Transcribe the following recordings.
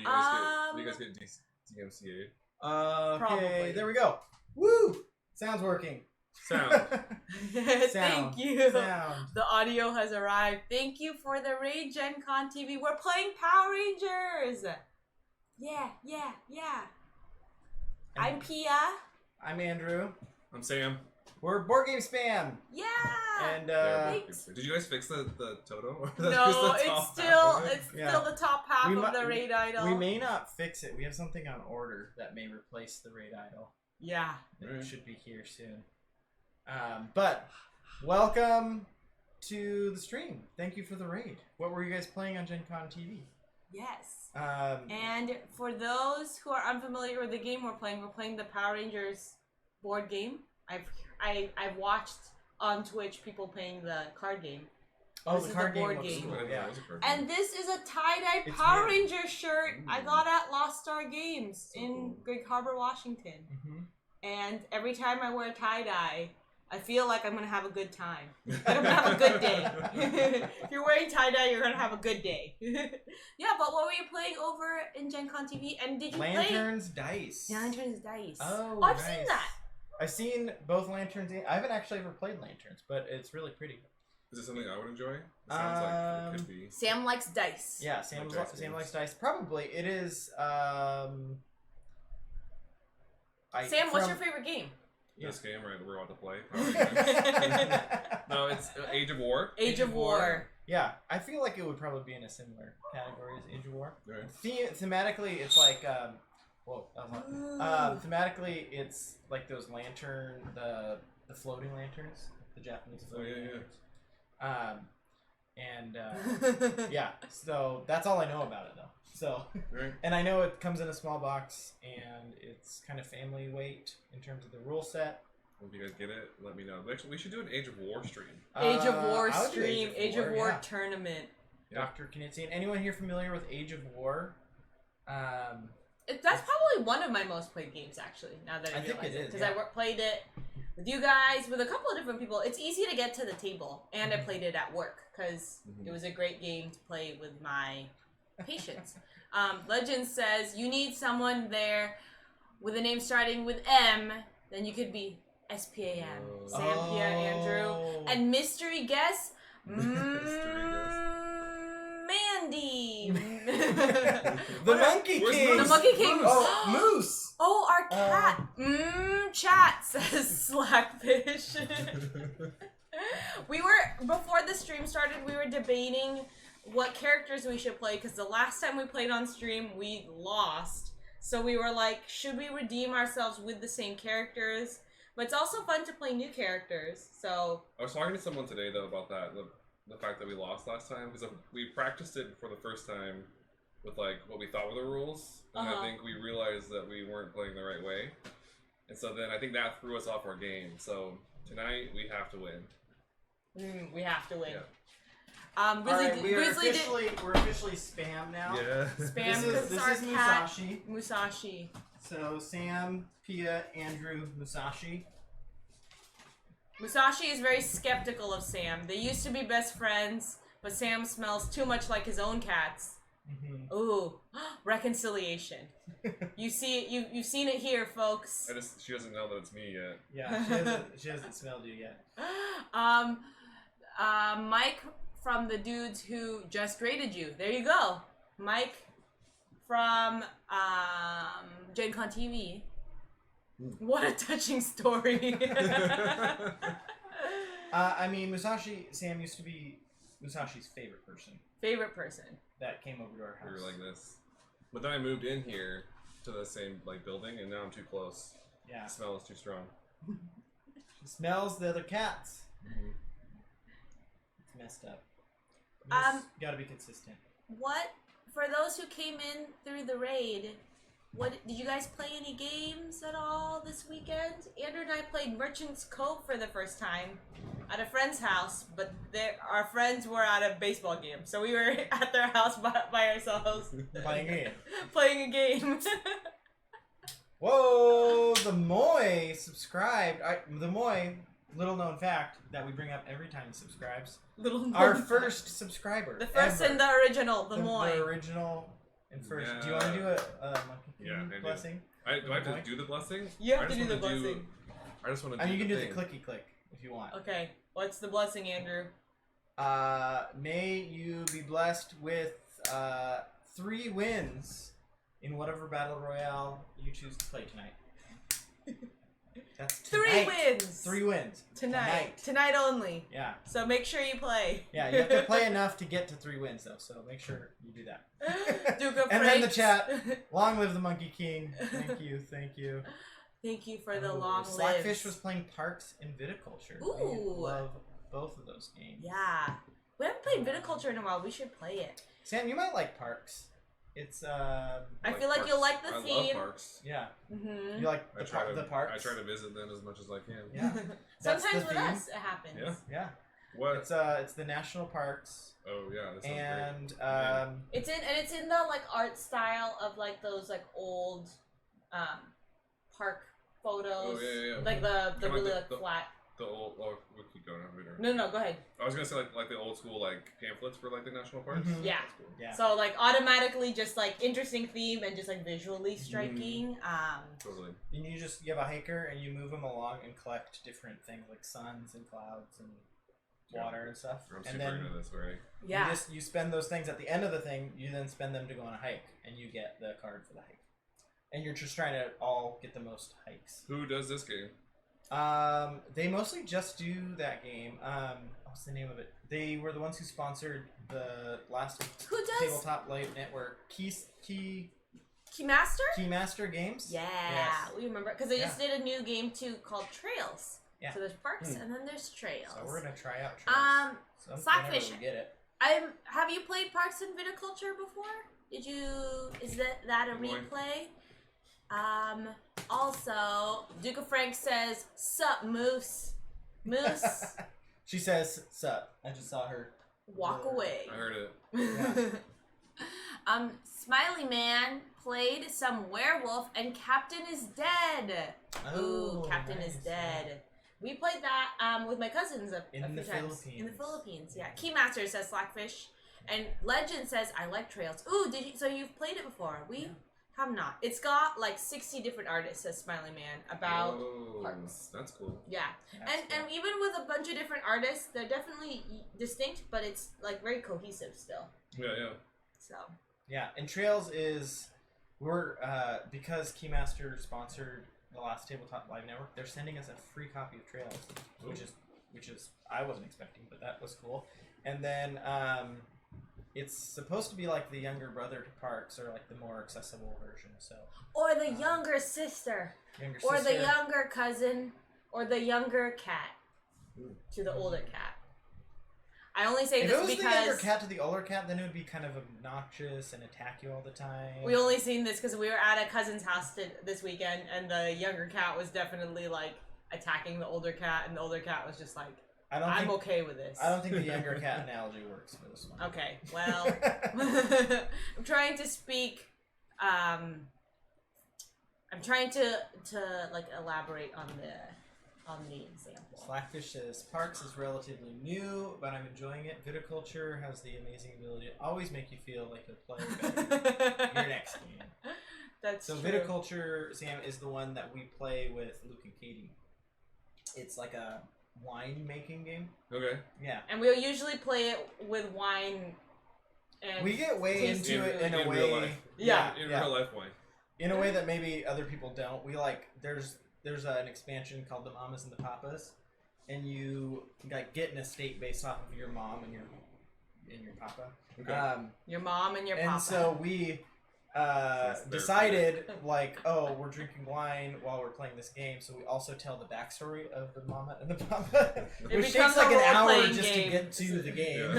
you guys get DMCA? Okay, Probably. there we go. Woo! Sound's working. Sound. Thank you. Sound. The audio has arrived. Thank you for the raid, Gen Con TV. We're playing Power Rangers. Yeah. I'm Pia. I'm Andrew. I'm Sam. We're Board Game Spam. Yeah. And Thanks. Did you guys fix the Toto? Or No, just the it's top still half of it? the top half of the raid idol. We may not fix it. We have something on order that may replace the raid idol. Yeah. It should be here soon. But welcome to the stream. Thank you for the raid. What were you guys playing on Gen Con TV? Yes. And for those who are unfamiliar with the game we're playing the Power Rangers board game. I've watched on Twitch people playing the card game. Oh, This the is card the board game. game. Looks cool, yeah. And this is a tie-dye It's Power weird. Ranger shirt I got at Lost Star Games in Great Harbor, Washington. Mm-hmm. And every time I wear tie-dye, I feel like I'm gonna have a good time. I'm gonna have a good day. If you're wearing tie-dye, you're gonna have a good day. Yeah, but what were you playing over in Gen Con TV? And did you Lanterns Dice. play Lanterns Dice? Oh, I've nice. seen that. I've seen both Lanterns. I haven't actually ever played Lanterns, but it's really pretty. Is it something I would enjoy? It sounds like it could be. Sam likes dice. Yeah, Sam Like dice Sam games. likes dice. Probably it is. Sam, what's your favorite game? This game we're about to play. Power Rangers. No, it's Age of War. Age of War. Yeah, I feel like it would probably be in a similar category as Age of War. Right. Thematically, it's like whoa, that was loud. Thematically, it's like those the floating lanterns, the Japanese floating lanterns. Yeah, so that's all I know about it though. So, Right. and I know it comes in a small box and it's kind of family weight in terms of the rule set. If you guys get it, let me know. Actually, we should do an Age of War stream. Age of War I would do stream, Age of War yeah. tournament. Dr. Knitzian. Anyone here familiar with Age of War? That's probably one of my most played games, actually. Now that I think realize it is, because yeah. I played it with you guys, with a couple of different people. It's easy to get to the table, and I played it at work because it was a great game to play with my patients. Legend says you need someone there with a name starting with M. Then you could be SPAM, Sam, Pia, Andrew, and mystery guest. Mandy. The Monkey Where's King. The Monkey King. Oh, Moose. Oh, our cat. Chat says Slackfish. Before the stream started, we were debating what characters we should play because the last time we played on stream, we lost. So we were like, should we redeem ourselves with the same characters? But it's also fun to play new characters. So I was talking to someone today though about that, the fact that we lost last time because we practiced it for the first time with like what we thought were the rules, and I think we realized that we weren't playing the right way, and so then I think that threw us off our game. So tonight we have to win. we have to win. Yeah. We're officially Spam now. Yeah. Spam This because our is cat Musashi. Musashi. So Sam, Pia, Andrew, Musashi. Musashi is very skeptical of Sam. They used to be best friends, but Sam smells too much like his own cats. Mm-hmm. Ooh, reconciliation. You've seen it here, folks. She doesn't know that it's me yet. Yeah, she hasn't smelled you yet. Mike from the dudes who just rated you. There you go, Mike from Gen Con TV. What a touching story. I mean, Musashi, Sam used to be Musashi's favorite person Favorite person. that came over to our We house. were like this, but then I moved in here to the same building, and now I'm too close. Yeah. The smell is too strong. She smells the other cats. It's messed up. Gotta be consistent. What, for those who came in through the raid, did you guys play any games at all this weekend? Andrew and I played Merchant's Cove for the first time at a friend's house, but our friends were at a baseball game, so we were at their house by ourselves. Playing a game. Playing a game. Whoa, the Moy subscribed. The Moy, little known fact that we bring up every time he subscribes. Little Our first subscriber. The first ever. and the original, the Moy. The original And first, do you want to do a Monkey King blessing? Do I have to do the blessing? You have to do the blessing. I just want to. You can do the clicky click if you want. Okay, what's the blessing, Andrew? May you be blessed with 3 wins in whatever battle royale you choose to play tonight. That's tonight. 3 wins. 3 wins Tonight only. Yeah. So make sure you play. Yeah, you have to play enough to get to 3 wins though. So make sure you do that. Duke of and then the chat. Long live the Monkey King. Thank you. Thank you. Thank you for the long lives. Slackfish was playing Parks and Viticulture. Ooh. I love both of those games. Yeah. We haven't played Viticulture in a while. We should play it. Sam, you might like Parks. It's I feel like you'll like the theme. I love Parks. Yeah. Mm-hmm. You like the parks? I try to visit them as much as I can. Yeah. Sometimes with us it happens. Yeah. Yeah. What? It's the national parks. Oh yeah, that sounds and great. It's in the like art style of like those like old park photos. Oh yeah. Like the really like flat. The old. Oh, we'll keep going. No, go ahead. I was gonna say like the old school like pamphlets for like the national parks. Mm-hmm. Yeah. Cool. Yeah. So like automatically just like interesting theme and just like visually striking. Totally. And you have a hiker and you move them along and collect different things like suns and clouds and water and stuff. I'm and super then into this already. Yeah. you spend those things at the end of the thing. You then spend them to go on a hike and you get the card for the hike. And you're just trying to all get the most hikes. Who does this game? They mostly just do that game. What's the name of it? They were the ones who sponsored the last Tabletop Live Network Keymaster Games. Yeah, yes. We remember because they just did a new game too called Trails. Yeah. So there's parks and then there's trails. So we're gonna try out Trails. Slackfish. Get it. Have you played Parks and Viticulture before? Did you? Is that a replay? Also, Duke of Frank says, "Sup, Moose." Moose. She says, "Sup." I just saw her walk away. I heard it. Yeah. Smiley Man played some werewolf and Captain is Dead. Ooh, Captain is Dead. We played that with my cousins a few times. Philippines. In the Philippines, yeah. Keymaster says Slackfish, and Legend says I like Trails. Ooh, did you? So you've played it before? We have not. It's got like 60 different artists, says Smiley Man, about parks. That's cool. Yeah, and even with a bunch of different artists, they're definitely distinct, but it's like very cohesive still. Yeah. So. Yeah, and Trails is because Keymaster sponsored the last Tabletop Live Network, they're sending us a free copy of Trails, which is I wasn't expecting, but that was cool. And then it's supposed to be like the younger brother to Parks, or like the more accessible version. So or the younger sister, or the younger cousin, or the younger cat to the older cat. I only say this because if it was the younger cat to the older cat, then it would be kind of obnoxious and attack you all the time. We only seen this because we were at a cousin's house this weekend, and the younger cat was definitely like attacking the older cat, and the older cat was just like, I'm okay with this. I don't think the younger cat analogy works for this one. Okay, well, I'm trying to speak. I'm trying to like elaborate on the example. Slackfish says Parks is relatively new, but I'm enjoying it. Viticulture has the amazing ability to always make you feel like you're playing better your next game. That's so true. Viticulture, Sam, is the one that we play with Luke and Katie. It's like a wine making game. Okay. Yeah. And we'll usually play it with wine. And we get way into it in a way. Real life. Yeah. In real life wine. In a way that maybe other people don't. We like there's an expansion called the Mamas and the Papas, and you like get an estate based off of your mom and your papa. Okay. Your mom and your papa. And so we decided like, oh, we're drinking wine while we're playing this game, so we also tell the backstory of the mama and the papa, which takes like an hour just to get to the game.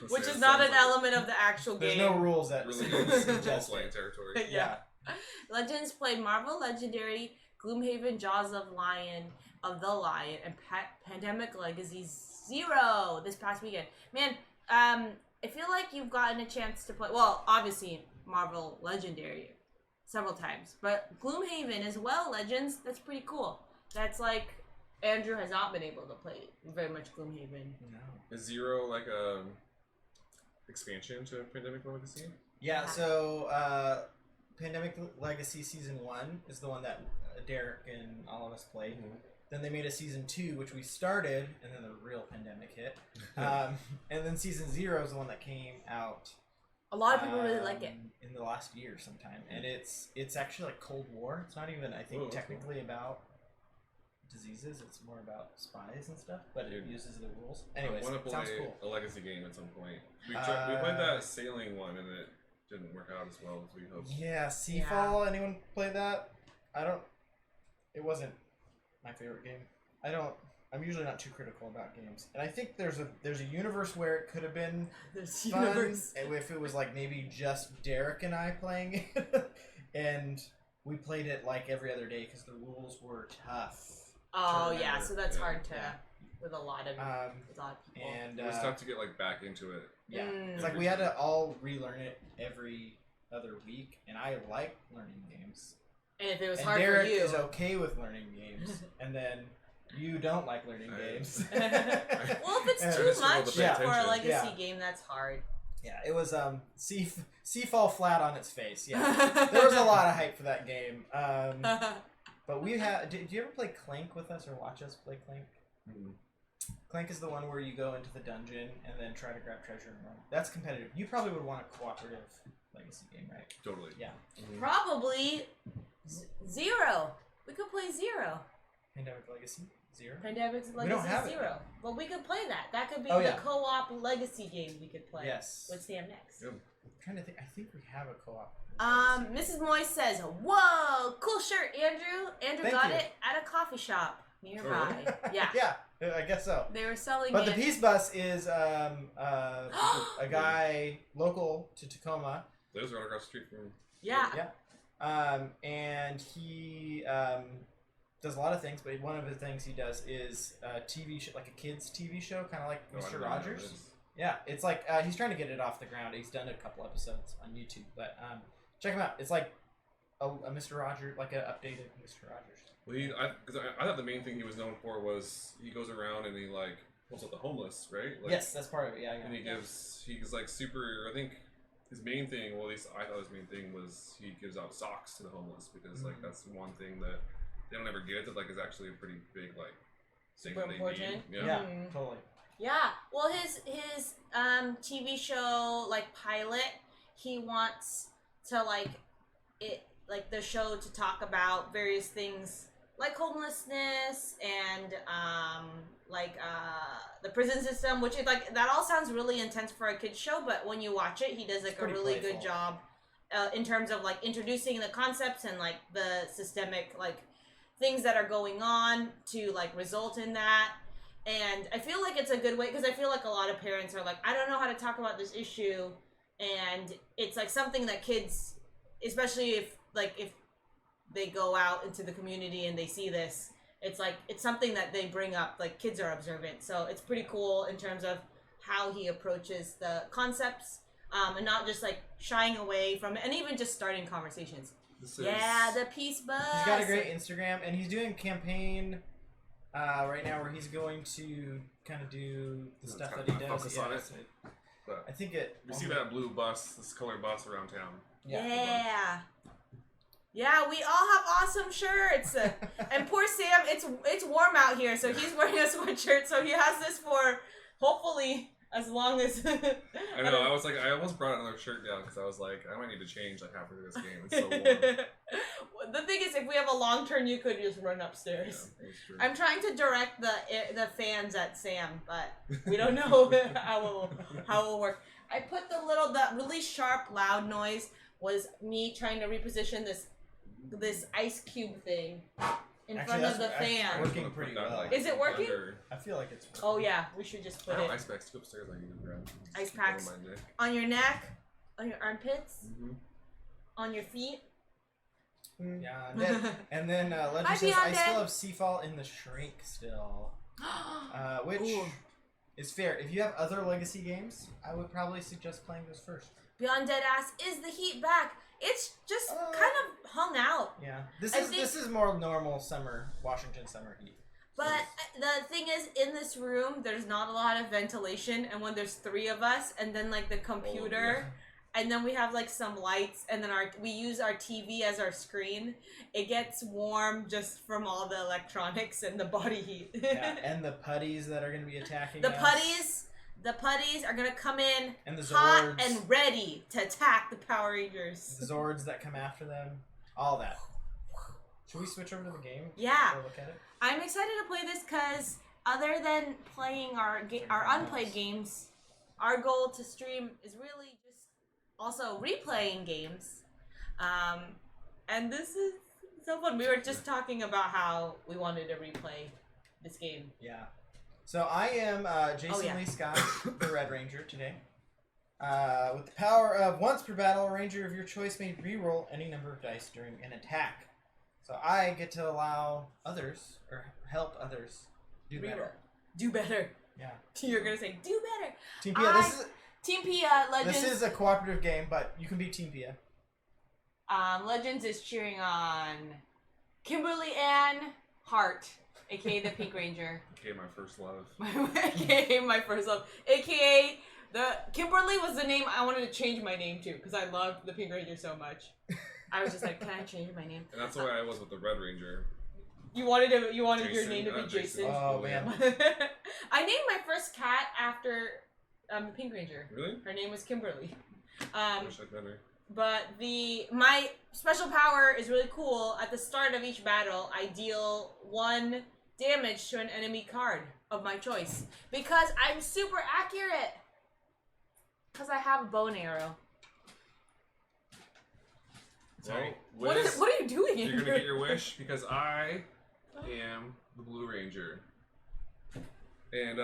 Which is not an element of the actual game. There's no rules that really is playing territory. Yeah. Legends played Marvel Legendary, Gloomhaven, Jaws of the Lion, and Pandemic Legacy 0 this past weekend. Man, I feel like you've gotten a chance to play, well, obviously Marvel Legendary several times, but Gloomhaven as well, Legends, that's pretty cool. That's like, Andrew has not been able to play very much Gloomhaven. No. Is 0 like a expansion to Pandemic Legacy? Yeah, so Pandemic Legacy Season 1 is the one that Derek and all of us played. Mhm. Then they made a Season 2, which we started, and then the real pandemic hit. And then Season 0 is the one that came out. A lot of people really like it. In the last year sometime. And it's actually like Cold War. It's not even, I think, Whoa, technically about diseases. It's more about spies and stuff, but it uses the rules. Anyways, I want to sounds play cool. a legacy game at some point. We played that sailing one, and it didn't work out as well as we hoped. Yeah, Seafall. Anyone play that? It wasn't my favorite game. I'm usually not too critical about games, and I think there's a universe where it could have been There's fun universe. if it was like maybe just Derek and I playing it, and we played it like every other day because the rules were tough. Oh to yeah, remember. so that's hard to Yeah. with a lot of people. And It was tough to get like back into it. yeah, Mm. it's like we had to all relearn it every other week, and I like learning games. And if it was And hard Derek for you, is okay with learning games, and then you don't like learning games. well, if it's And- too just able much to pay for a attention. legacy Yeah. game, that's hard. Yeah, it was Seafall flat on its face. Yeah, there was a lot of hype for that game. But we had. Did you ever play Clank with us or watch us play Clank? Mhm. Clank is the one where you go into the dungeon and then try to grab treasure and run. That's competitive. You probably would want a cooperative legacy game, right? Totally. Yeah. Mhm. Probably Zero. We could play Zero. Pandemic Legacy 0. Pandemic don't Legacy have it. Zero. But we could play that. That could be Oh, the yeah. co-op legacy game we could play. Yes. With Sam next. Yep. I'm trying to think. I think we have a co-op. Mrs. Moy says, "Whoa, cool shirt, Andrew. Andrew Thank got you. it at a coffee shop nearby. Yeah, Yeah, I guess so. they were selling But it. the Peace Bus is a guy local to Tacoma. Lives right across the street from. yeah. And he does a lot of things, but one of the things he does is a TV show, like a kids TV show, kind of like Oh, I Mr. don't know what it Rogers. is. Yeah, it's like he's trying to get it off the ground. He's done a couple episodes on YouTube, but check him out. It's like a Mr. Rogers, like an updated Mr. Rogers. Well, because I thought the main thing he was known for was he goes around and he like pulls out the homeless, right? Like, Yes, that's part of it. Yeah, And he's like super. I think his main thing, well, at least I thought his main thing was he gives out socks to the homeless because like that's one thing that they don't ever get that like is actually a pretty big like thing Super that they important. need. Yeah, Mhm. totally. Yeah. Well, his TV show like pilot, he wants to like the show to talk about various things like homelessness and the prison system, which is like that all sounds really intense for a kid's show, but when you watch it, he does like a pretty really playful. good job in terms of like introducing the concepts and like the systemic like things that are going on to like result in that. And I feel like it's a good way because I feel like a lot of parents are like, I don't know how to talk about this issue, and it's like something that kids, especially if they go out into the community and they see this, it's like it's something that they bring up, like kids are observant, so it's pretty cool in terms of how he approaches the concepts, and not just like shying away from it, and even just starting conversations. Yeah, the Peace Bus. He's got a great Instagram, and he's doing a campaign right now where he's going to kind of do the stuff that he does. Focus on it. so But I think it. you see that blue bus, this colored bus around town. Yeah. Yeah, we all have awesome shirts. And poor Sam, it's warm out here, so he's wearing a sweatshirt, so he has this for hopefully as long as I know. I was like, I almost brought another shirt down because I was like, I might need to change like halfway through this game. It's so warm. The thing is, if we have a long turn, you could just run upstairs. Yeah, that's true. I'm trying to direct the fans at Sam, but we don't know how it will work. I put the really sharp, loud noise was me trying to reposition this ice cube thing in front of the fan. Working pretty well. Is it working? I feel like it's working. Oh yeah, we should just I put have it ice packs too upstairs. I need to grab. Ice packs. On my neck. on your neck, on your armpits, Mm-hmm. on your feet. Yeah, and then Legend Hi, says, I Beyonce. still have Seafall in the Shrink still. Which Ooh. is fair. If you have other Legacy games, I would probably suggest playing those first. Beyond Dead Ass, is the heat back? It's just kind of hung out. Yeah, I think- this is more normal Washington summer heat. But the thing is, in this room, there's not a lot of ventilation, and when there's 3 of us, and then like the computer, and then we have like some lights, and then we use our TV as our screen. It gets warm just from all the electronics and the body heat. Yeah, and the putties that are going to be attacking The us. putties are gonna come in And the hot Zords. and ready to attack the Power Rangers. The Zords that come after them. All that. Should we switch over to the game? Yeah. Or look at it? I'm excited to play this because other than playing our unplayed games, our goal to stream is really just also replaying games. And this is so fun. We were just talking about how we wanted to replay this game. Yeah. So I am Jason Lee Scott, the Red Ranger today. With the power of once per battle, a ranger of your choice may re-roll any number of dice during an attack. So I get to allow others, or help others, do better. Do better. Yeah. You're gonna say do better. Team Pia, Team Pia Legends. this is a cooperative game, but you can be Team Pia. Legends is cheering on Kimberly Ann Hart, aka the Pink Ranger. Okay, my first love. AKA my first love. AKA the Kimberly was the name I wanted to change my name to because I loved the Pink Ranger so much. I was just like, can I change my name? And that's the way I was with the Red Ranger. You wanted Jason, your name to be Jason. Jason. Oh man. I named my first cat after the Pink Ranger. Really? Her name was Kimberly. I wish I'd met her. But my special power is really cool. At the start of each battle, I deal 1 damage to an enemy card of my choice because I'm super accurate. Because I have a bow and arrow. Sorry. What are you doing? You're gonna get your wish because I am the Blue Ranger. And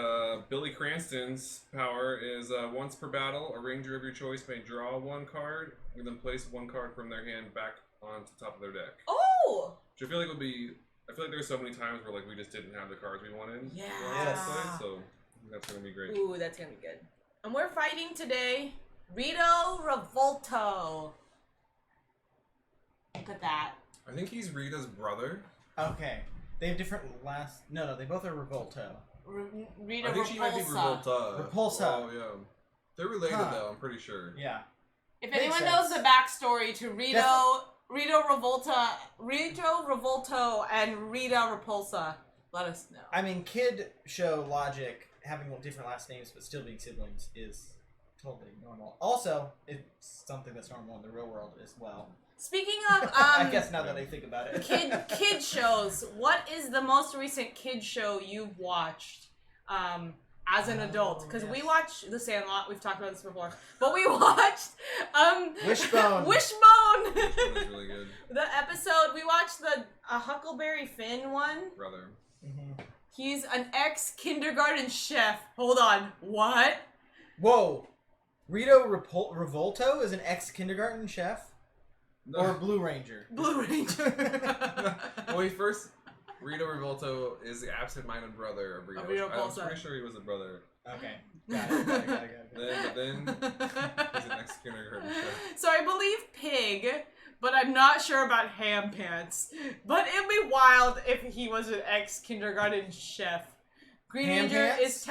Billy Cranston's power is once per battle, a ranger of your choice may draw 1 card and then place 1 card from their hand back onto top of their deck. Oh! Which I feel like would be. I feel like there's so many times where like we just didn't have the cards we wanted. Yeah. So that's gonna be great. Ooh, that's gonna be good. And we're fighting today Rito Revolto. Look at that. I think he's Rita's brother. Okay. They have different last. No, they both are Revolto. Rita I think she might be Revolta. Repulsa. Oh yeah. They're related Huh. though. I'm pretty sure. Yeah. If Makes anyone sense. knows the backstory to Rito Revolto, and Rita Repulsa, let us know. I mean, kid show logic, having different last names but still being siblings is totally normal. Also, it's something that's normal in the real world as well. Speaking of, I guess now that I think about it. kid shows, what is the most recent kid show you've watched as an adult? Because we watched The Sandlot, we've talked about this before, but we watched Wishbone. Wishbone. That was really good. The episode, we watched the Huckleberry Finn one. Brother. Mm-hmm. He's an ex-kindergarten chef. Hold on, what? Whoa. Rito Revolto is an ex-kindergarten chef? No. Or Blue Ranger? Blue Ranger. Well, Rito Revolto is the absent-minded brother of Rito. Of Rito I was Repulsa. pretty sure he was a brother. Okay. Got it. Then he's an ex-kindergarten chef. So I believe Pig, but I'm not sure about Ham Pants. But it'd be wild if he was an ex-kindergarten chef. Green Ham Ranger Pants?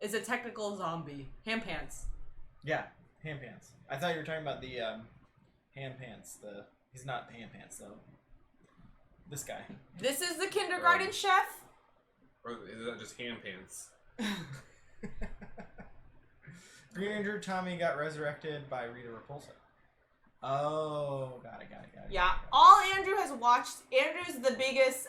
is a technical zombie. Ham Pants. Yeah, Ham Pants. I thought you were talking about the Ham Pants. He's not Ham Pants though. This guy. This is the kindergarten chef. Or is that just ham pants? Green Ranger Tommy got resurrected by Rita Repulsa. Oh, got it. Yeah, all Andrew has watched. Andrew's the biggest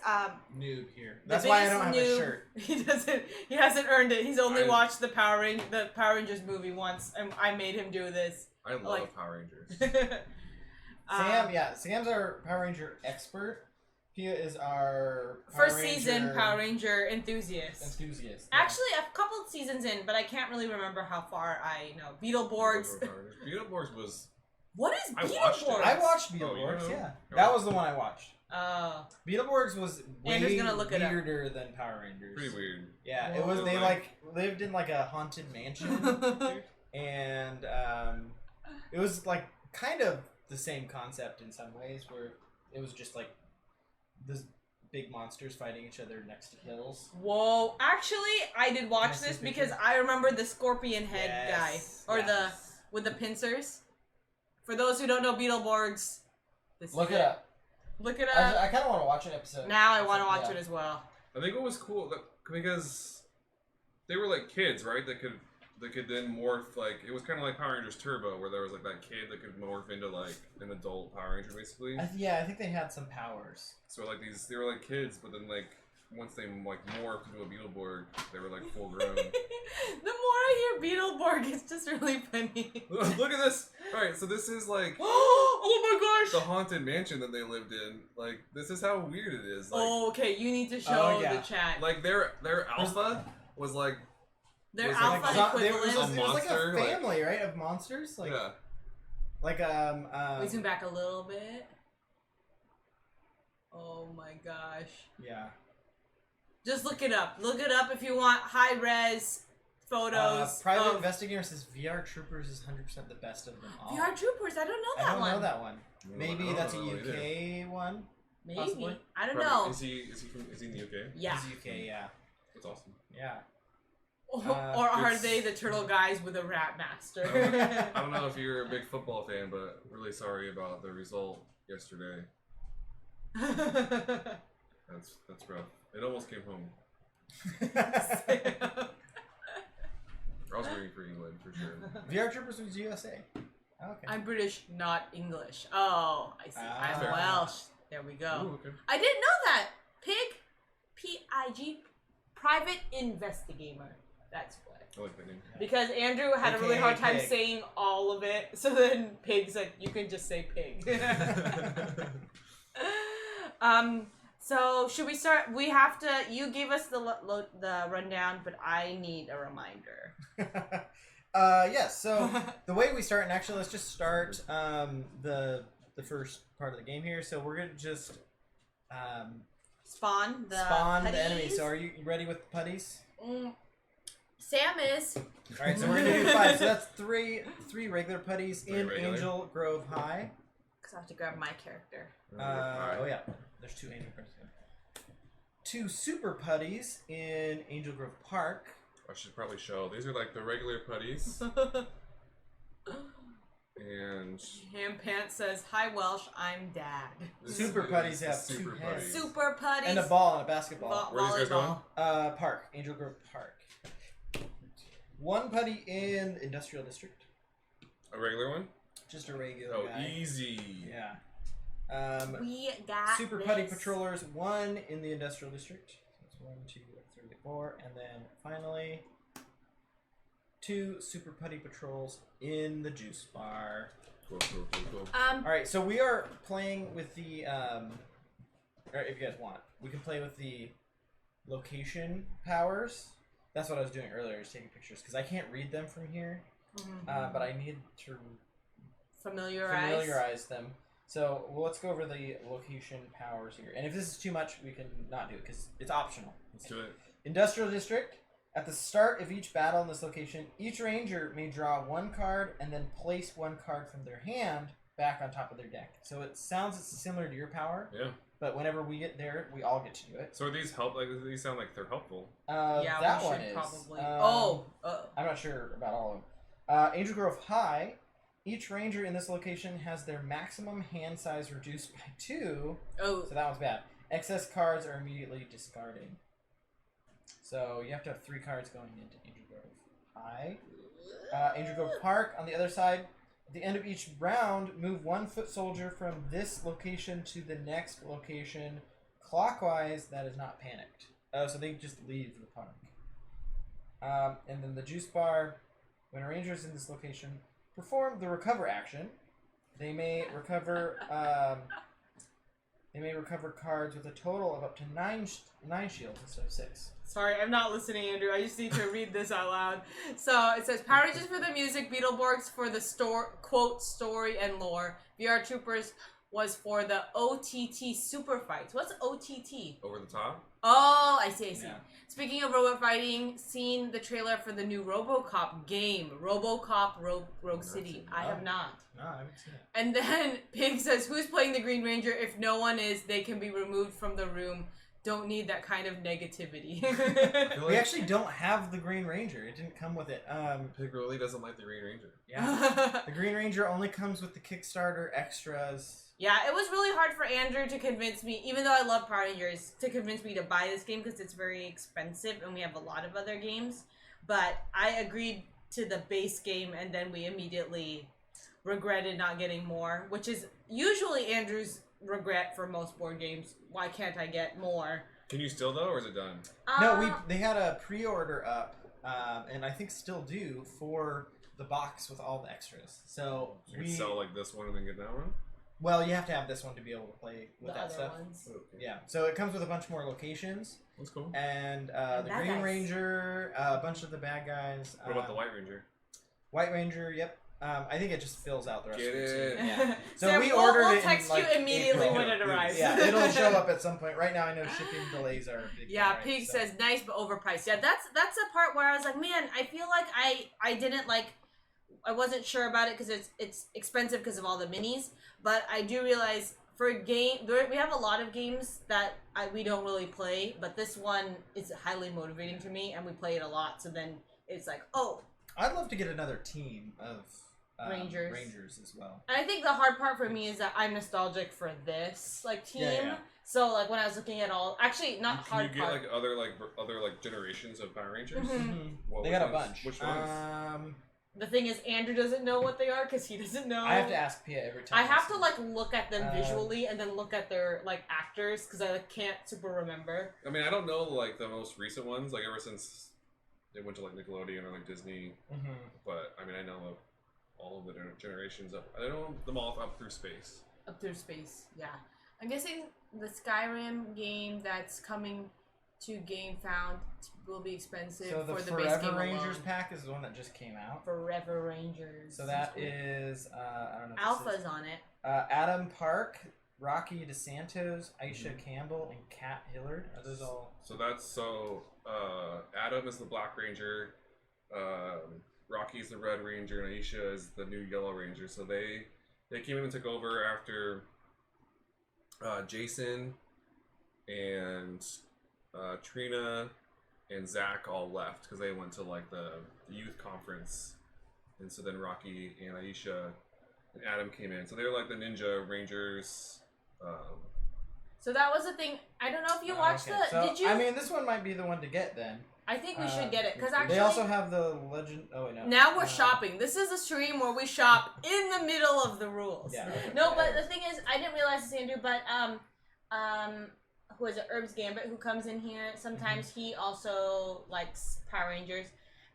Noob here. That's why I don't have a noob. shirt. He hasn't earned it. He's only watched the Power Rangers movie once, and I made him do this. I love Power Rangers. Sam's our Power Ranger expert. Pia is our First season Power Ranger enthusiast. Yeah. Actually, a couple seasons in, but I can't really remember how far I know. Beetleborgs. Beetleborgs was. What is I watched it. Beetleborgs? I watched Oh, Beetleborgs, you know? yeah. That was the one I watched. Oh. Beetleborgs was way Andrew's gonna look it up. weirder than Power Rangers. Pretty weird. Yeah, Whoa. it was. They lived in like a haunted mansion, and it was like kind of the same concept in some ways, where it was just like this big monsters fighting each other next to hills. Whoa. Actually, I did watch Can I see this a because picture? I remember the scorpion head guy. Or with the pincers. For those who don't know Beetleborgs, this Look is it up. Look it I up. kind of want to watch an episode. Now I want to watch it as well. I think it was cool because they were like kids, right? That could then morph, like, it was kind of like Power Rangers Turbo, where there was like that kid that could morph into like an adult Power Ranger, basically. I think they had some powers. So like they were like kids, but then like once they like morphed into a Beetleborg, they were like full grown. The more I hear Beetleborg, it's just really funny. Look at this! Alright, so this is like Oh my gosh! the haunted mansion that they lived in. Like, this is how weird it is. Like, Okay, you need to show the chat. like their alpha was like Their was alpha like equivalent. a It was like a monster, like- family, right, of monsters. Like, yeah. like We zoom back a little bit. Oh my gosh. yeah. Just look it up. Look it up if you want high res photos. Private of Investigator says VR Troopers is 100% the best of them all. VR Troopers. I don't know that I don't one. know that one. I Maybe don't that's a know UK one. Maybe. Possibly. I don't Probably. know. Is he in the UK? Yeah. It's UK, yeah. That's awesome. Yeah. Or are It's- they the turtle guys with a rat master? I don't know if you're a big football fan, but really sorry about the result yesterday. That's rough. It almost came home. I was rooting for England for sure. VR Troopers was USA. Okay. I'm British, not English. Oh, I see. I'm Fair. Welsh. There we go. Ooh, okay. I didn't know that. Pig, P-I-G, Private Investigator. That's what. I like that name. Because Andrew had a really AKA hard time Pig. saying all of it, so then Pig said, you can just say Pig. So should we start? We have to. You gave us the rundown, but I need a reminder. Yes. So the way we start, and actually, let's just start the first part of the game here. So we're gonna just Spawn the spawn putties. the enemy. So are you ready with the putties? Sam is. All right. So we're gonna do 5. So that's three regular putties Three in regular. Angel Grove High. Because I have to grab my character. Oh yeah, there's 2 Angel Groves. 2 super putties in Angel Grove Park. I should probably show. These are like the regular putties. And Ham Pants says, "Hi Welsh, I'm Dad." Super is putties the have super 2 heads. putties. Super putties. And a ball and a basketball. Where are these guys volleyball. Park. Angel Grove Park. 1 putty in the Industrial District. A regular one? Just a regular Oh, guy. easy. Yeah. We got Super this. Putty Patrollers, 1 in the Industrial District. So that's 1, 2, 3, 4. And then finally, 2 Super Putty Patrols in the Juice Bar. Cool. Alright, so we are playing with the, or if you guys want, we can play with the location powers. That's what I was doing earlier, is taking pictures, because I can't read them from here, but I need to familiarize them. So let's go over the location powers here. And if this is too much, we can not do it, because it's optional. Let's do it. Industrial District. At the start of each battle in this location, each ranger may draw 1 card and then place 1 card from their hand back on top of their deck. So it sounds similar to your power, Yeah. but whenever we get there, we all get to do it. So are these help? Like these sound like they're helpful. Yeah, that we one should is. probably. I'm not sure about all of them. Angel Grove High. Each ranger in this location has their maximum hand size reduced by 2. Oh. So that one's bad. Excess cards are immediately discarded. So you have to have 3 cards going into Angel Grove High. Angel Grove Park, on the other side, at the end of each round, move 1 foot soldier from this location to the next location clockwise that is not panicked. So they just leave the park. And then the Juice Bar, when a ranger is in this location, perform the recover action. They may recover cards with a total of up to 9 shields instead of 6. Sorry, I'm not listening, Andrew. I just need to read this out loud. So it says, Power Rangers for the music, Beetleborgs for the quote, story and lore. VR Troopers was for the OTT super fights. What's OTT? Over the top? Oh, I see. Yeah. Speaking of robot fighting, seen the trailer for the new RoboCop game, RoboCop Rogue City. I have not. No, I haven't seen it. And then Pig says, who's playing the Green Ranger? If no one is, they can be removed from the room don't need that kind of negativity. We actually don't have the Green Ranger. It didn't come with it. Pig really doesn't like the Green Ranger. Yeah. The Green Ranger only comes with the Kickstarter extras. Yeah, it was really hard for Andrew to convince me, even though I love Power Rangers, to convince me to buy this game because it's very expensive and we have a lot of other games. But I agreed to the base game and then we immediately regretted not getting more, which is usually Andrew's regret for most board games. Why can't I get more? Can you still, though, or is it done? No, they had a pre-order up, and I think still do, for the box with all the extras. So you can sell like this one and then get that one? Well, you have to have this one to be able to play with The that other stuff. ones. Okay. Yeah, so it comes with a bunch more locations, That's cool. and the bad Green guys. Ranger, a bunch of the bad guys. What about the White Ranger? White Ranger? Yep. I think it just fills out the rest Get of the it. team. Yeah. So Sam, we ordered we'll it text in, like, you immediately April. when it arrives. Yeah, it'll show up at some point. Right now, I know shipping delays are a big Yeah, thing, right? Pig So- says nice but overpriced. Yeah, that's a part where I was like, man, I feel like I didn't like, I wasn't sure about it because it's expensive because of all the minis. But I do realize for a game, we have a lot of games that we don't really play, but this one is highly motivating to me, and we play it a lot. So then it's like, oh. I'd love to get another team of Rangers as well. And I think the hard part for me is that I'm nostalgic for this team. Yeah. So like when I was looking at all, actually not Can hard you get part. like other generations of Power Rangers? Mhm. They Which got a ones? bunch. Which ones? The thing is, Andrew doesn't know what they are because he doesn't know. I have to ask Pia every time. I have to like look at them Um, visually and then look at their like actors because I can't super remember. I mean, I don't know like the most recent ones, like ever since they went to like Nickelodeon or like Disney. Mhm. But I mean, I know all of the generations up. I know them all up through space. Up through space, yeah. I'm guessing the Skyrim game that's coming to GameFound will be expensive So the for the base Forever game Rangers alone. pack is the one that just came out. Forever Rangers. So that is I don't know. If Alpha's on it. Adam Park, Rocky DeSantos, Aisha Campbell, and Kat Hillard. Are those all? So Adam is the Black Ranger, Rocky's the Red Ranger, and Aisha is the new Yellow Ranger. So they came in and took over after Jason and Trina and Zach all left because they went to like the youth conference, and so then Rocky and Aisha and Adam came in. So they were like the Ninja Rangers. So that was the thing. I don't know if you watched okay. the. So, Did you? I mean, this one might be the one to get then. I think we should get it because They actually. also have the Legend. Oh wait, no. Now we're shopping. This is a stream where we shop in the middle of the rules. Yeah. No, but the thing is, I didn't realize this, Andrew, but who is it? Herbs Gambit, who comes in here. Sometimes he also likes Power Rangers,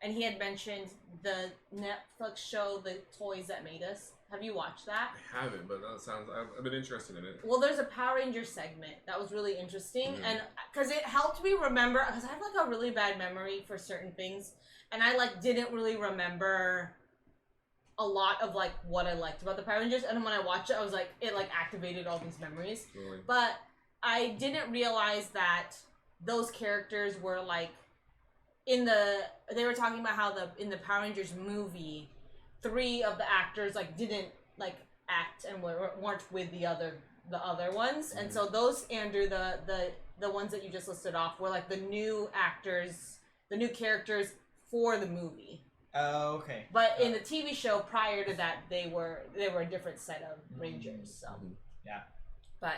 and he had mentioned the Netflix show, The Toys That Made Us. Have you watched that? I haven't, but that sounds. I've been interested in it. Well, there's a Power Ranger segment that was really interesting, and because it helped me remember, because I have like a really bad memory for certain things, and I like didn't really remember a lot of like what I liked about the Power Rangers, and when I watched it, I was like, it like activated all these memories. Really. But I didn't realize that those characters were like they were talking about how in the Power Rangers movie, 3 of the actors like didn't like act and weren't with the other ones, and so those, Andrew, the ones that you just listed off were like the new actors, the new characters for the movie. Oh, okay. But in the TV show prior to that, they were a different set of Rangers. So Yeah. but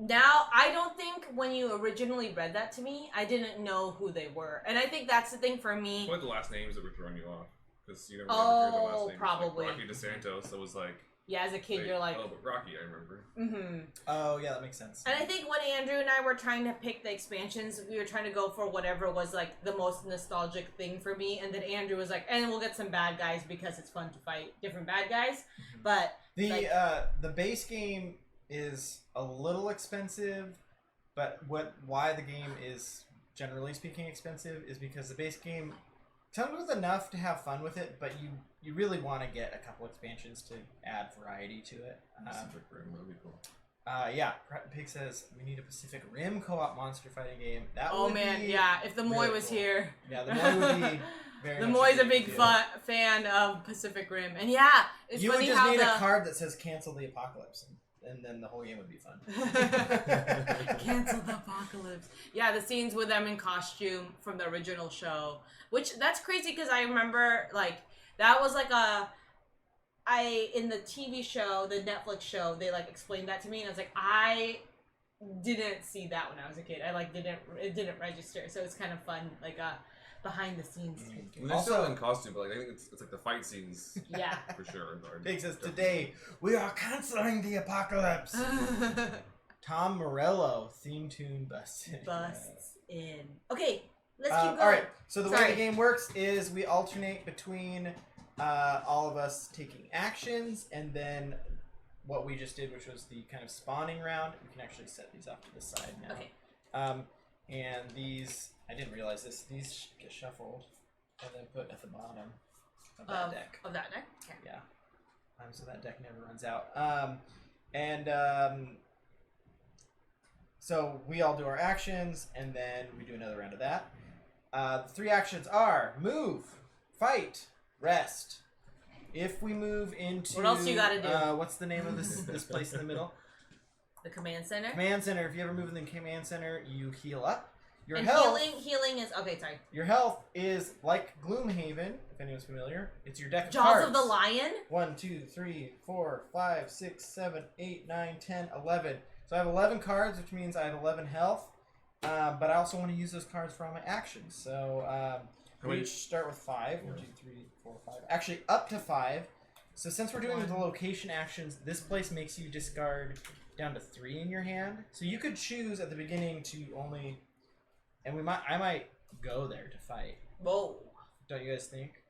now I don't think when you originally read that to me, I didn't know who they were, and I think that's the thing for me. What were the last names that were throwing you off? Because you never heard the last name. Probably. Like Rocky DeSantos. That was like. Yeah, as a kid, you're like, oh, but Rocky, I remember. mm-hmm. Oh, yeah, that makes sense. And I think when Andrew and I were trying to pick the expansions, we were trying to go for whatever was like the most nostalgic thing for me, and then Andrew was like, and we'll get some bad guys because it's fun to fight different bad guys. But the base game is a little expensive, but why the game is generally speaking expensive is because the base game comes with enough to have fun with it, but you really want to get a couple expansions to add variety to it. Pacific Rim, that'd be cool. Yeah, Pig says we need a Pacific Rim co-op monster fighting game. That oh would man, be yeah, if the Moy really was cool. here. Yeah, the Moy would be very The much Moy's a big big deal. fan of Pacific Rim, and yeah, it's You would funny just how need the a card that says "Cancel the Apocalypse," and then the whole game would be fun. Cancel the apocalypse. Yeah, the scenes with them in costume from the original show, which that's crazy because I remember like that was like in the TV show, the Netflix show, they like explained that to me, and I was like, I didn't see that when I was a kid. I like it didn't register, so it's kind of fun, like behind the scenes. They're still in costume, but like I think it's like the fight scenes. Yeah, for sure. Big says today we are canceling the apocalypse. Tom Morello theme tune busted. Busts in. Okay, let's keep going. All right. So the way the game works is we alternate between all of us taking actions, and then what we just did, which was the kind of spawning round. We can actually set these off to the side now. Okay. And these, I didn't realize this. These get shuffled and then put at the bottom of that deck. Of that deck. Okay. Yeah. So that deck never runs out. So we all do our actions, and then we do another round of that. The 3 actions are move, fight, rest. If we move into... What else you gotta do? What's the name of this place in the middle? The command center? Command center. If you ever move in the command center, you heal up. Your and health... healing is... Okay, sorry. Your health is like Gloomhaven, if anyone's familiar. It's your deck of Jaws cards. of the Lion? 1, 2, 3, 4, 5, 6, 7, 8, 9, 10, 11. So I have 11 cards, which means I have 11 health. But I also want to use those cards for all my actions. So we each start with 5. 1, 2, 3, 4, 5. Actually, up to 5. So since we're doing the location actions, this place makes you discard down to 3 in your hand. So you could choose at the beginning to only... And I might go there to fight. Whoa. Don't you guys think?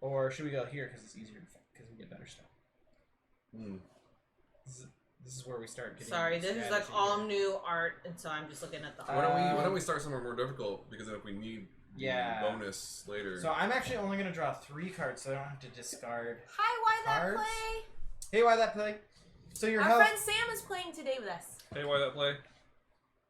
Or should we go here because it's easier to fight, because we get better stuff? This is where we start getting... Sorry, this is like all new art, and so I'm just looking at the art. Why don't we start somewhere more difficult? Because then if we need bonus later... So I'm actually only going to draw 3 cards, so I don't have to discard Hi, why cards. that play? Hey, why that play? So your Our health... friend Sam is playing today with us. Hey, why that play?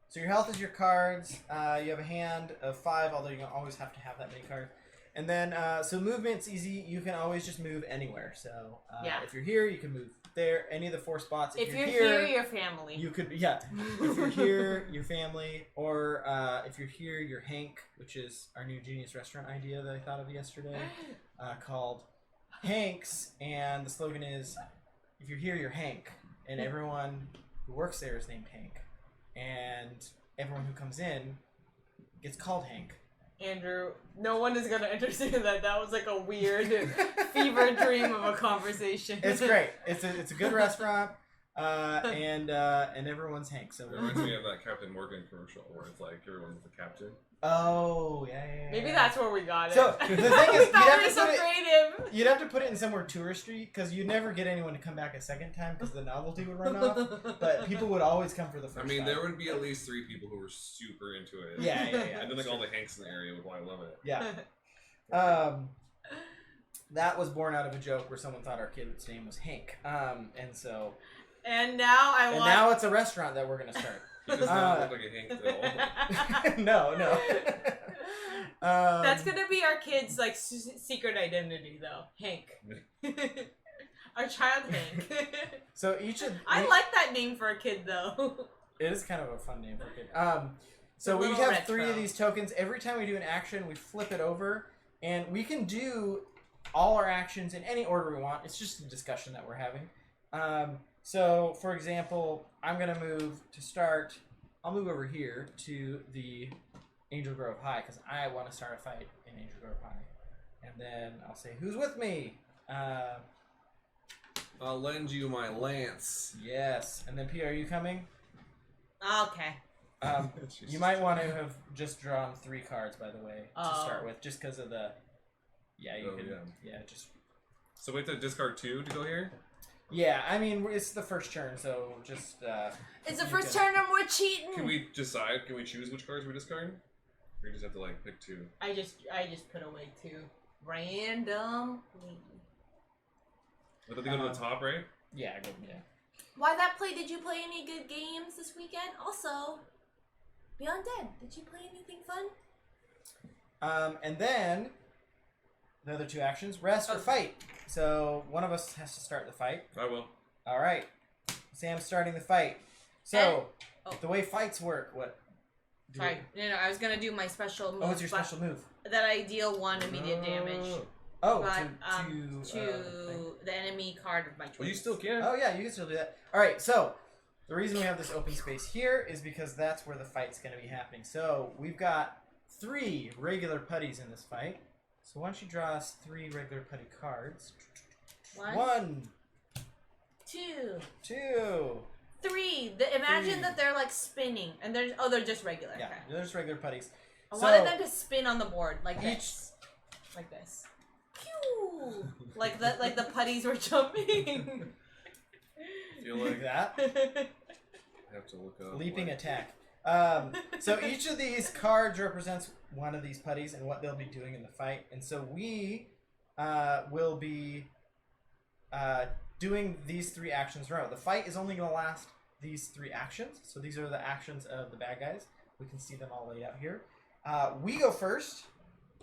So your health is your cards. You have a hand of 5, although you don't always have to have that many cards. And then, so movement's easy. You can always just move anywhere. So if you're here, you can move there, any of the 4 spots. If you're here, your family. You could, yeah. If you're here, your family. Or if you're here, your Hank, which is our new genius restaurant idea that I thought of yesterday, called Hank's. And the slogan is, if you're here, you're Hank. And everyone who works there is named Hank. And everyone who comes in gets called Hank. Andrew, no one is gonna understand that. That was like a weird fever dream of a conversation. It's great. It's a good restaurant, and everyone's Hank. So It reminds me of that Captain Morgan commercial where it's like everyone's the captain. Oh yeah. Maybe that's where we got it. So the thing is, creative. You'd have to put it in somewhere touristy because you'd never get anyone to come back a second time because the novelty would run off. But people would always come for the first. I mean, time. there would be at least 3 people who were super into it. Yeah. And then like all the Hanks in the area would probably love it. Yeah. That was born out of a joke where someone thought our kid's name was Hank. And so. And now now it's a restaurant that we're gonna start. He does not look like a Hank at all. No. That's gonna be our kid's like secret identity, though. Hank. Our child Hank. So I like that name for a kid, though. It is kind of a fun name for a kid. So we have 3 of these tokens. Every time we do an action, we flip it over, and we can do all our actions in any order we want. It's just a discussion that we're having. So, for example, I'm going to move to start. I'll move over here to the Angel Grove High because I want to start a fight in Angel Grove High. And then I'll say, who's with me? I'll lend you my lance. Yes. And then, P, are you coming? Okay. You might want to have just drawn 3 cards, by the way, to start with, just because of the... Yeah, you can... Yeah, just... So we have to discard 2 to go here? Yeah, I mean, it's the first turn, so just... it's the first turn and we're cheating! Can we decide? Can we choose which cards we discard? Or you just have to, like, pick 2? I just put away 2. Randomly. But they go to the top, right? Yeah. Why that play? Did you play any good games this weekend? Also, Beyond Dead, did you play anything fun? And then, the other 2 actions, rest or fight. So, one of us has to start the fight. I will. All right. Sam's starting the fight. So, the way fights work, what? Sorry, I was gonna do my special move. Oh, what's your special move? That I deal 1 immediate damage. Oh, But, to the enemy card of my choice. Well, you still can. Oh yeah, you can still do that. All right, so the reason we have this open space here is because that's where the fight's going to be happening. So we've got 3 regular putties in this fight. So why don't you draw us 3 regular putty cards? 1, 2, 2. 3. Imagine that they're like spinning, and they're just regular. Yeah, Okay. they're just regular putties. I wanted them to spin on the board like this, like this. Pew! Like the putties were jumping. Feel like that. I have to look up. Leaping attack. So each of these cards represents one of these putties and what they'll be doing in the fight. And so we will be doing these 3 actions in a row. The fight is only going to last these 3 actions. So these are the actions of the bad guys. We can see them all laid out here. We go first,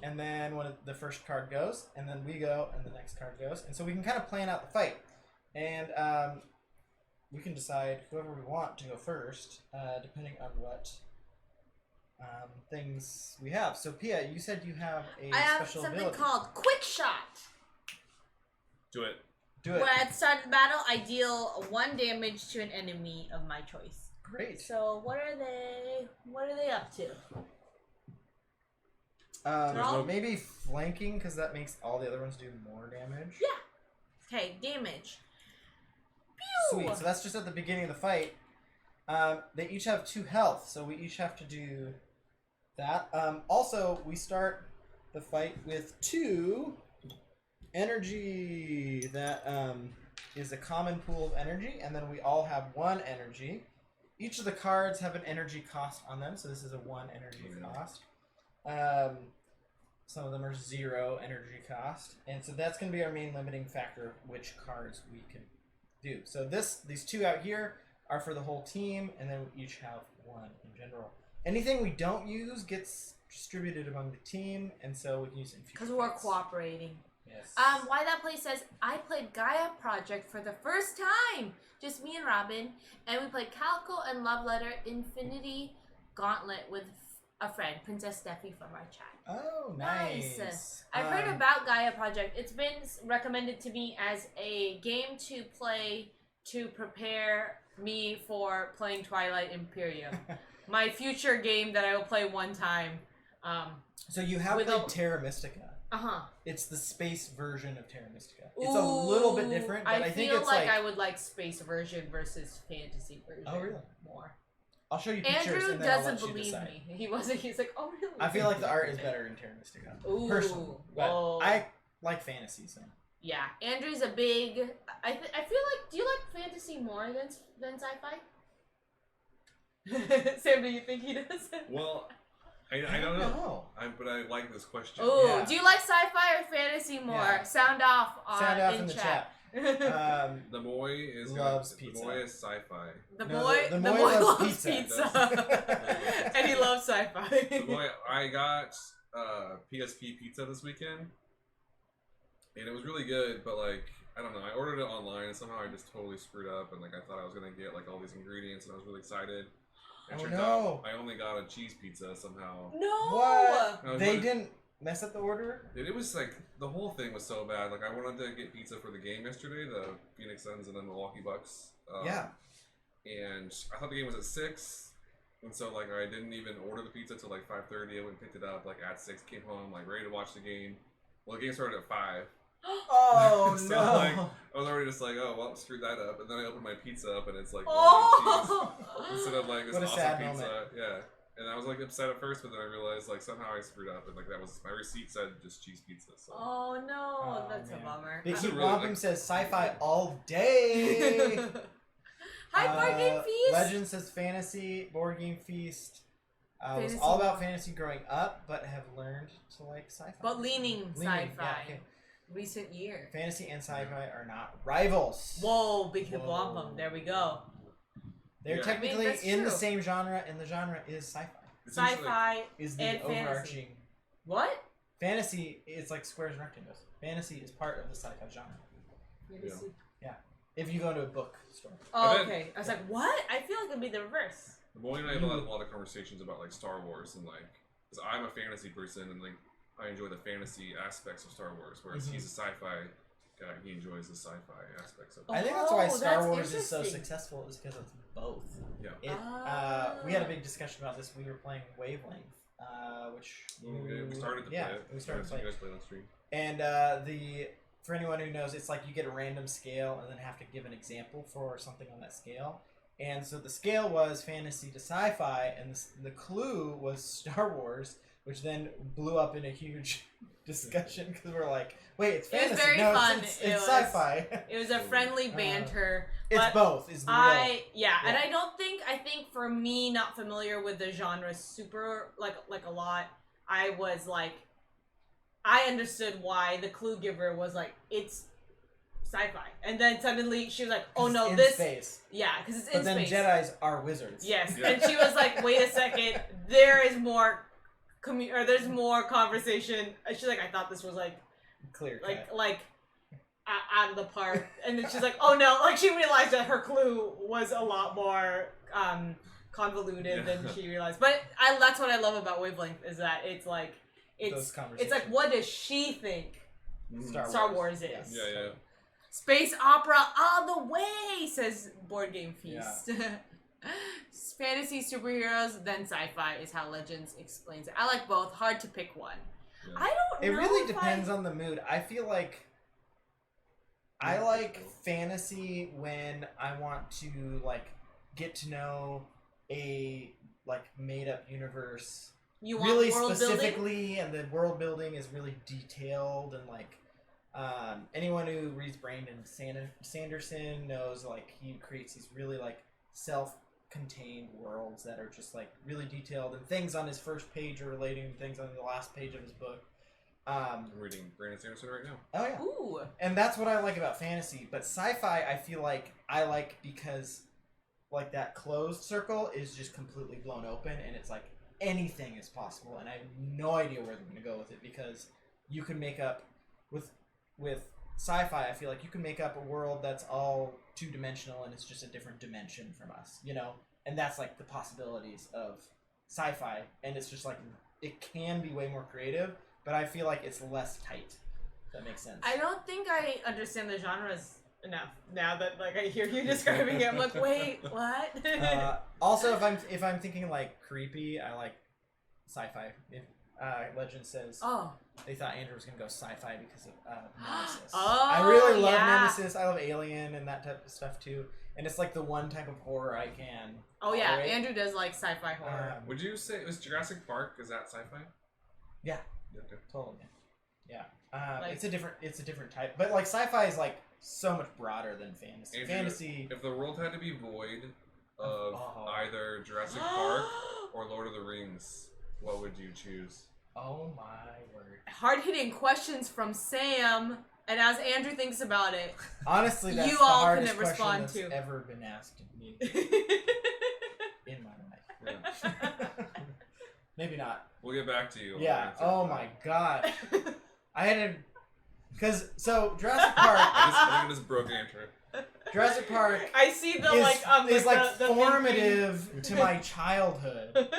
and then when the first card goes, and then we go, and the next card goes. And so we can kind of plan out the fight. And we can decide whoever we want to go first, depending on what things we have. So, Pia, you said you have a I have special something ability. called Quick Shot. Do it. Do it. When at the start of the battle, I deal 1 damage to an enemy of my choice. Great. So what are they up to? Maybe flanking, because that makes all the other ones do more damage. Yeah. Okay, damage. Pew! Sweet. So that's just at the beginning of the fight. They each have 2 health, so we each have to do that. Also, we start the fight with 2 energy. That is a common pool of energy, and then we all have 1 energy. Each of the cards have an energy cost on them, so this is a 1 energy cost. Some of them are 0 energy cost, and so that's going to be our main limiting factor of which cards we can do. So these 2 out here are for the whole team, and then we each have 1 in general. Anything we don't use gets distributed among the team, and so we can use it in future Because we're fights. cooperating. Yes. Why That Play says, I played Gaia Project for the first time. Just me and Robin. And we played Calico and Love Letter Infinity Gauntlet with a friend, Princess Steffi from our chat. Oh, nice. I've heard about Gaia Project. It's been recommended to me as a game to play to prepare me for playing Twilight Imperium. My future game that I will play one time. So you have played Terra Mystica. Uh-huh. It's the space version of Terra Mystica. It's a little bit different, but I think it's like... I would like space version versus fantasy version. Oh, really? More. I'll show you pictures Andrew and then I'll let doesn't you believe decide. me. He's like, oh, really? I feel like the art is better in Terra Mystica. Ooh, personally. But whoa. I like fantasy, so... Yeah, Andrew's a big... I feel like... Do you like fantasy more than sci-fi? Sam, do you think he does? Well... I don't know. But I like this question. Oh, Yeah. do you like sci-fi or fantasy more? Yeah. Sound off in the chat. The boy is Loves pizza. The boy is sci-fi. The No, boy the boy loves pizza. And he loves sci-fi. The boy, I got PSP pizza this weekend, and it was really good. But like, I don't know. I ordered it online, and somehow I just totally screwed up. And like, I thought I was gonna get like all these ingredients, and I was really excited. It turns out I only got a cheese pizza somehow. No. What? They didn't mess up the order? It was like, the whole thing was so bad. Like, I wanted to get pizza for the game yesterday, the Phoenix Suns and then Milwaukee Bucks. Yeah. And I thought the game was at 6. And so, like, I didn't even order the pizza till like 5:30. I went and picked it up, like, at 6, came home, like, ready to watch the game. Well, the game started at 5. Oh, So, no. like, I was already just like, oh, well, screw that up. And then I opened my pizza up, and it's like, Oh. cheese instead of like this What a awesome sad pizza. moment. Yeah. And I was like upset at first, but then I realized like somehow I screwed up, and like that was my receipt said just cheese pizza. So. Oh no, Oh, that's man. a bummer. Big That's Heat a really, Wampum like- says sci-fi all day. Hi, Board Game Feast. Legend says fantasy. Board Game Feast. Was Fantasy. all about fantasy growing up, but have learned to like sci-fi. But leaning sci-fi. Yeah, okay. Recent year. Fantasy and sci-fi are not rivals. Whoa, Big Hip Whoa. Wampum. There we go. They're Yeah. technically I mean, that's in the true. same genre, and the genre is sci-fi. Essentially, Sci-fi Is the and fantasy. overarching What? fantasy? It's like squares and rectangles. Fantasy is part of the sci-fi genre. Fantasy. Yeah. If you go to a bookstore. Oh, then- okay. I was like, what? I feel like it'd be the reverse. Boy and I have a lot of conversations about like Star Wars and like, because I'm a fantasy person and like I enjoy the fantasy aspects of Star Wars, whereas he's a sci-fi guy. He enjoys the sci-fi aspects of it. I think that's why Oh, Star that's Wars is so interesting. successful, is because it's both. Yeah. We had a big discussion about this. We were playing Wavelength, which We started to play it. we started to So play you it. guys played on stream. And for anyone who knows, it's like you get a random scale and then have to give an example for something on that scale. And so the scale was fantasy to sci-fi, and the clue was Star Wars, which then blew up in a huge discussion because we're like, wait, it's It was fantasy. very No, fun. it's It was- sci-fi. It was a friendly banter. It's but both. Is the real. and Yeah. I think for me, not familiar with the genre super like a lot, I was like, I understood why the clue giver was like, it's sci-fi, and then suddenly she was like, oh 'Cause no, it's in this, space. yeah, because it's But in then space. Jedis are wizards. Yes, Yeah. and she was like, wait a second, there is more, there's more conversation. And she's like, I thought this was like Clear cut. out of the park, and then she's like, oh no, like she realized that her clue was a lot more convoluted than she realized. But that's what I love about Wavelength, is that it's like Those it's conversations. like, what does she think Star Wars is? Yes. Yeah. Space opera all the way, says Board Game Feast. Fantasy, superheroes, then sci-fi is how Legends explains it. I like both. Hard to pick one. Yeah. I don't It know. really if depends on the mood. I feel like I like fantasy when I want to like get to know a like made up universe You want really world building? specifically, and the world building is really detailed, and like anyone who reads Brandon Sanderson knows like he creates these really like self-contained worlds that are just like really detailed, and things on his first page are relating to things on the last page of his book. I'm reading Brandon Sanderson right now. Oh yeah. Ooh. And that's what I like about fantasy. But sci-fi, I feel like I like because like that closed circle is just completely blown open, and it's like anything is possible, and I have no idea where they're going to go with it, because you can make up with sci-fi. I feel like you can make up a world that's all two-dimensional, and it's just a different dimension from us, you know. And that's like the possibilities of sci-fi, and it's just like it can be way more creative, but I feel like it's less tight. If that makes sense. I don't think I understand the genres enough now that like I hear you describing it. I'm like, wait, what? Also, if I'm thinking like creepy, I like sci-fi. If Legend says Oh. they thought Andrew was gonna go sci-fi because of Nemesis. Oh, I really love yeah. Nemesis. I love Alien and that type of stuff too. And it's like the one type of horror I can. Oh yeah, tolerate. Andrew does like sci-fi horror. Would you say it was Jurassic Park? Is that sci-fi? Yeah. Okay. Totally. Yeah. Like- it's a different type, but like sci-fi is like so much broader than fantasy. Andrew, Fantasy. If the world had to be void of Oh. either Jurassic Park or Lord of the Rings, what would you choose? Oh my word. Hard-hitting questions from Sam, and as Andrew thinks about it, Honestly, that's You the all hardest couldn't question respond that's to. ever been asked of me in my life. Yeah. Maybe not. We'll get back to you. on the Yeah. answer. Oh my god. I had to, because Jurassic I Park, just broke Andrew. Jurassic Park I see the is like the formative to my childhood.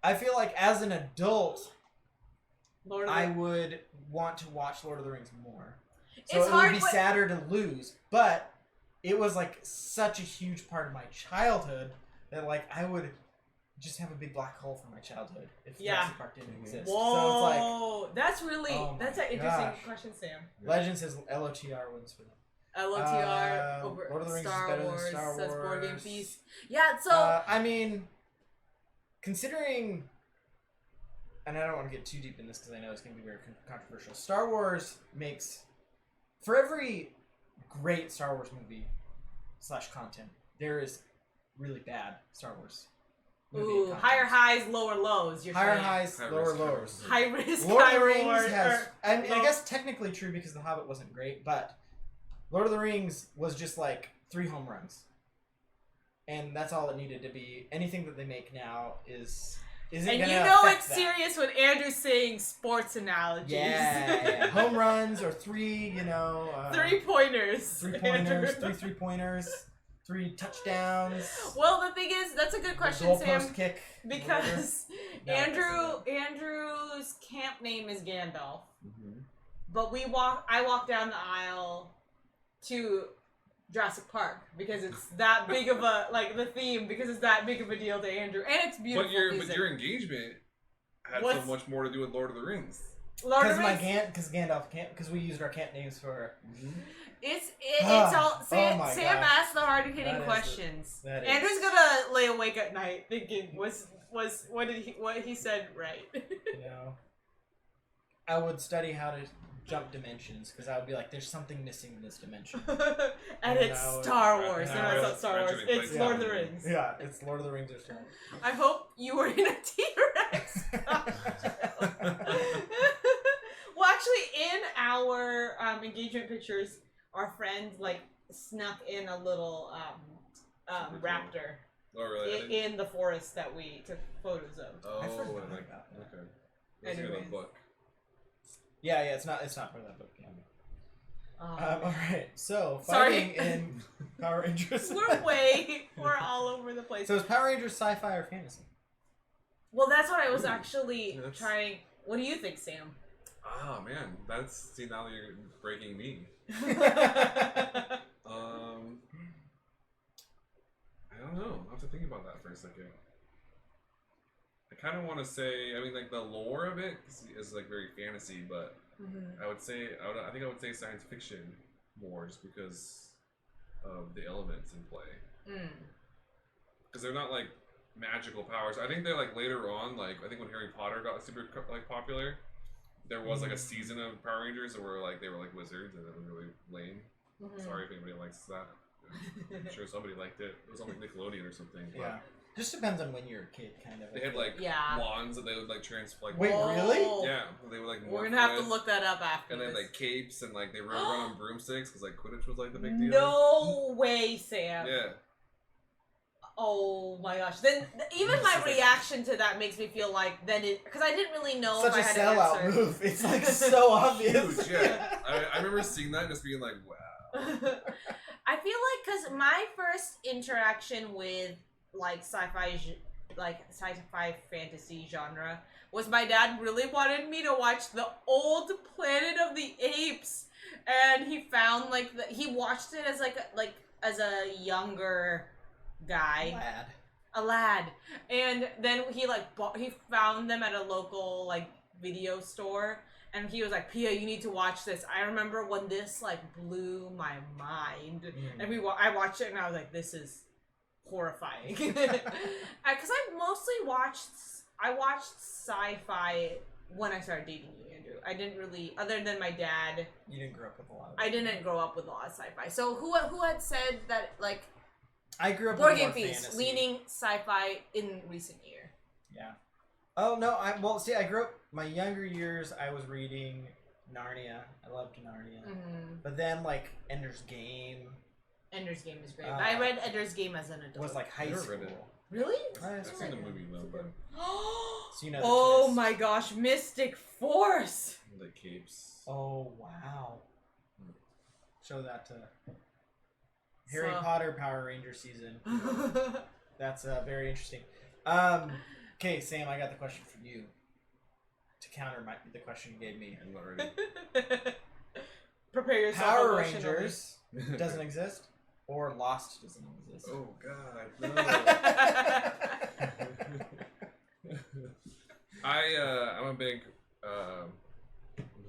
I feel like as an adult, Lord of I the- would want to watch Lord of the Rings more. So It's it hard, would be but- sadder to lose, but it was like such a huge part of my childhood that like I would just have a big black hole from my childhood if Yeah. Jurassic Park didn't exist. Whoa, So it's like that's really Oh that's my an interesting gosh. question, Sam. Legend says LOTR wins for them. LOTR over Lord of the Rings is Star better than Wars, Star says Board Game Wars. Feast. Yeah, so I mean, considering, and I don't want to get too deep in this because I know it's going to be very controversial. Star Wars makes, for every great Star Wars movie / content, there is really bad Star Wars movie ooh, content. higher highs, lower lows. You're Higher saying. highs, High lower risk, high lows. risk. High risk, Lord of high the Rings reward. has, I mean, I low- guess technically true because The Hobbit wasn't great, but Lord of the Rings was just like 3 home runs. And that's all it needed to be. Anything that they make now is is it And gonna you know affect it's that? serious when Andrew's saying sports analogies. Yeah. Home runs or 3, 3-pointers. 3-pointers, 3-3-pointers, 3 touchdowns. Well, the thing is, that's a good question, goal Sam. post kick. Because No, Andrew's camp name is Gandalf. But I walk down the aisle to Jurassic Park because it's that big of a the theme because it's that big of a deal to Andrew and it's beautiful. But your engagement had so much more to do with Lord of the Rings. Because Gandalf camp, because we used our camp names for. It's all Sam gosh. asked the hard hitting questions. Andrew's gonna lay awake at night thinking was what he said right. I would study how to jump dimensions because I would be like, there's something missing in this dimension. and it's Star Wars. No, it's not Star Wars. It's Lord of the Rings. Yeah, it's Lord of the Rings or Star Wars. I hope you were in a T-Rex. Well, actually, in our engagement pictures, our friend snuck in a little raptor. Oh, really? In the forest that we took photos of. Oh, I forgot about that. Okay. That's in the book. Yeah, it's not part of that book. Yeah. All right, so Sorry. fighting in Power Rangers. We're all over the place. So is Power Rangers sci-fi or fantasy? Well, that's what I was actually trying. What do you think, Sam? Oh man, now you're breaking me. I don't know. I'll have to think about that for a second. I kind of want to say, the lore of it is very fantasy, but I would say, I think I would say science fiction more, just because of the elements in play. Because they're not magical powers. I think they're later on, I think when Harry Potter got super popular, there was a season of Power Rangers where they were wizards, and it was really lame. Sorry if anybody likes that. I'm sure somebody liked it. It was on Nickelodeon or something. But yeah. Just depends on when you're a kid, kind of. they had wands that they would Wait, really? Yeah, they would We're gonna have to look that up after. And then capes and they run on broomsticks because Quidditch was the big deal. No way, Sam. Yeah. Oh my gosh! Then even my reaction to that makes me feel because I didn't really know Such if I had a sellout to answer. move. It's so obvious. Huge, yeah. I remember seeing that and just being like, wow. I feel because my first interaction with sci-fi fantasy genre was my dad really wanted me to watch the old Planet of the Apes, and he found he watched it as a younger guy, a lad, and then he he found them at a local video store, and he was like, Pia, you need to watch this. I remember when this blew my mind, and I watched it and I was like, this is horrifying. Because I mostly watched sci-fi when I started dating you, Andrew. I didn't really, other than my dad. You didn't grow up with a lot of I didn't grow up with a lot of sci-fi. So who had said that I grew up Board with Game more Feast fantasy. leaning sci-fi in recent year? Yeah. Oh no, I grew up my younger years I was reading Narnia. I loved Narnia. But then Ender's Game. Ender's Game is great. I read Ender's Game as an adult. Was high Never school. read it. Really? I've seen the movie though, but So the oh twist. my gosh, Mystic Force! the capes. Oh wow. Show that to Harry Potter Power Ranger season. That's very interesting. Okay, Sam, I got the question for you. To counter the question you gave me. I'm not ready. Prepare yourself. Power emotionally. Rangers doesn't exist, or Lost doesn't exist. Oh God, no. I'm a big,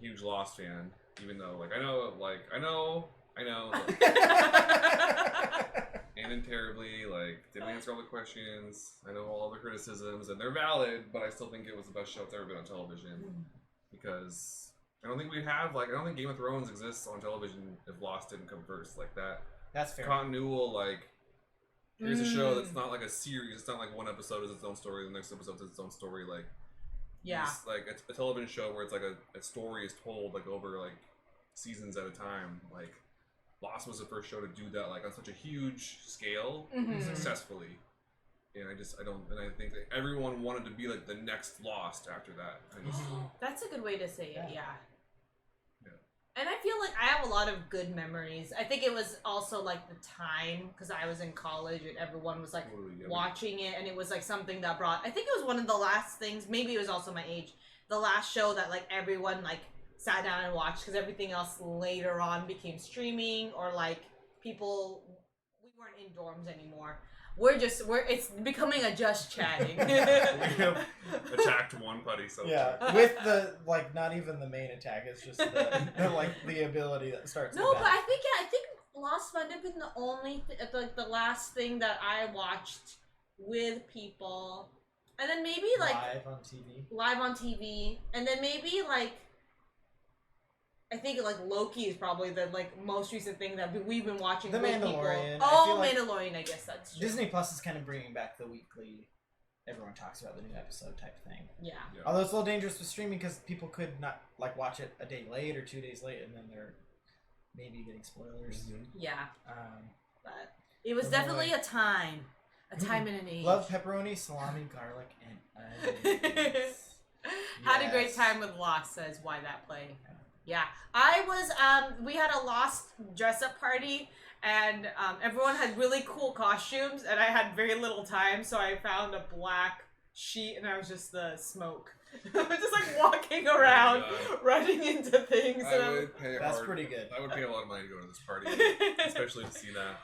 huge Lost fan. Even though, I know, and terribly, didn't answer all the questions. I know all the criticisms, and they're valid, but I still think it was the best show that's ever been on television. Because I don't think I don't think Game of Thrones exists on television if Lost didn't come first like that. That's fair. Continual, here's a show that's not a series. It's not one episode is its own story, the next episode is its own story. Yeah. It's a television show where it's a story is told over seasons at a time. Lost was the first show to do that on such a huge scale successfully. And I think that everyone wanted to be like the next Lost after that. That's a good way to say it, yeah. Yeah. And I feel like I have a lot of good memories. I think it was also like the time, because I was in college and everyone was like watching it, and it was like something that brought, I think it was one of the last things, maybe it was also my age, the last show that like everyone like sat down and watched, because everything else later on became streaming, or like people, we weren't in dorms anymore. It's becoming a just chatting. We have attacked one putty, so with the like not even the main attack. It's just the ability that starts. No, but I think Lost might have been the only the last thing that I watched with people, and then maybe like live on TV, and then maybe like. I think like Loki is probably the like most recent thing that we've been watching. The with Mandalorian. People. Oh, Mandalorian! I guess that's true. Disney Plus is kind of bringing back the weekly. Everyone talks about the new episode type thing. Yeah. Although it's a little dangerous with streaming because people could not like watch it a day late or 2 days late, and then they're maybe getting spoilers. Mm-hmm. Yeah. But it was so definitely a time and an age. Love pepperoni, salami, garlic, and onions. Had a great time with Lost. Says why that play. Yeah, I was, we had a Lost dress-up party, and everyone had really cool costumes, and I had very little time, so I found a black sheet, and I was just the smoke. I was just, like, walking around, running into things. That's pretty good. I would pay a lot of money to go to this party, especially to see that.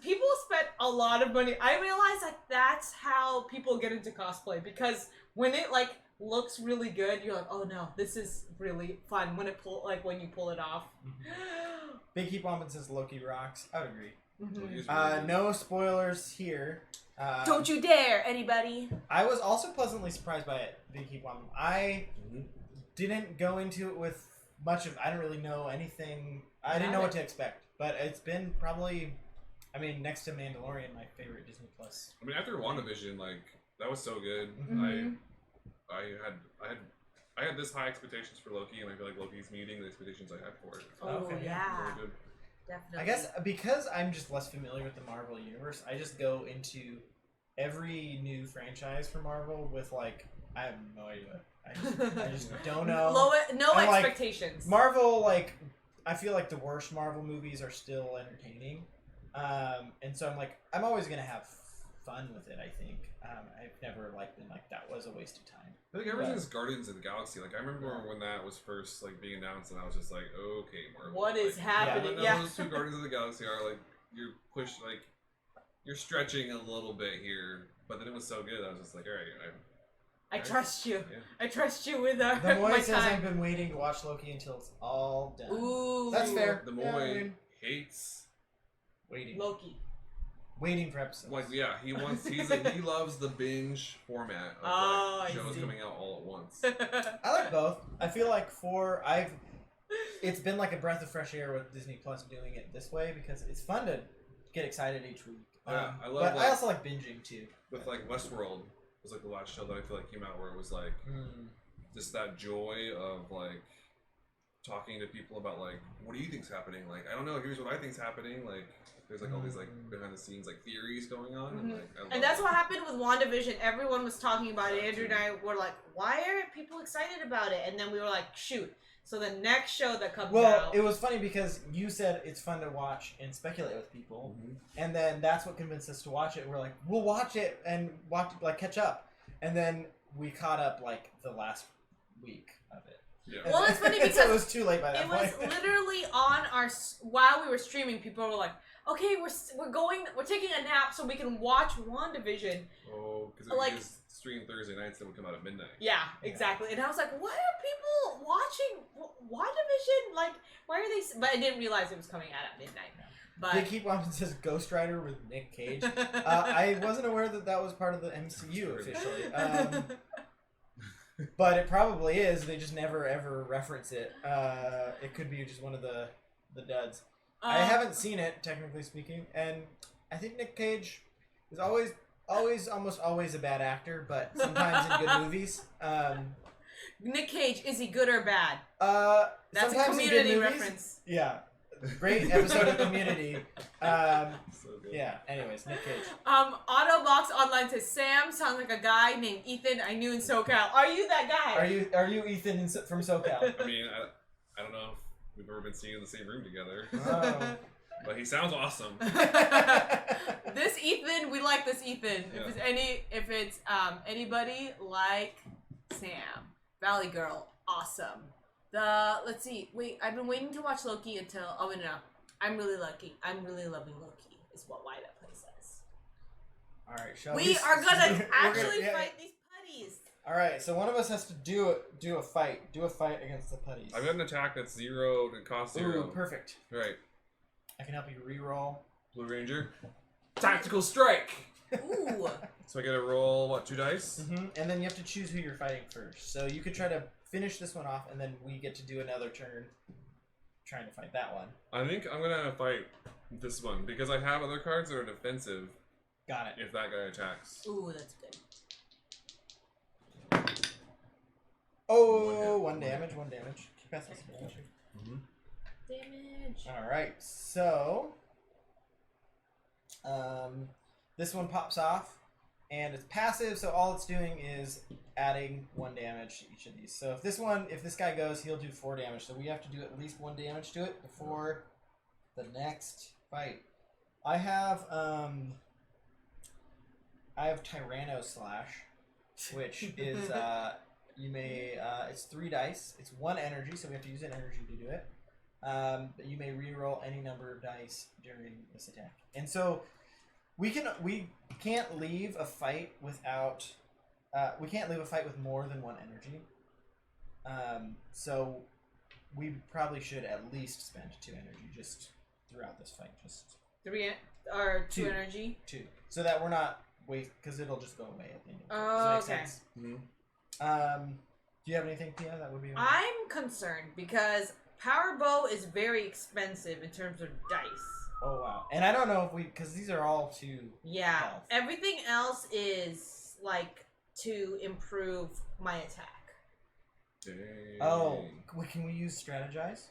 People spent a lot of money. I realized, like, that's how people get into cosplay, because when it, like, looks really good, you're like, oh no, this is really fun when you pull it off. Big Heap Woman says Loki rocks. I would agree. Mm-hmm. No spoilers here. Don't you dare, anybody. I was also pleasantly surprised by it, Big Heap Woman. I didn't go into it with much of, I didn't really know anything. I didn't know what to expect, but it's been probably, I mean, next to Mandalorian, my favorite Disney Plus. I mean, after WandaVision, like, that was so good. Mm-hmm. I had this high expectations for Loki, and I feel like Loki's meeting the expectations I had for it. So okay, yeah. Really good. Definitely. I guess because I'm just less familiar with the Marvel universe, I just go into every new franchise for Marvel with like, I have no idea. I just don't know. No and, expectations. Like, Marvel, like, I feel like the worst Marvel movies are still entertaining. And so I'm like, I'm always going to have fun with it, I think. I've never like been like, that was a waste of time. I think ever since Guardians of the Galaxy, like I remember when that was first like being announced, and I was just like, okay, Marvel, what is happening? Yeah, those two Guardians of the Galaxy are like you're stretching a little bit here, but then it was so good. I was just like, all right, I trust you. Yeah. I trust you with our The Moy my says time. I've been waiting to watch Loki until it's all done. Ooh, that's fair. The Moy hates waiting. Loki. Waiting for episodes. Like, yeah, he loves the binge format of like, shows coming out all at once. I like both. I feel like it's been like a breath of fresh air with Disney Plus doing it this way because it's fun to get excited each week. Yeah, I love. But I also like binging too. With like Westworld was like the last show that I feel like came out where it was like just that joy of like talking to people about like, what do you think's happening? Like, I don't know. Here's what I think's happening. Like. There's like all these like behind the scenes like theories going on, and that's what happened with WandaVision. Everyone was talking about it. Andrew and I were like, "Why are people excited about it?" And then we were like, "Shoot!" So the next show that comes out. Well, it was funny because you said it's fun to watch and speculate with people, and then that's what convinced us to watch it. We're like, we'll watch it and catch up, and then we caught up like the last week of it. Yeah. Well, it's funny because it was too late by that point. It was literally on while we were streaming. People were like, "Okay, we're taking a nap so we can watch WandaVision." Oh, because it was stream Thursday nights that would come out at midnight. Yeah, exactly. And I was like, "Why are people watching WandaVision? Like, why are they?" But I didn't realize it was coming out at midnight. But They keep on says Ghost Rider with Nick Cage. I wasn't aware that was part of the MCU officially. But it probably is. They just never ever reference it. It could be just one of the duds. I haven't seen it, technically speaking, and I think Nick Cage is almost always a bad actor, but sometimes in good movies. Nick Cage, is he good or bad? That's a Community reference. Yeah, Great episode of Community. So good. Yeah. Anyways, Nick Cage. Autobox Online says Sam sounds like a guy named Ethan I knew in SoCal. Are you that guy? Are you Ethan from SoCal? I mean, I don't know if we've ever been seen in the same room together, Oh. but he sounds awesome. This Ethan, we like this Ethan. Yeah. If it's anybody like Sam, Valley Girl, awesome. Let's see. Wait, I've been waiting to watch Loki until. Oh no, I'm really lucky. I'm really loving Loki. Is why that play says. All right, shall We are gonna we're actually yeah. fight these putties. All right, so one of us has to do a fight. Do a fight against the putties. I've got an attack that's 0 to cost 0. Ooh, perfect. Right. I can help you re-roll. Blue Ranger. Tactical strike. Ooh. So I get to roll what, 2 dice? And then you have to choose who you're fighting first. So you could try to finish this one off, and then we get to do another turn trying to fight that one. I think I'm gonna fight this one because I have other cards that are defensive. Got it. If that guy attacks. Ooh, that's good. Oh, one damage. Keep passing some damage. Damage. All right, so this one pops off, and it's passive. So all it's doing is adding 1 damage to each of these. So if this guy goes, he'll do 4 damage. So we have to do at least 1 damage to it before the next fight. I have Tyranno Slash, which is it's 3 dice. It's 1 energy, so we have to use an energy to do it. But you may re-roll any number of dice during this attack. And so we can't leave a fight without we can't leave a fight with more than 1 energy. So we probably should at least spend 2 energy just throughout this fight. Just 3 or 2 2. energy. 2, so that we're not waste because it'll just go away at the end. Oh, Does that make okay. sense? Mm-hmm. Do you have anything, Pia? That would be. I'm concerned because Power Bow is very expensive in terms of dice. Oh wow! And I don't know if because these are all 2. Yeah, health. everything else is like to improve my attack. Dang. Oh, can we use strategize?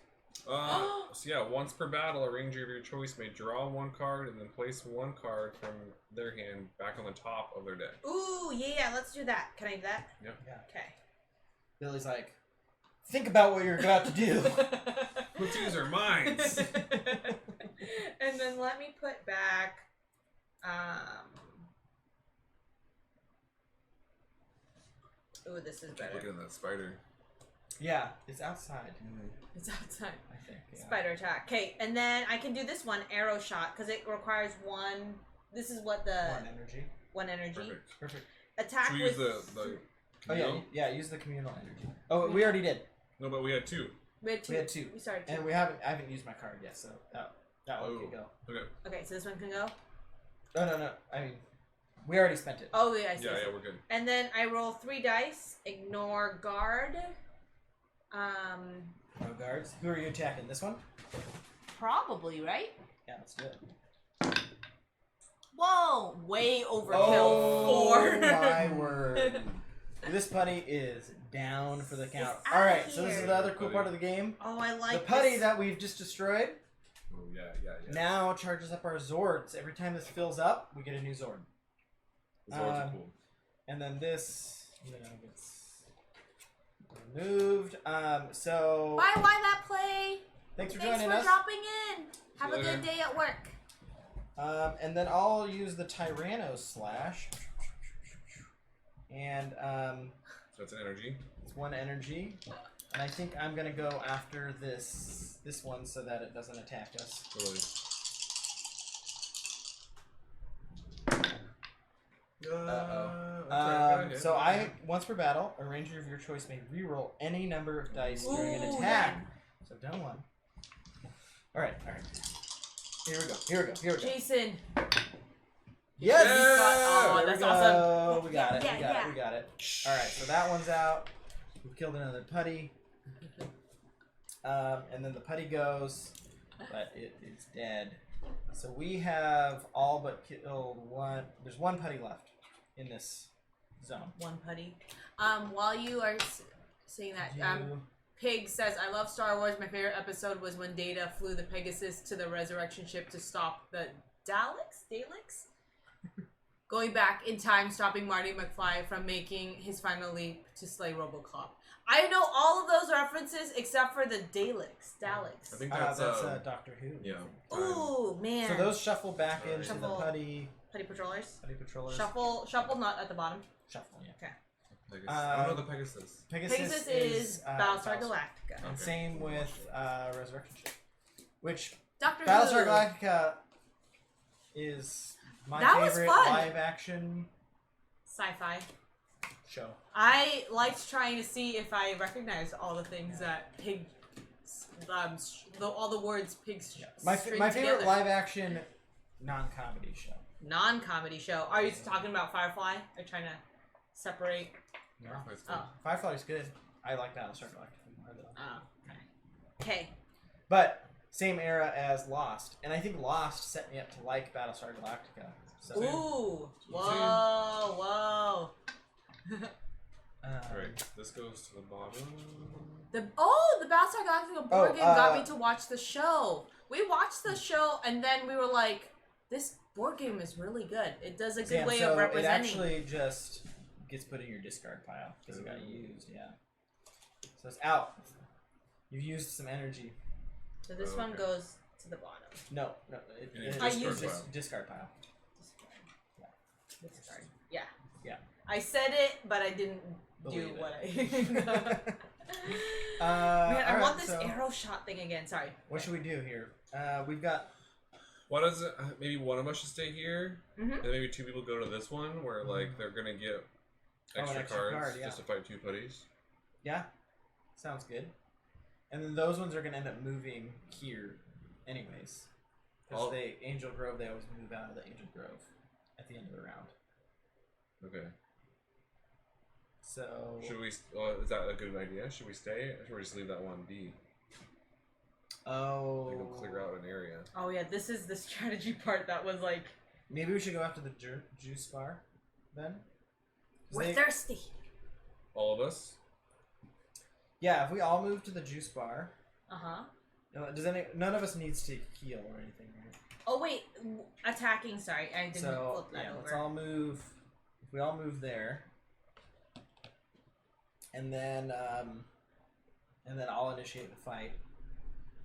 So yeah, once per battle, a ranger of your choice may draw 1 card and then place 1 card from their hand back on the top of their deck. Ooh, yeah, let's do that. Can I do that? Yeah. Okay. Billy's like, think about what you're about to do. Let's use our minds. And then let me put back ooh, this is better. Looking at that spider. Yeah, it's outside. It's outside. I think. Yeah. Spider attack. Okay, and then I can do this one, arrow shot, because it requires 1. This is what the 1 energy. 1 energy. Perfect. Attack Should we with. use the Oh yeah, yeah. Use the communal energy. Oh, we already did, No, but we had 2. We had 2. we had 2. We started 2. and I haven't used my card yet, so that one can go. Okay. Okay, so this one can go. No. I mean, we already spent it. Oh yeah, I see. Yeah, we're good. And then I roll 3 dice. Ignore guard. No guards. Who are you attacking? This one? Probably right. Yeah, let's do it. Whoa, way overkill. Oh 4. my word! This putty is down for the count. It's All outta right, so this is here. the other cool part of the game. Oh, I like The putty this. that we've just destroyed Oh yeah. now charges up our Zords. Every time this fills up, we get a new Zord. Those are cool. And then this, gets removed. So Bye, why that play? thanks for Thanks joining for us. dropping in. Have a later. good day at work. And then I'll use the Tyranno Slash. And So that's an energy. it's 1 energy. And I think I'm gonna go after this one so that it doesn't attack us. Totally. So once per battle, a ranger of your choice may reroll any number of dice during an Ooh, attack. So I've done 1. All right. Here we go. Jason. Yes! Oh, There that's we go. awesome. We got it. Yeah. We got it. All right, so that one's out. We've killed another putty. And then the putty goes, but it is dead. So we have all but killed 1. There's 1 putty left in this zone. 1 putty. While you are saying that, Pig says, I love Star Wars. My favorite episode was when Data flew the Pegasus to the resurrection ship to stop the Daleks? Going back in time, stopping Marty McFly from making his final leap to slay Robocop. I know all of those references except for the Daleks. I think that's Doctor Who. Yeah. Ooh, man. So those shuffle back into Shuffle. the putty Patrollers? patrollers. Shuffle not at the bottom. Shuffle, yeah. Okay. Pegasus. I don't know the Pegasus. Pegasus is Battlestar Galactica. And same with Resurrection Ship. Which Doctor Battlestar Who. Galactica is my That was favorite fun. live action Sci-fi. show. I liked trying to see if I recognized all the things that Pig, all the words pigs. Yeah. My string favorite together. live action non-comedy show. Non-comedy show. Are you talking about Firefly? Are you trying to separate? No. That's good. Oh, Firefly's good. I like Battlestar Galactica more though. oh, okay. Okay. But same era as Lost, and I think Lost set me up to like Battlestar Galactica. So, Ooh. Whoa. Alright, this goes to the bottom. The Battlestar Galactica board game got me uh, to watch the show. We watched the show and then we were like, this board game is really good. It does a good way so of representing. it actually just gets put in your discard pile because it got used. Yeah. So it's out. You've used some energy. So this Oh, one okay. goes to the bottom. No. In your I discard used pile. Just discard pile. Discard. Yeah. Yeah. I said it, but I didn't do Believe it. what I. Man, I alright, want this so arrow shot thing again. Sorry. What should we do here? We've got. What is it? Maybe one of us should stay here, Mhm. and maybe two people go to this one where like they're gonna get an extra extra cards card, yeah. just to fight two putties. Yeah. Sounds good. And then those ones are going to end up moving here, anyways. Because Angel Grove, they always move out of the Angel Grove at the end of the round. Okay. So. Should we? Is that a good idea? Should we stay, or should we just leave that one be? Oh. Like we'll clear out an area. Oh yeah, this is the strategy part that was like, Maybe we should go after the juice bar then. 'Cause we're they- thirsty. All of us. Yeah, if we all move to the juice bar, Uh-huh. none of us needs to heal or anything, right? Oh wait, attacking, sorry. I didn't So flip that yeah, over. let's all move. If we all move there, and then I'll initiate the fight.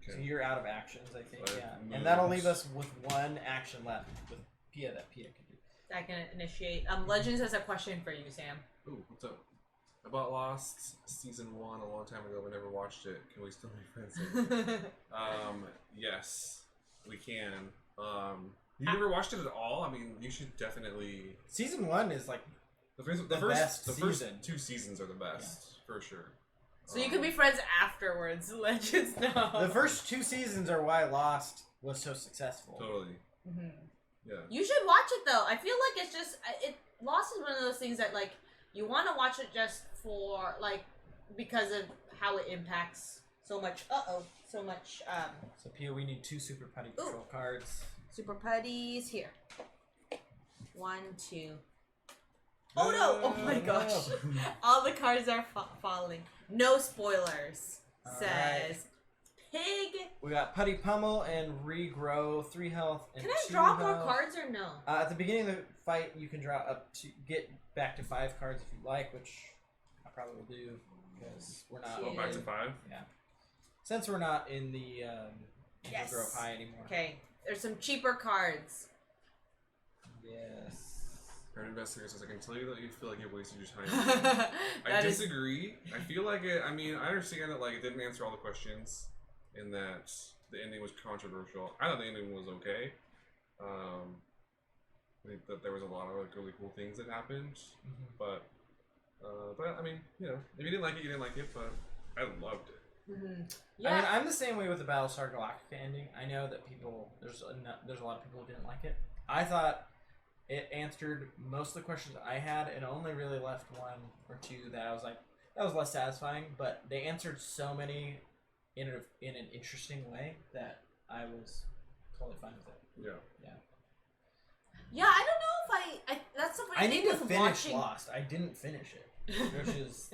So Okay. you're out of actions, I think. Five Yeah, and that'll moves. leave us with one action left with Pia that Pia can do. I can initiate. Legends has a question for you, Sam. Ooh, what's up? About Lost season 1 a long time ago. We never watched it. Can we still be friends? Yes, we can. You never watched it at all? I mean, you should definitely. Season 1 is like The first best the season. first 2 seasons are the best for sure. So you can be friends afterwards. Legends, no. the first 2 seasons are why Lost was so successful. Totally. Mhm. Yeah. You should watch it though. I feel like it's just Lost is one of those things that like you want to watch it just for like because of how it impacts so much. So much. So Pia, we need 2 super putty control cards. Super putties here. 1, 2. Oh no! Oh my gosh! All the cards are falling. No spoilers. Says Pig. We got Putty Pummel and Regrow, 3 health and Can I 2 draw more health. cards or no? At the beginning of the fight, you can draw up to get back to 5 cards if you like, which I probably will do because we're not. Go back to 5. Yeah. Since we're not in the Angel Yes. Grove High anymore. Okay. There's some cheaper cards. Yes. Card Investigator says, I can tell you that you feel like you've wasted your time. I That is- disagree. I feel like it. I mean, I understand that like it didn't answer all the questions, and that the ending was controversial. I thought the ending was okay. I think that there was a lot of like really cool things that happened, but I mean, you know, if you didn't like it, you didn't like it, but I loved it. Yeah. I mean, I'm the same way with the Battlestar Galactica ending. I know that there's a lot of people who didn't like it. I thought it answered most of the questions I had, and only really left 1 or 2 that I was like, that was less satisfying. But they answered so many in an interesting way that I was totally fine with it. Yeah. Yeah, I don't know if I that's something I need to with finish watching. Lost. I didn't finish it, which is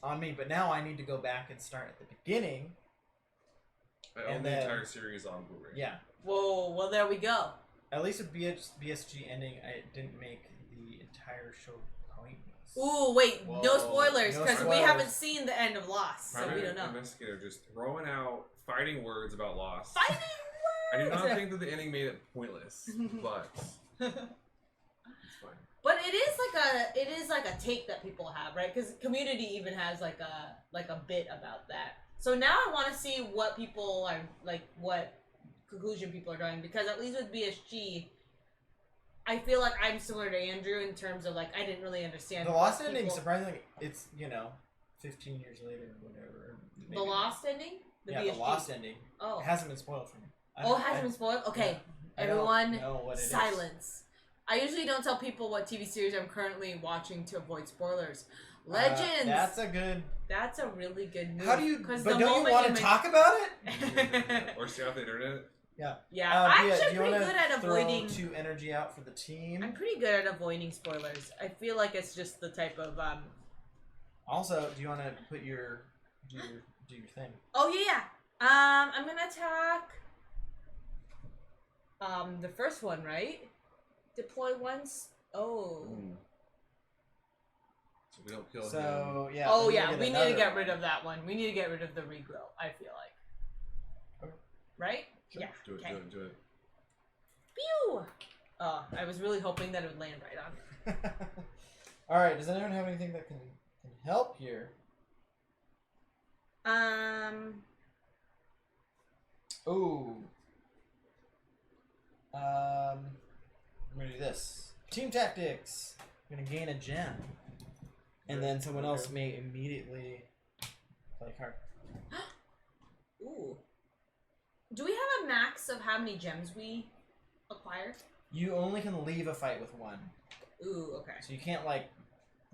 on me. But now I need to go back and start at the beginning. I own And the then- entire series on Blu-ray. Yeah. Whoa, well there we go. At least with BSG ending, I didn't make the entire show pointless. Ooh, wait, no Whoa, spoilers, no because we spoilers. haven't seen the end of Lost, so we Private don't know. Investigator just throwing out fighting words about Lost. Fighting I do not words! think that the ending made it pointless, but it's fine. But it is like a take that people have, right? Because Community even has like a bit about that. So now I want to see what people are like, what conclusion people are drawing. Because at least with BSG, I feel like I'm similar to Andrew in terms of like I didn't really understand The what Lost ending, people- surprisingly, it's 15 years later or whatever. maybe The Lost ending, the yeah, BSG. the Lost ending. Oh, It hasn't been spoiled for me. oh, it hasn't been spoiled. Okay, I don't everyone, know what it is. silence. I usually don't tell people what TV series I'm currently watching to avoid spoilers. Legends. That's a good. That's a really good move. How do you? 'cause But the don't you moment want to talk about it? Or stay off the internet. Yeah, Pia, I'm do actually you pretty wanna good at throw avoiding. 2 energy out for the team? I'm pretty good at avoiding spoilers. I feel like it's just the type of Also, do you want to put your do your thing? Oh yeah. I'm gonna attack. The first one, right? Deploy once. Oh. So we don't kill him. So yeah. Oh then yeah, we'll we need to another get one. rid of that one. We need to get rid of the regrow. I feel like. Okay. Right? Sure. Yeah. Do it, Okay. do it. Pew! Oh, I was really hoping that it would land right on. All right. Does anyone have anything that can help here? Ooh. I'm gonna do this. Team tactics. I'm gonna gain a gem, and then someone else may immediately play card. Ooh. Do we have a max of how many gems we acquire? You only can leave a fight with 1, Ooh, okay. so you can't like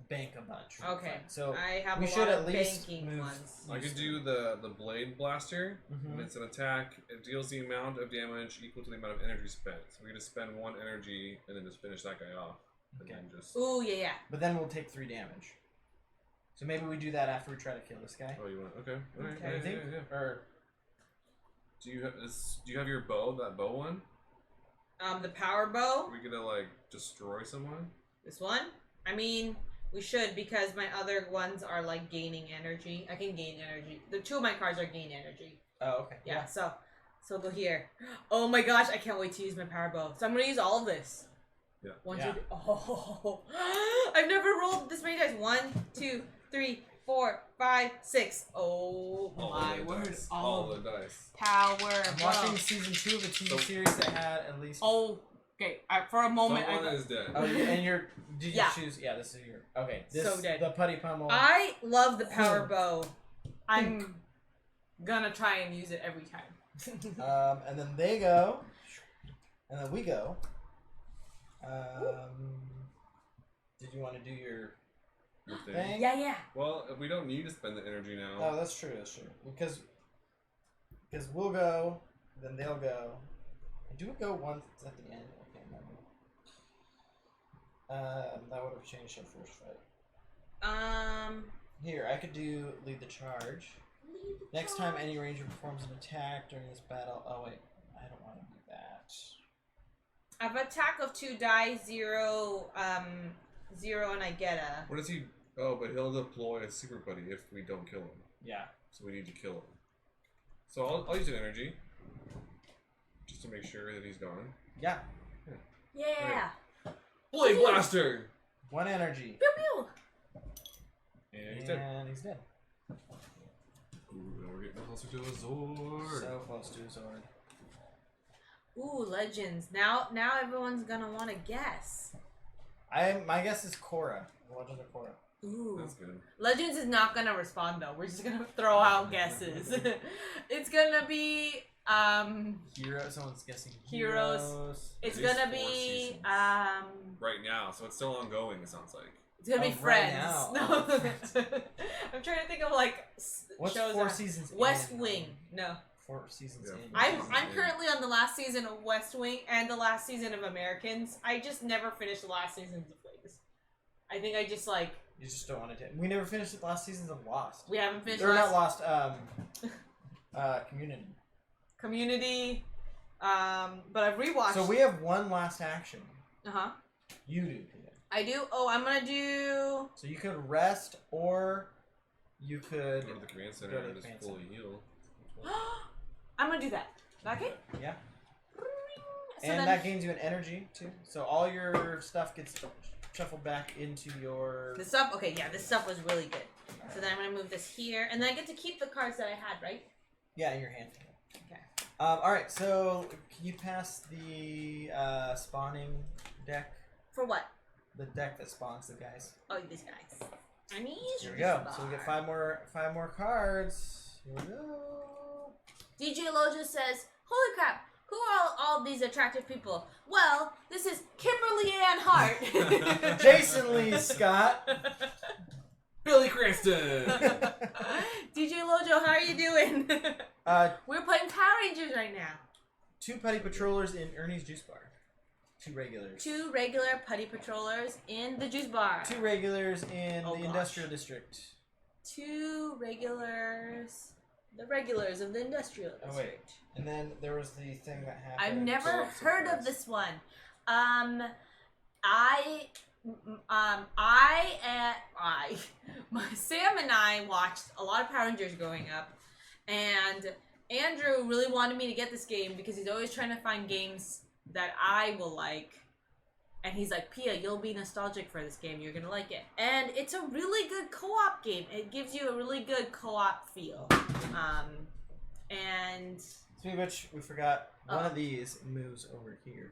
bank a bunch. for the Okay. fight. So I have we a should lot at of least banking move- ones. I could do the Blade Blaster. Mhm. And it's an attack. It deals the amount of damage equal to the amount of energy spent. So we just spend 1 energy and then just finish that guy off. And Okay. then just. Ooh, yeah. But then we'll take 3 damage. So maybe we do that after we try to kill this guy. Oh, you want? Okay. All right. Okay. You think? Yeah. Or Do you have this? Do you have your bow? That bow one? The power bow. Are we gonna like destroy someone? This one? I mean, we should because my other ones are like gaining energy. I can gain energy. The 2 of my cards are gain energy. oh, okay. Yeah, so go here. Oh my gosh, I can't wait to use my power bow. So I'm gonna use all of this. Yeah. One, Yeah. two, oh, I've never rolled this many dice. 1, 2, 3, 4, 5, 6. Oh my word! Dice. All All of the dice. power I'm bow. watching season 2 of a TV So- series that had at least. Oh, okay. For a moment, Someone I is dead. Oh, and you're. Did you Yeah. choose? Yeah, this is your. Okay. This, So dead. The putty pummel. I love the power bow. I'm gonna try and use it every time. And then they go, and then we go. Did you want to do your Your thing. thing? yeah. Well, we don't need to spend the energy now. Oh, that's true. That's true. Because we'll go, then they'll go. Do we go once at the end? I can't remember. That would have changed our first fight. Here, I could do lead the charge. Next time any ranger performs an attack during this battle. Oh wait, I don't want to do that. I have attack of 2 die, 0, 0, and I get a. What does he? Oh, but he'll deploy a super buddy if we don't kill him. Yeah. So we need to kill him. So I'll use an energy. Just to make sure that he's gone. Yeah. Yeah. Blade Blaster! 1 energy. Pew pew. And he's dead. And he's dead. Ooh, now we're getting closer to a Zord. So close to his Zord. Ooh, legends. Now everyone's gonna want to guess. My guess is Korra. Legend of Korra. Ooh. That's good. Legends is not gonna respond though. We're just gonna throw out guesses. It's gonna be Hero. Someone's guessing Heroes. It's It is gonna 4 be seasons. Right now, so it's still ongoing, it sounds like. it's gonna be Oh, right Friends. now. No. I'm trying to think of like What's shows. 4 that- seasons? West in? Wing. No. 4 seasons Yeah. in. I'm currently on the last season of West Wing and the last season of Americans. I just never finished the last seasons of Flakes. I think I just like You just don't want to. We never finished it last season of Lost. We haven't finished. Or not Lost. Community. Community. But I've rewatched. So we have one last action. You do. I do. Oh, I'm gonna do. So you could rest, or you could go to the command center and just fully heal. I'm gonna do that. Okay. Yeah. So and then... that gains you an energy too. So all your stuff gets shuffled back into your. The stuff. Okay, yeah, this stuff was really good. So then I'm gonna move this here, and then I get to keep the cards that I had, right? Yeah, in your hand. Okay. All right. So can you pass the spawning deck? For what? The deck that spawns the guys. Oh, these guys. I need. Here we go. So we get five more cards. Here we go. DJ Loja says, "Holy crap! Who are all these attractive people?" Well, this is Kimberly Ann Hart. Jason Lee Scott. Billy Cranston. DJ Lojo, how are you doing? We're playing Power Rangers right now. 2 Putty Patrollers in Ernie's Juice Bar. 2 regulars. 2 regular Putty Patrollers in the Juice Bar. 2 regulars in the Industrial District. 2 regulars. The regulars of the Industrial District. Oh wait, and then there was the thing that happened. I've never heard of this one. Sam and I watched a lot of Power Rangers growing up, and Andrew really wanted me to get this game because he's always trying to find games that I will like. And he's like, Pia, you'll be nostalgic for this game. You're gonna like it. And it's a really good co-op game. It gives you a really good co-op feel. And speaking of which, we forgot one of these moves over here.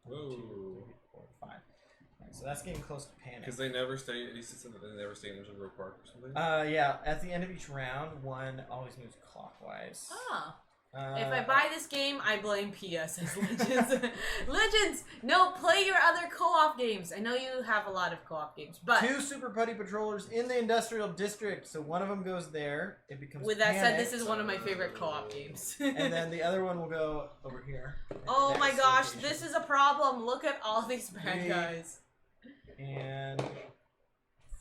Whoa. 2, 3, 4, 5. Right, so that's getting close to panic. Because they never stay. He said that they never stay in Angel Grove Park or something. Yeah. At the end of each round, one always moves clockwise. Oh. If I buy this game, I blame Pia, says Legends. Legends, no, play your other co-op games. I know you have a lot of co-op games, but 2 Super Putty Patrollers in the Industrial District. So one of them goes there. It becomes. With that panic. said, this is one of my favorite co-op games. And then the other one will go over here. Oh my gosh, this is a problem. Look at all these bad guys. And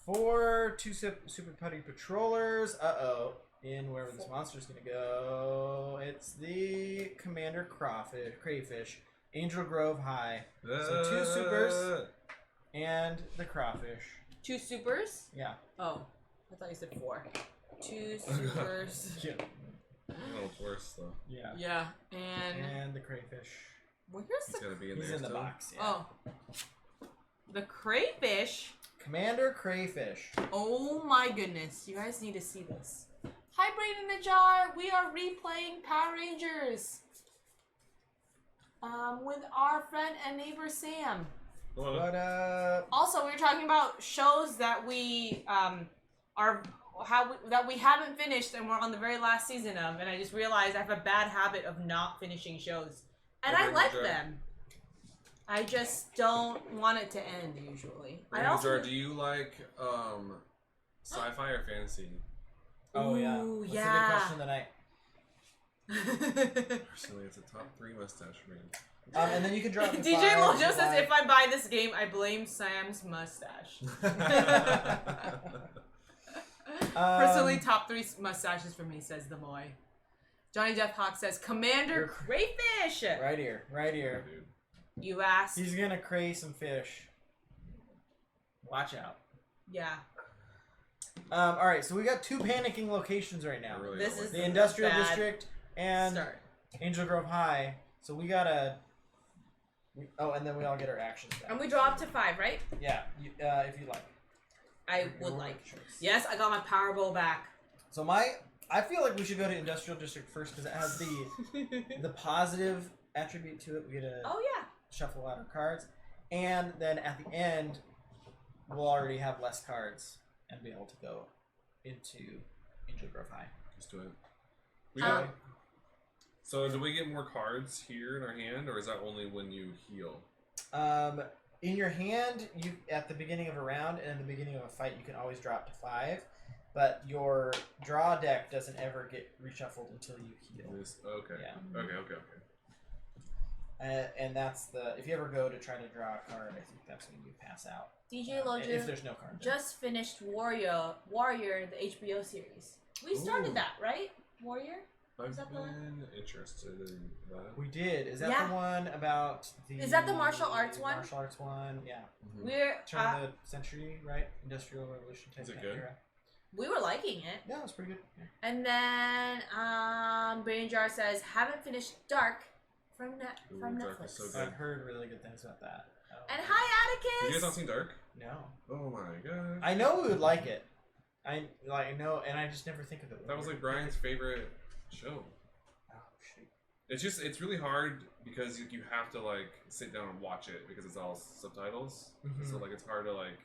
4 2 Super Putty Patrollers. Uh-oh. In wherever this monster's gonna go. It's the Commander Crayfish. Angel Grove High. So 2 supers and the crawfish. 2 supers? Yeah. Oh, I thought you said 4. 2 supers. Yeah. Oh, it's worse though. Yeah. Yeah, and the crayfish. Where's He's gotta be in He's there in the still. box. Yeah. Oh. The crayfish? Commander Crayfish. Oh my goodness. You guys need to see this. Hi, Brain in the Jar. We are replaying Power Rangers. With our friend and neighbor Sam. What up? Also, we were talking about shows that we that we haven't finished and we're on the very last season of, and I just realized I have a bad habit of not finishing shows. And I like them. I just don't want it to end usually. Do you like sci-fi or fantasy? Oh yeah. Ooh, That's a good question tonight. Personally, it's a top 3 mustache for me. And then you can drop the DJ Lojo says if I buy this game, I blame Sam's mustache. Personally, top 3 mustaches for me, says the Moy. Johnny Jeff Hawk says Commander Crayfish. Right here. Dude. You asked. He's gonna cray some fish. Watch out. Yeah. All right, so we got 2 panicking locations right now. Really This is the Industrial bad District and start. Angel Grove High. So we gotta. And then we all get our actions back. And we draw up to 5, right? Yeah, if you like. I would like. Yes, I got my Power Bow back. So I feel like we should go to Industrial District first because it has the positive attribute to it. We get to shuffle out our cards, and then at the end, we'll already have less cards and be able to go into Angel Grove High. Let's do it. So do we get more cards here in our hand, or is that only when you heal? In your hand, you at the beginning of a round and in the beginning of a fight, you can always drop to 5, but your draw deck doesn't ever get reshuffled until you heal. Okay. Yeah. Okay. And that's the if you ever go to try to draw a card, I think that's when you pass out. DJ if Loja there's no card. There. just finished Warrior, the HBO series. We started that, right? Warrior? I've Is that the been interested in that. We did. Is that Yeah. the one about the? Is that the martial arts one? Martial arts one, yeah. Mhm. We're Turn of the century, right? Industrial Revolution type Is it of good? era. we were liking it. Yeah, it was pretty good. Yeah. And then Brain Jar says haven't finished Dark from Ooh, Dark Netflix. is so good. I've heard really good things about that. And Have hi you guys not Atticus. seen Dark? No. Oh my god. I know we would like it. I know, and I just never think of it. That was like Brian's favorite show. Oh shoot. It's really hard because you have to like sit down and watch it because it's all subtitles. Mhm. So like it's hard to like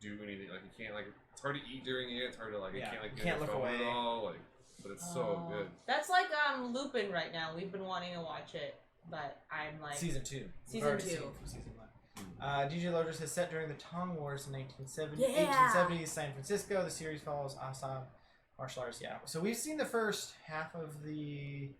do anything. Like you can't like it's hard to eat during it. It's hard to like Yeah, you can't like you get can't your look phone at away. all. Like, but it's so Oh. good. That's like Lupin right now. We've been wanting to watch it, but I'm like Season 2. We've Season already 2. seen from season 1. DJ Lotus is set during the Tang Wars in 1870, Yeah. 1870s, San Francisco. The series follows Assam martial arts. Yeah. So we've seen the first half of the.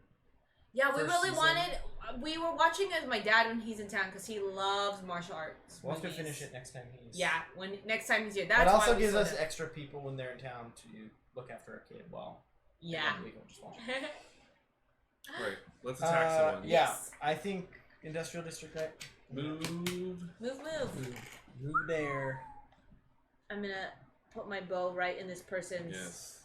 Yeah, we first really season. wanted. We were watching it with my dad when he's in town because he loves martial arts. We'll have to movies. finish it next time he's. Yeah, when next time he's here. That's That also why we gives saw us it. extra people when they're in town to look after our kid while. Yeah. We can just watch it. Right. Let's attack someone. Yeah, Yes. I think Industrial District, right? Move. Move. Move there. I'm gonna put my bow right in this person's Yes.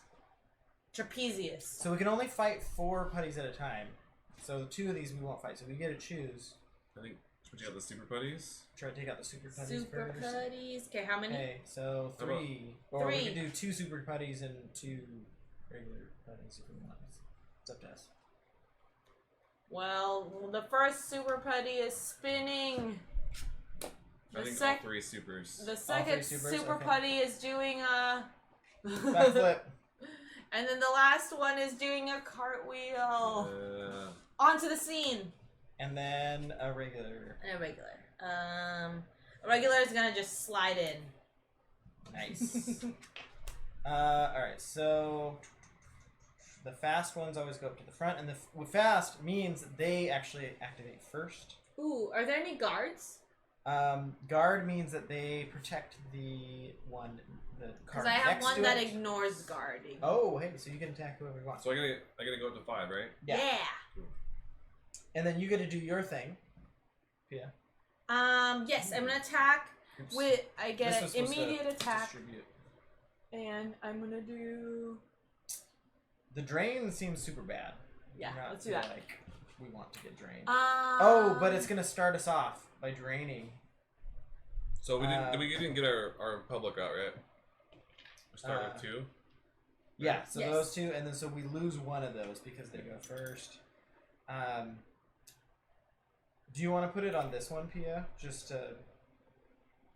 trapezius. So we can only fight 4 putties at a time. So 2 of these we won't fight. So we get to choose. I think switching out the super putties. Try to take out the super putties Super first. putties. Okay, how many? Okay, so How about- 3. Or we 3. could do 2 super putties and 2 regular putties if we want. It's up to us. Well, the first super putty is spinning. I The think sec- all 3 supers. The second supers? super Okay. putty is doing a Backflip. and then the last one is doing a cartwheel onto the scene. And then a regular. And a regular. A regular is gonna just slide in. Nice. Alright, so the fast ones always go up to the front, and the fast means they actually activate first. Ooh, are there any guards? Guard means that they protect the Because card I have next one to that it. ignores guarding. Oh, hey, so you can attack whoever you want. So I gotta go up to 5, right? Yeah. And then you get to do your thing. Yeah. Yes, I'm gonna attack Oops. with. I This get was an supposed to immediate attack, distribute. and I'm gonna do. The drain seems super bad. Yeah, Do not let's do feel that. Like we want to get drained. Oh, but it's gonna start us off by draining. So we didn't get our public out, right? We start with 2. Yeah, so Yes. those 2, and then so we lose one of those because they go first. Do you want to put it on this one, Pia? Just to...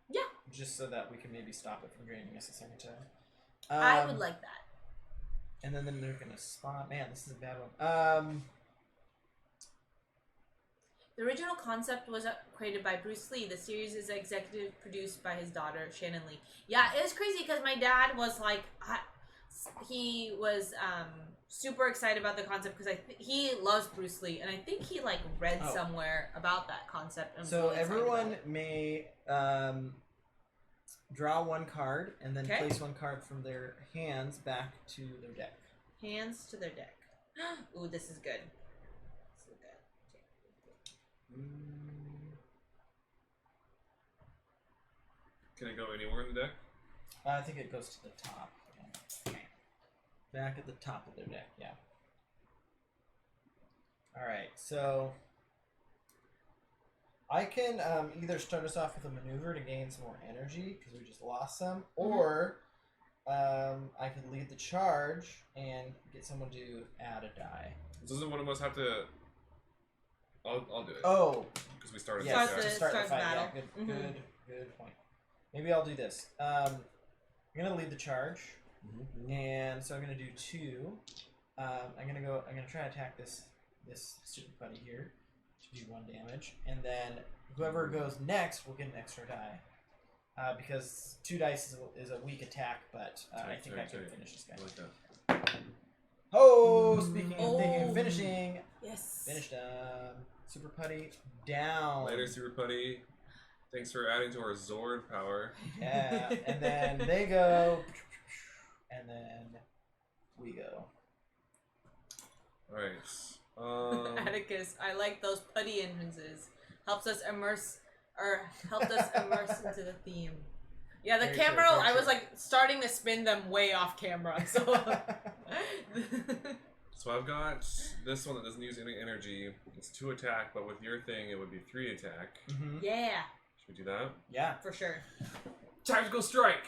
Yeah. Just so that we can maybe stop it from draining us a second time. I would like that. And then they're gonna spawn. Man, this is a bad one. The original concept was created by Bruce Lee. The series is executive produced by his daughter, Shannon Lee. Yeah, it was crazy because my dad was like, he was super excited about the concept because he loves Bruce Lee, and I think he like read somewhere about that concept. And was So really excited everyone about it. may draw 1 card and then Okay. place 1 card from their hands back to their deck. Hands to their deck. Ooh, this is good. This is good. Can it go anywhere in the deck? I think it goes to the top. Yeah. Back at the top of their deck, yeah. Alright, so I can either start us off with a maneuver to gain some more energy, because we just lost some, or I could lead the charge and get someone to add a die. Doesn't one of us have to... I'll do it. Oh, Because we started yeah, the to attack. start the Start the fight. battle. Yeah, good point. Maybe I'll do this. I'm gonna lead the charge, and so I'm gonna do 2. I'm gonna try to attack this super buddy here to do 1 damage, and then whoever goes next will get an extra die. Because 2 dice is a weak attack, but I think I can finish this guy. I like that. Oh, speaking of thinking of finishing, Yes. finished him. Super Putty down. Later, Super Putty. Thanks for adding to our Zord power. Yeah, and then they go, and then we go. Alright. Atticus, I like those putty entrances. Helped us immerse into the theme. Yeah, the Very camera, true, very I was true. like starting to spin them way off camera, so. So I've got this one that doesn't use any energy. It's 2 attack, but with your thing, it would be 3 attack. Mm-hmm. Yeah, Should we do that? Yeah. for sure. Tactical strike!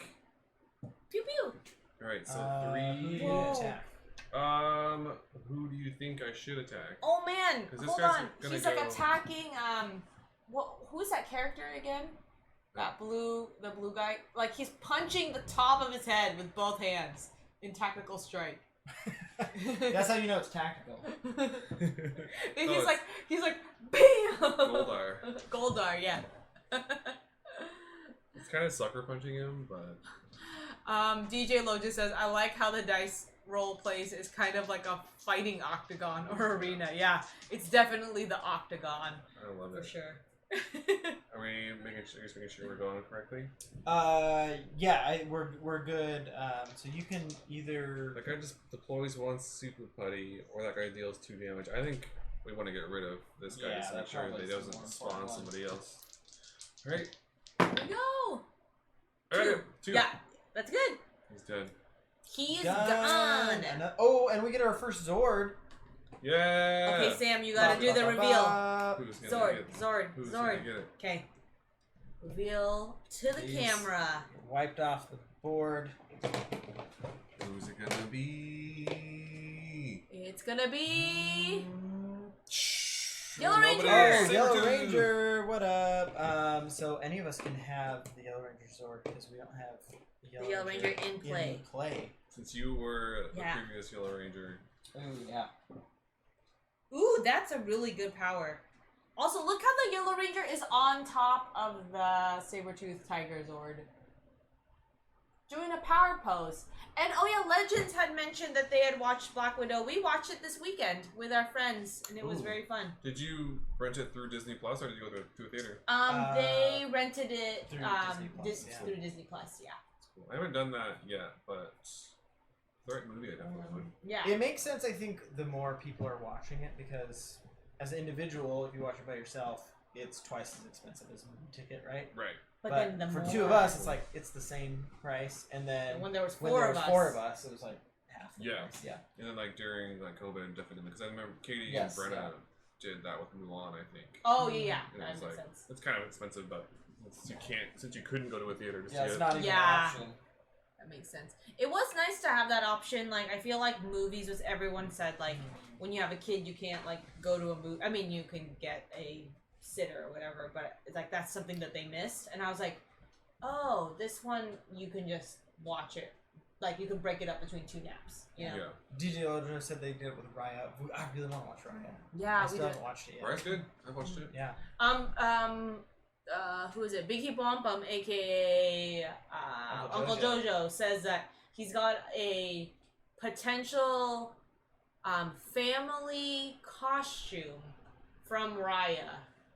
Pew pew. Alright, so Who do 3. you Whoa. attack? Who do you think I should attack? Oh man, 'Cause this hold guy's on. gonna He's like go- attacking. Who's that character again? The blue guy. Like he's punching the top of his head with both hands in tactical strike. That's how you know it's tactical. And Oh, he's like, bam. Goldar. Goldar, yeah. It's kind of sucker punching him, but DJ Loja says, I like how the dice roll plays is kind of like a fighting octagon or arena. Yeah, it's definitely the octagon I love for it. sure. Are we making sure we're going correctly? Yeah, we're good. So you can either. That guy just deploys 1 Super Putty, or that guy deals 2 damage. I think we want to get rid of this guy Yeah, to make that sure probably that he is the doesn't more spawn important one. somebody else. Alright. Here we go. Alright, 2. Yeah, that's good. He's dead. He is Done. gone. And we get our first Zord. Yeah! Okay, Sam, you gotta do the reveal. Who's gonna Zord, get it? Zord, Who's Zord. gonna get it? Okay. Reveal to the Please. camera. Wiped off the board. Who's it gonna be? It's gonna be Shh. Yellow Nobody Ranger! else. Oh, Yellow Saber-tooth. Ranger, what up? So any of us can have the Yellow Ranger Zord because we don't have the Yellow Ranger in play. Since you were the Yeah. previous Yellow Ranger. Oh yeah. Ooh, that's a really good power. Also, look how the Yellow Ranger is on top of the Saber-Tooth Tiger Zord. Doing a power pose. And oh yeah, Legends had mentioned that they had watched Black Widow. We watched it this weekend with our friends, and it was Ooh. very fun. Did you rent it through Disney Plus or did you go to a theater? They rented it through Disney Plus, yeah. through Disney Plus, yeah. Cool. I haven't done that yet, but the right movie I definitely would. Yeah. It makes sense, I think, the more people are watching it because as an individual, if you watch it by yourself, it's twice as expensive as a movie ticket, right? Right. But then the for more, 2 of us, it's like it's the same price, and then when there was when four there of was us, 4 of us, it was like half the Yeah. price. Yeah. And then like during like COVID, definitely because I remember Katie Yes, and Brenna yeah. did that with Mulan, I think. Oh yeah, And it that was makes like sense. it's kind of expensive, but since you couldn't go to a theater to Yeah, see it's it. not even Yeah. an option. That makes sense. It was nice to have that option. Like I feel like movies, was everyone said like when you have a kid, you can't like go to a movie. I mean, you can get a sitter or whatever, but it's like that's something that they missed. And I was like, oh, this one you can just watch it. Like you can break it up between 2 naps. You know? Yeah. DJ Ojo said they did it with Raya. I really want to watch Raya. Yeah, I we still did. haven't watched it yet. Right, good. I watched it. Yeah. Who is it? Big Heap Wampum, aka Uncle Uncle Jojo, says that he's got a potential family costume from Raya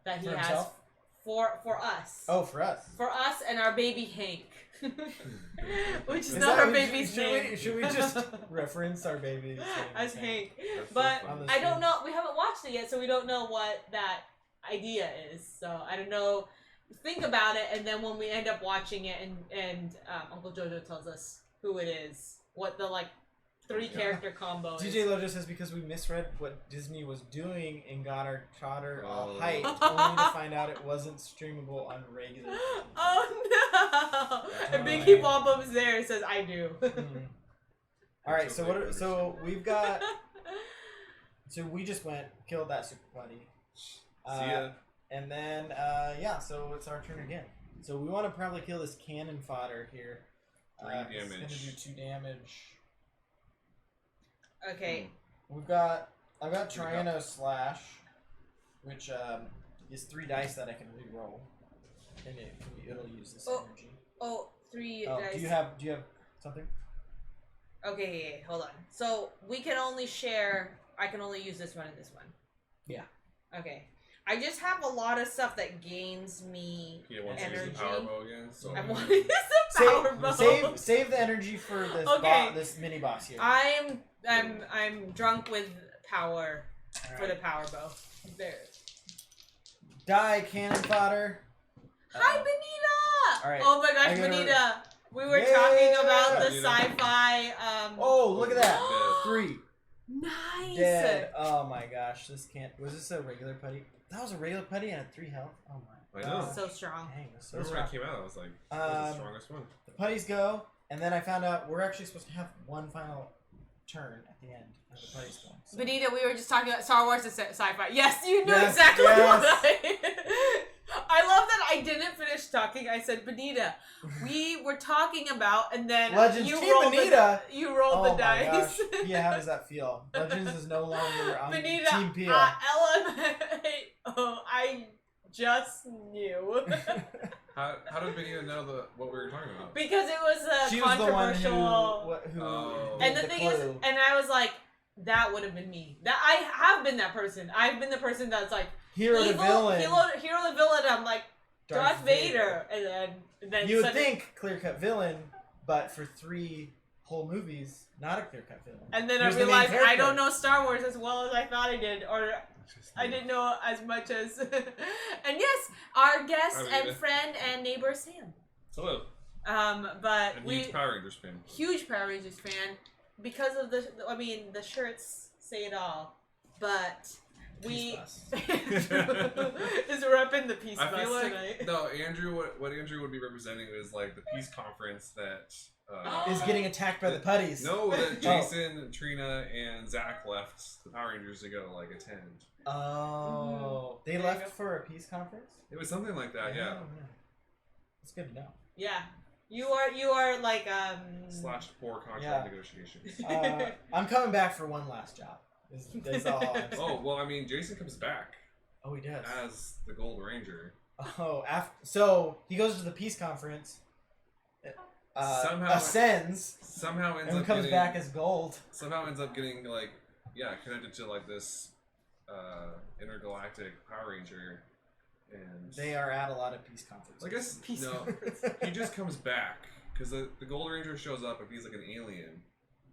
that he For has himself? for us. Oh, for us. For us and our baby Hank. Which is Is not that- our baby's name. Should we just reference our baby's name as Hank. That's so But funny. On the I don't stream. know. We haven't watched it yet, so we don't know what that idea is. So I don't know. Think about it, and then when we end up watching it, and Uncle Jojo tells us who it is, what the like 3 character combo DJ is. Lojo says because we misread what Disney was doing and got our charter all Oh. hyped, only to find out it wasn't streamable on regular. Oh no! And Big Fine. Heap Wampum's there and says, "I do." Mhm. All right, so what? So we've got. So we just killed that super buddy. See ya. And then, yeah, so it's our turn again. So we want to probably kill this cannon fodder here. 3 It's damage. gonna do 2 damage. Okay. I've got What do you Triano Slash, which is 3 dice that I can re-roll, and it'll use this Oh, energy. Oh, 3 Oh, dice. do you have something? Okay, hold on. So we can only share. I can only use this one and this one. Yeah. Okay. I just have a lot of stuff that gains me He wants to use energy. the power bow again. So I want to use the power bow. Save the energy for this Okay. this mini boss here. I'm drunk with power All for right. the power bow. There. Die cannon fodder. Hi, Benita! All right. Oh my gosh, I gotta- Benita! We were Yeah! talking about the Benita. sci-fi. Oh, look at that. Dead. 3 Nice. dead. Oh my gosh, this can't. Was this a regular putty? That was a regular putty and had 3 health. Oh my. I know. gosh. So strong. Dang, that's so Remember when strong. it came out? I was like, that was the Um, strongest one. The putties go, and then I found out we're actually supposed to have one final turn at the end of the putties going. So. Benita, we were just talking about Star Wars and sci-fi. Yes, you knew Yes, exactly yes. what I love that I didn't finish talking. I said, Benita, we were talking about, and then Legends you Team rolled Benita. you rolled Oh the my dice. gosh. Yeah, how does that feel? Legends is no longer on Benita, Team Pia. oh, I just knew. How did Benita know what we were talking about? Because it was a She was the one controversial. who Oh. gave And the the thing is, clue. and I was like, that would have been me. That I have been that person. I've been the person that's like hero to villain. hero to villain. I'm like Darth Vader, and then You would suddenly- think clear cut villain, but for 3 whole movies, not a clear cut villain. And then Here's I the main realized I character. don't know Star Wars as well as I thought I did, or I didn't know as much as. And yes, our guest I mean, and friend and neighbor Sam. Hello. But And we huge Power Rangers fan. huge Power Rangers fan because of the shirts say it all. But we Peace is repping the peace I bus feel like tonight. no, Andrew. What Andrew would be representing is like the peace conference that. Is getting attacked by the putties. No, that Oh. Jason, Trina, and Zach left the Power Rangers to go like attend. Oh, they There you left go. for a peace conference. It was something like that, yeah. Oh, That's good to know. Yeah, you are like Slash poor contract Yeah. negotiations. I'm coming back for one last job. Is all I'm saying. Oh well, I mean, Jason comes back Oh, he does. as the Gold Ranger. Oh, so he goes to the peace conference. Somehow- ascends Somehow ends and up comes getting, back as gold. somehow ends up getting like connected to like this intergalactic Power Ranger, and They are at a lot of peace conferences. I guess Peace no, conference. he just comes back because the Gold Ranger shows up if he's like an alien,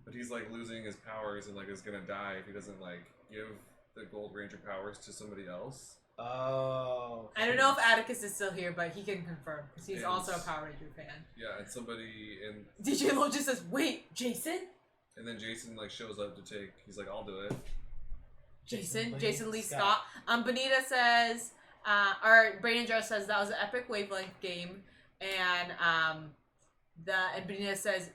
but he's like losing his powers and like is gonna die if he doesn't like give the Gold Ranger powers to somebody else. Oh. I don't know if Atticus is still here, but he can confirm because he's And- also a Power Ranger fan. Yeah, and somebody and DJ Lo just says, "Wait, Jason? then Jason like shows up to take. He's like, I'll do it. Jason Lee Scott." Benita says, or Brandon Joe says that was an epic wavelength game, and and Benita says,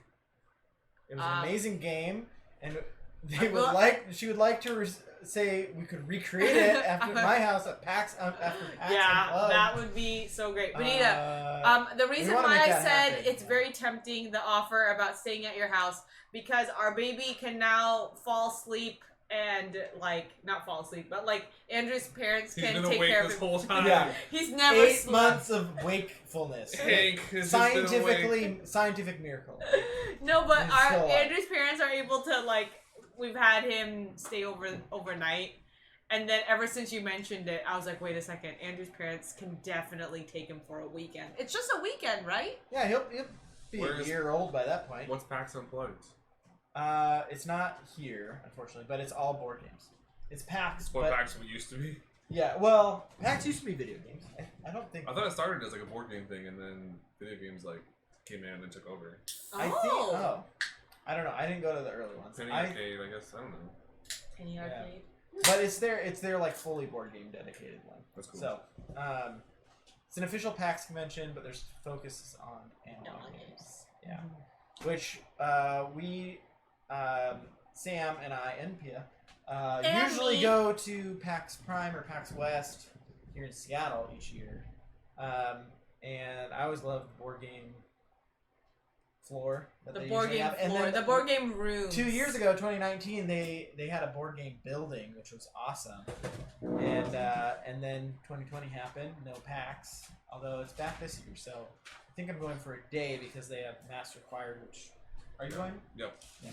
It was an amazing game, and they Well, she would like to say we could recreate it after my house at PAX after PAX. "Yeah, Unplugged. that would be so great." Benita, the reason wanna why make I that said happen. it's very tempting, the offer about staying at your house, because our baby can now fall asleep and like not fall asleep, but like Andrew's parents He's can been take awake care of this him. whole time. Yeah. He's never 8 slept. months of wakefulness. Hank has just been awake. Scientific miracle. No, but He's our still alive. Andrew's parents are able to like. We've had him stay overnight, and then ever since you mentioned it, I was like, wait a second. Andrew's parents can definitely take him for a weekend. It's just a weekend, right? Yeah, he'll be Where a is- year old by that point. What's PAX Unplugged? It's not here, unfortunately, but it's all board games. It's PAX, What but PAX used to be? yeah, well, PAX used to be video games. I don't think. I thought it started as like a board game thing, and then video games like came in and took over. I think. Oh, I don't know. I didn't go to the early ones. Penny I, Arcade, I guess. I don't know. Penny Yeah. Arcade. but it's their like fully board game dedicated one. That's cool. So, it's an official PAX convention, but there's focuses on analog Analog games. games. Yeah, which we, Sam and I and Pia, And usually me. go to PAX Prime or PAX West here in Seattle each year, and I always love the board game floor that The they board usually game have. And floor, then the board game room. 2 years ago, 2019, they had a board game building, which was awesome. And then 2020 happened, no PAX, although it's back this year. So I think I'm going for a day because they have mass required. Which are you going? Yep. Yeah.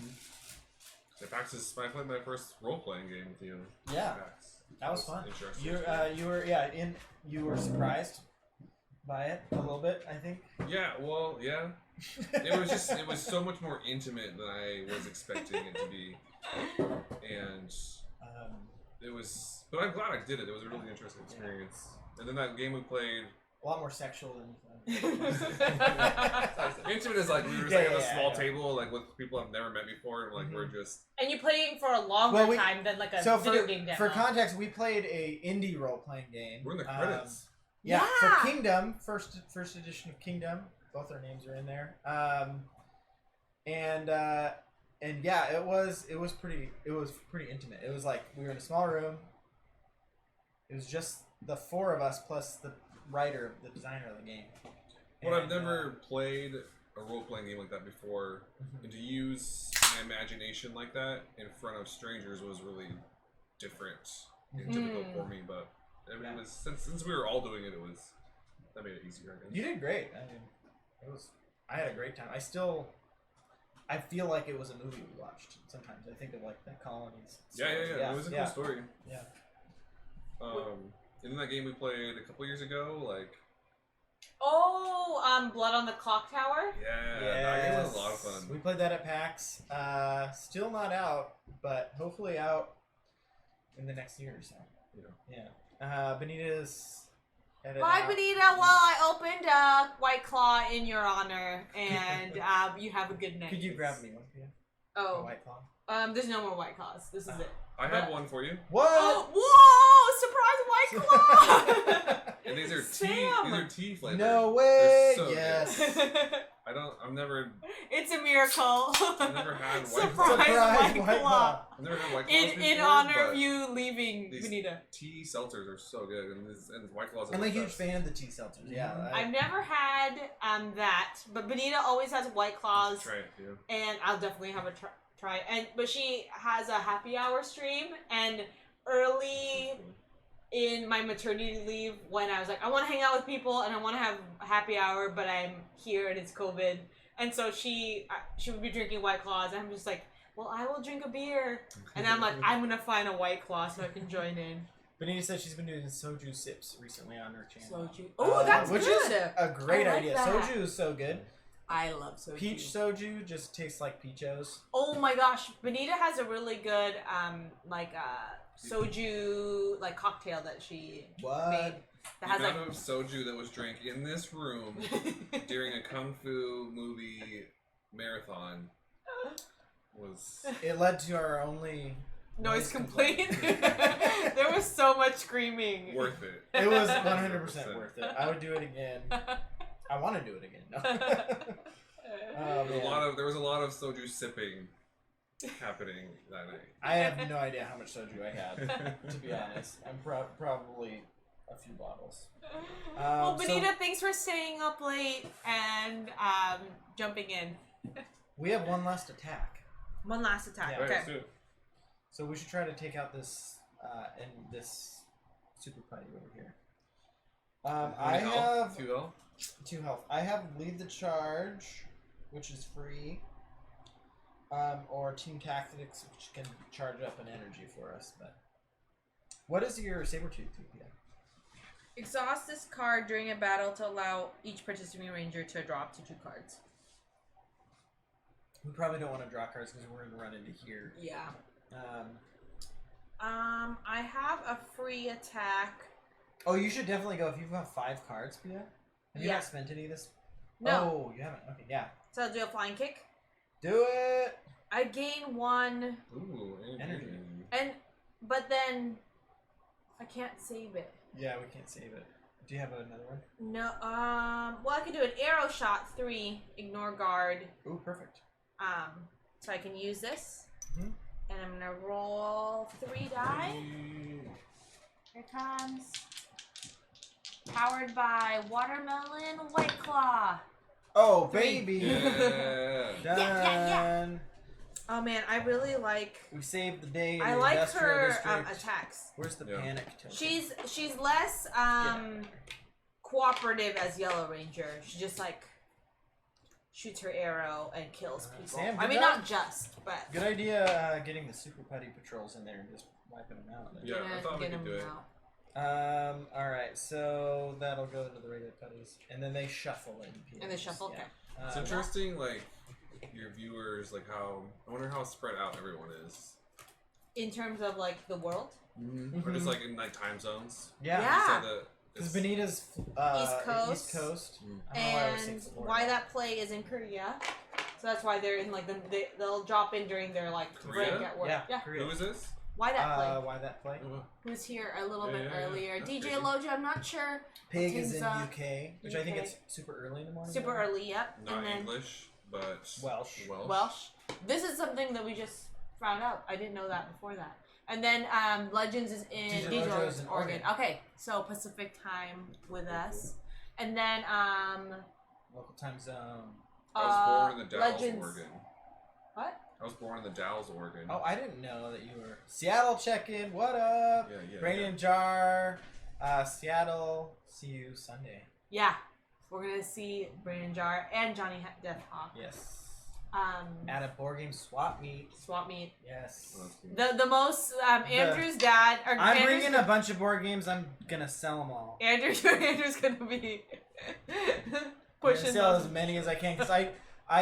So PAX is my first role playing game with you. Yeah. PAX. That was fun. Interesting. You were surprised by it a little bit, I think. Yeah, well, yeah. It was so much more intimate than I was expecting it to be, and it was. But I'm glad I did it. It was a really interesting experience. And then that game we played. A lot more sexual than. Intimate is like we were just at a small table, like with people I've never met before, and like we're just. And you playing for a longer time than like a video game demo. For context, we played a indie role playing game. We're in the credits. Yeah, for Kingdom, first edition of Kingdom. Both our names are in there. And yeah, it was pretty intimate. It was like we were in a small room. It was just the four of us plus the writer, the designer of the game. Well, I've never played a role-playing game like that before, and to use my imagination like that in front of strangers was really different and typical for me. But I mean, it was since we were all doing it, that made it easier. I guess. You did great. I mean, I had a great time. I feel like it was a movie we watched. Sometimes I think of like the colonies. Yeah. It was a cool story. Yeah. In that game we played a couple years ago, like. Blood on the Clock Tower? Yeah, that game was a lot of fun. We played that at PAX. Still not out, but hopefully out in the next year or so. Yeah. Benita's headed Bye, out. Benita. Well, I opened White Claw in your honor, and you have a good night. Could you grab me one? Yeah. Oh. A White Claw? There's no more White Claws. This is it. I have one for you. What? Oh, whoa! Surprise White Claw! And these are tea flavored. No way! So yes. I've never. It's a miracle. I've never had White Surprise White Claw. I've never had White Claws in before, honor but of you leaving, these Benita. Tea seltzers are so good, and White Claws are I'm the a huge best. fan of the tea seltzers. Yeah. I've never had that, but Benita always has White Claws. Try it, yeah. And I'll definitely have a try. But she has a happy hour stream, and early in my maternity leave, when I was like, I want to hang out with people and I want to have a happy hour, but I'm here and it's COVID, and so she would be drinking White Claws, and I'm just like, well, I will drink a beer, and I'm like, I'm gonna find a White Claw so I can join in. Benita said she's been doing soju sips recently on her channel. Soju. Oh, that's which good. Is a great I like idea. that. Soju is so good. I love soju. Peach soju just tastes like peachos. Oh my gosh, Benita has a really good soju cocktail that she made. The amount of soju that was drank in this room during a kung fu movie marathon was. It led to our only noise complaint. There was so much screaming. Worth it. It was 100% worth it. I would do it again. I want to do it again. No. There was a lot of soju sipping happening that night. I have no idea how much soju I had, to be honest. I'm probably a few bottles. Well, Benita, thanks for staying up late and jumping in. We have one last attack. One last attack. Yeah. Okay. Right, let's do it. So we should try to take out this this super putty over here. I have 2 health. 2 health. I have lead the charge, which is free, or team tactics, which can charge up an energy for us. But what is your Sabertooth TPM? Exhaust this card during a battle to allow each participating ranger to draw up to 2 cards. We probably don't want to draw cards because we're going to run into here. Yeah. I have a free attack. Oh, you should definitely go if you have 5 cards, Pia. Have you not spent any of this? No. Oh, you haven't. Okay, yeah. So I'll do a flying kick. Do it. I gain 1. Ooh, Energy. But then I can't save it. Yeah, we can't save it. Do you have another one? No. Well, I can do an arrow shot 3. Ignore guard. Ooh, perfect. So I can use this. Mm-hmm. And I'm gonna roll 3 die. Here it comes. Powered by Watermelon White Claw. Oh, 3. baby! Yeah. Done. Yeah. Oh man, I really like. We saved the day. In I the like industrial her district. attacks. Where's the panic token? She's less cooperative as Yellow Ranger. She just shoots her arrow and kills people. Sam, I mean, job. not just, but Good idea getting the super putty patrols in there and just wiping them out. Yeah, I thought we could do it. All right, so that'll go into the regular putties, and then they shuffle in. PMs. And they shuffle. Yeah. Okay. It's interesting, like your viewers, like how I wonder how spread out everyone is. In terms of like the world. Or just like in like time zones. Yeah. Yeah. Because Benita's East Coast. And why that play is in Korea. So that's why they're in like they'll drop in during their like break Korea? at work. Yeah. Who is this? Why that play? Why that play? Who's here a little bit earlier? That's DJ crazy. Loja, I'm not sure. Pig is in Teams, UK, which I think UK. it's super early in the morning. Super early, yep. Not and then English, but Welsh. Welsh. This is something that we just found out. I didn't know that before that. And then Legends is in DJ Loja's in Oregon. Oregon. Okay, so Pacific time with us. And then Local time zone. I was born in the Dalles, Legends. Oregon. What? I was born in the Dalles, Oregon. Oh, I didn't know that you were Seattle check-in. What up? Yeah. Brain and Jar. Seattle. See you Sunday. Yeah. We're gonna see Brandon Jar and Johnny Death Hawk. Yes. At a board game swap meet. swap meet. Yes. Oh, that's cool. The most Andrew's dad. Or I'm Andrew's, bringing a bunch of board games. I'm gonna sell them all. Andrew's gonna be I'm gonna pushing sell those. as many as I can because I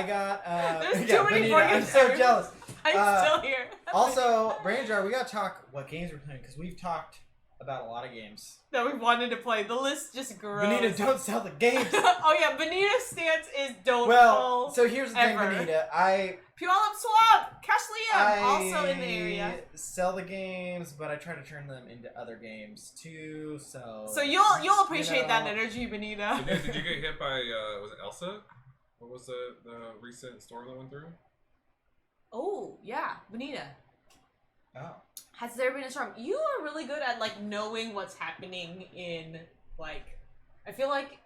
got. There's yeah, too many Benita, board I'm games so everywhere. jealous. I'm still here. Also, Brain Jar, we gotta talk what games we're playing because we've talked about a lot of games. That we wanted to play. The list just grows. Benita, don't sell the games. Oh yeah, Benita's stance is don't Well, sell. so here's the thing, ever. Benita. I Puyallup Swap, Cash Liam, also in the area. sell the games, but I try to turn them into other games too. So You'll appreciate that know. energy, Benita. Did you get hit by was it Elsa? What was the recent storm that went through? Oh yeah, Benita. Oh. Has there been a storm? You are really good at like knowing what's happening in like. I feel like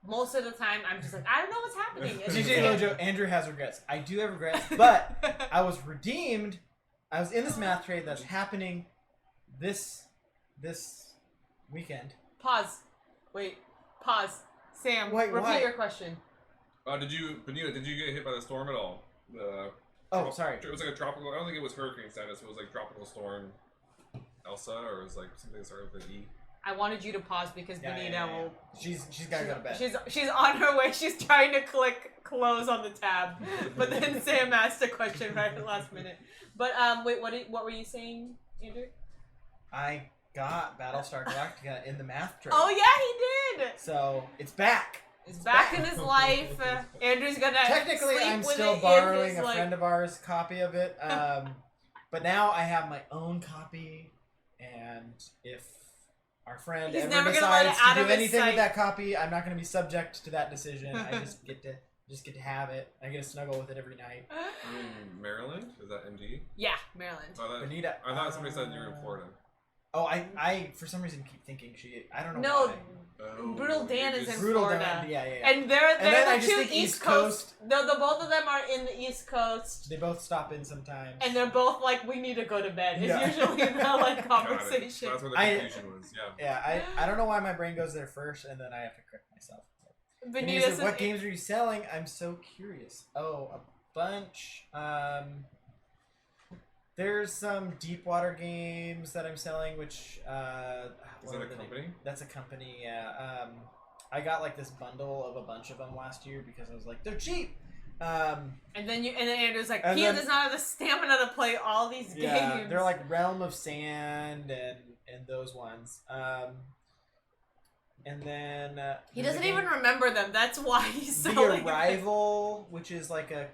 most of the time I'm just like I don't know what's happening. It's just DJ like- Lojo, Andrew has regrets. I do have regrets, but I was redeemed. I was in this math trade that's happening this weekend. Pause. Wait. Pause. Sam. Wait, repeat why? your question. Benita, did you get hit by the storm at all? Oh, sorry. It was like a tropical. I don't think it was hurricane status. It was like tropical storm Elsa, or it was like something that started with an E. I wanted you to pause because Benita will. She's gotta go to bed. She's on her way. She's trying to click close on the tab, but then Sam asked a question right at the last minute. But wait, what were you saying, Andrew? I got Battlestar Galactica in the math trade. Oh yeah, he did. So it's back. He's back in his life. Andrew's gonna Technically, sleep I'm with still it borrowing in his, a like... friend of ours' copy of it. But now I have my own copy, and if our friend He's ever never gonna let decides it out to of do his anything sight. with that copy, I'm not going to be subject to that decision. I just get to have it. I get to snuggle with it every night. In Maryland? Is that MD? Yeah, Maryland. Benita, I thought somebody said you were in Florida. Oh, I for some reason keep thinking I don't know No, why. Oh, Brutal Dan you is just- in Brutal Florida. Dan, yeah. And they're then I the just two think East Coast. The both of them are in the East Coast, They both stop in sometimes. and they're both like, "We need to go to bed." Is Yeah. usually the like Got it. conversation. That's where the I- confusion was. Yeah. Yeah, I don't know why my brain goes there first, and then I have to correct myself. Benita Benita says, said, what games are you selling? I'm so curious. Oh, a bunch. There's some Deepwater games that I'm selling, which Is what that are a the name? company? That's a company. Yeah. I got like this bundle of a bunch of them last year because I was like, they're cheap. And then Andrew's like, And Pia then- does not have the stamina to play all these Yeah, games. they're like Realm of Sand and those ones. And then he there's a doesn't game- even remember them. That's why he's The selling. Arrival, which is like a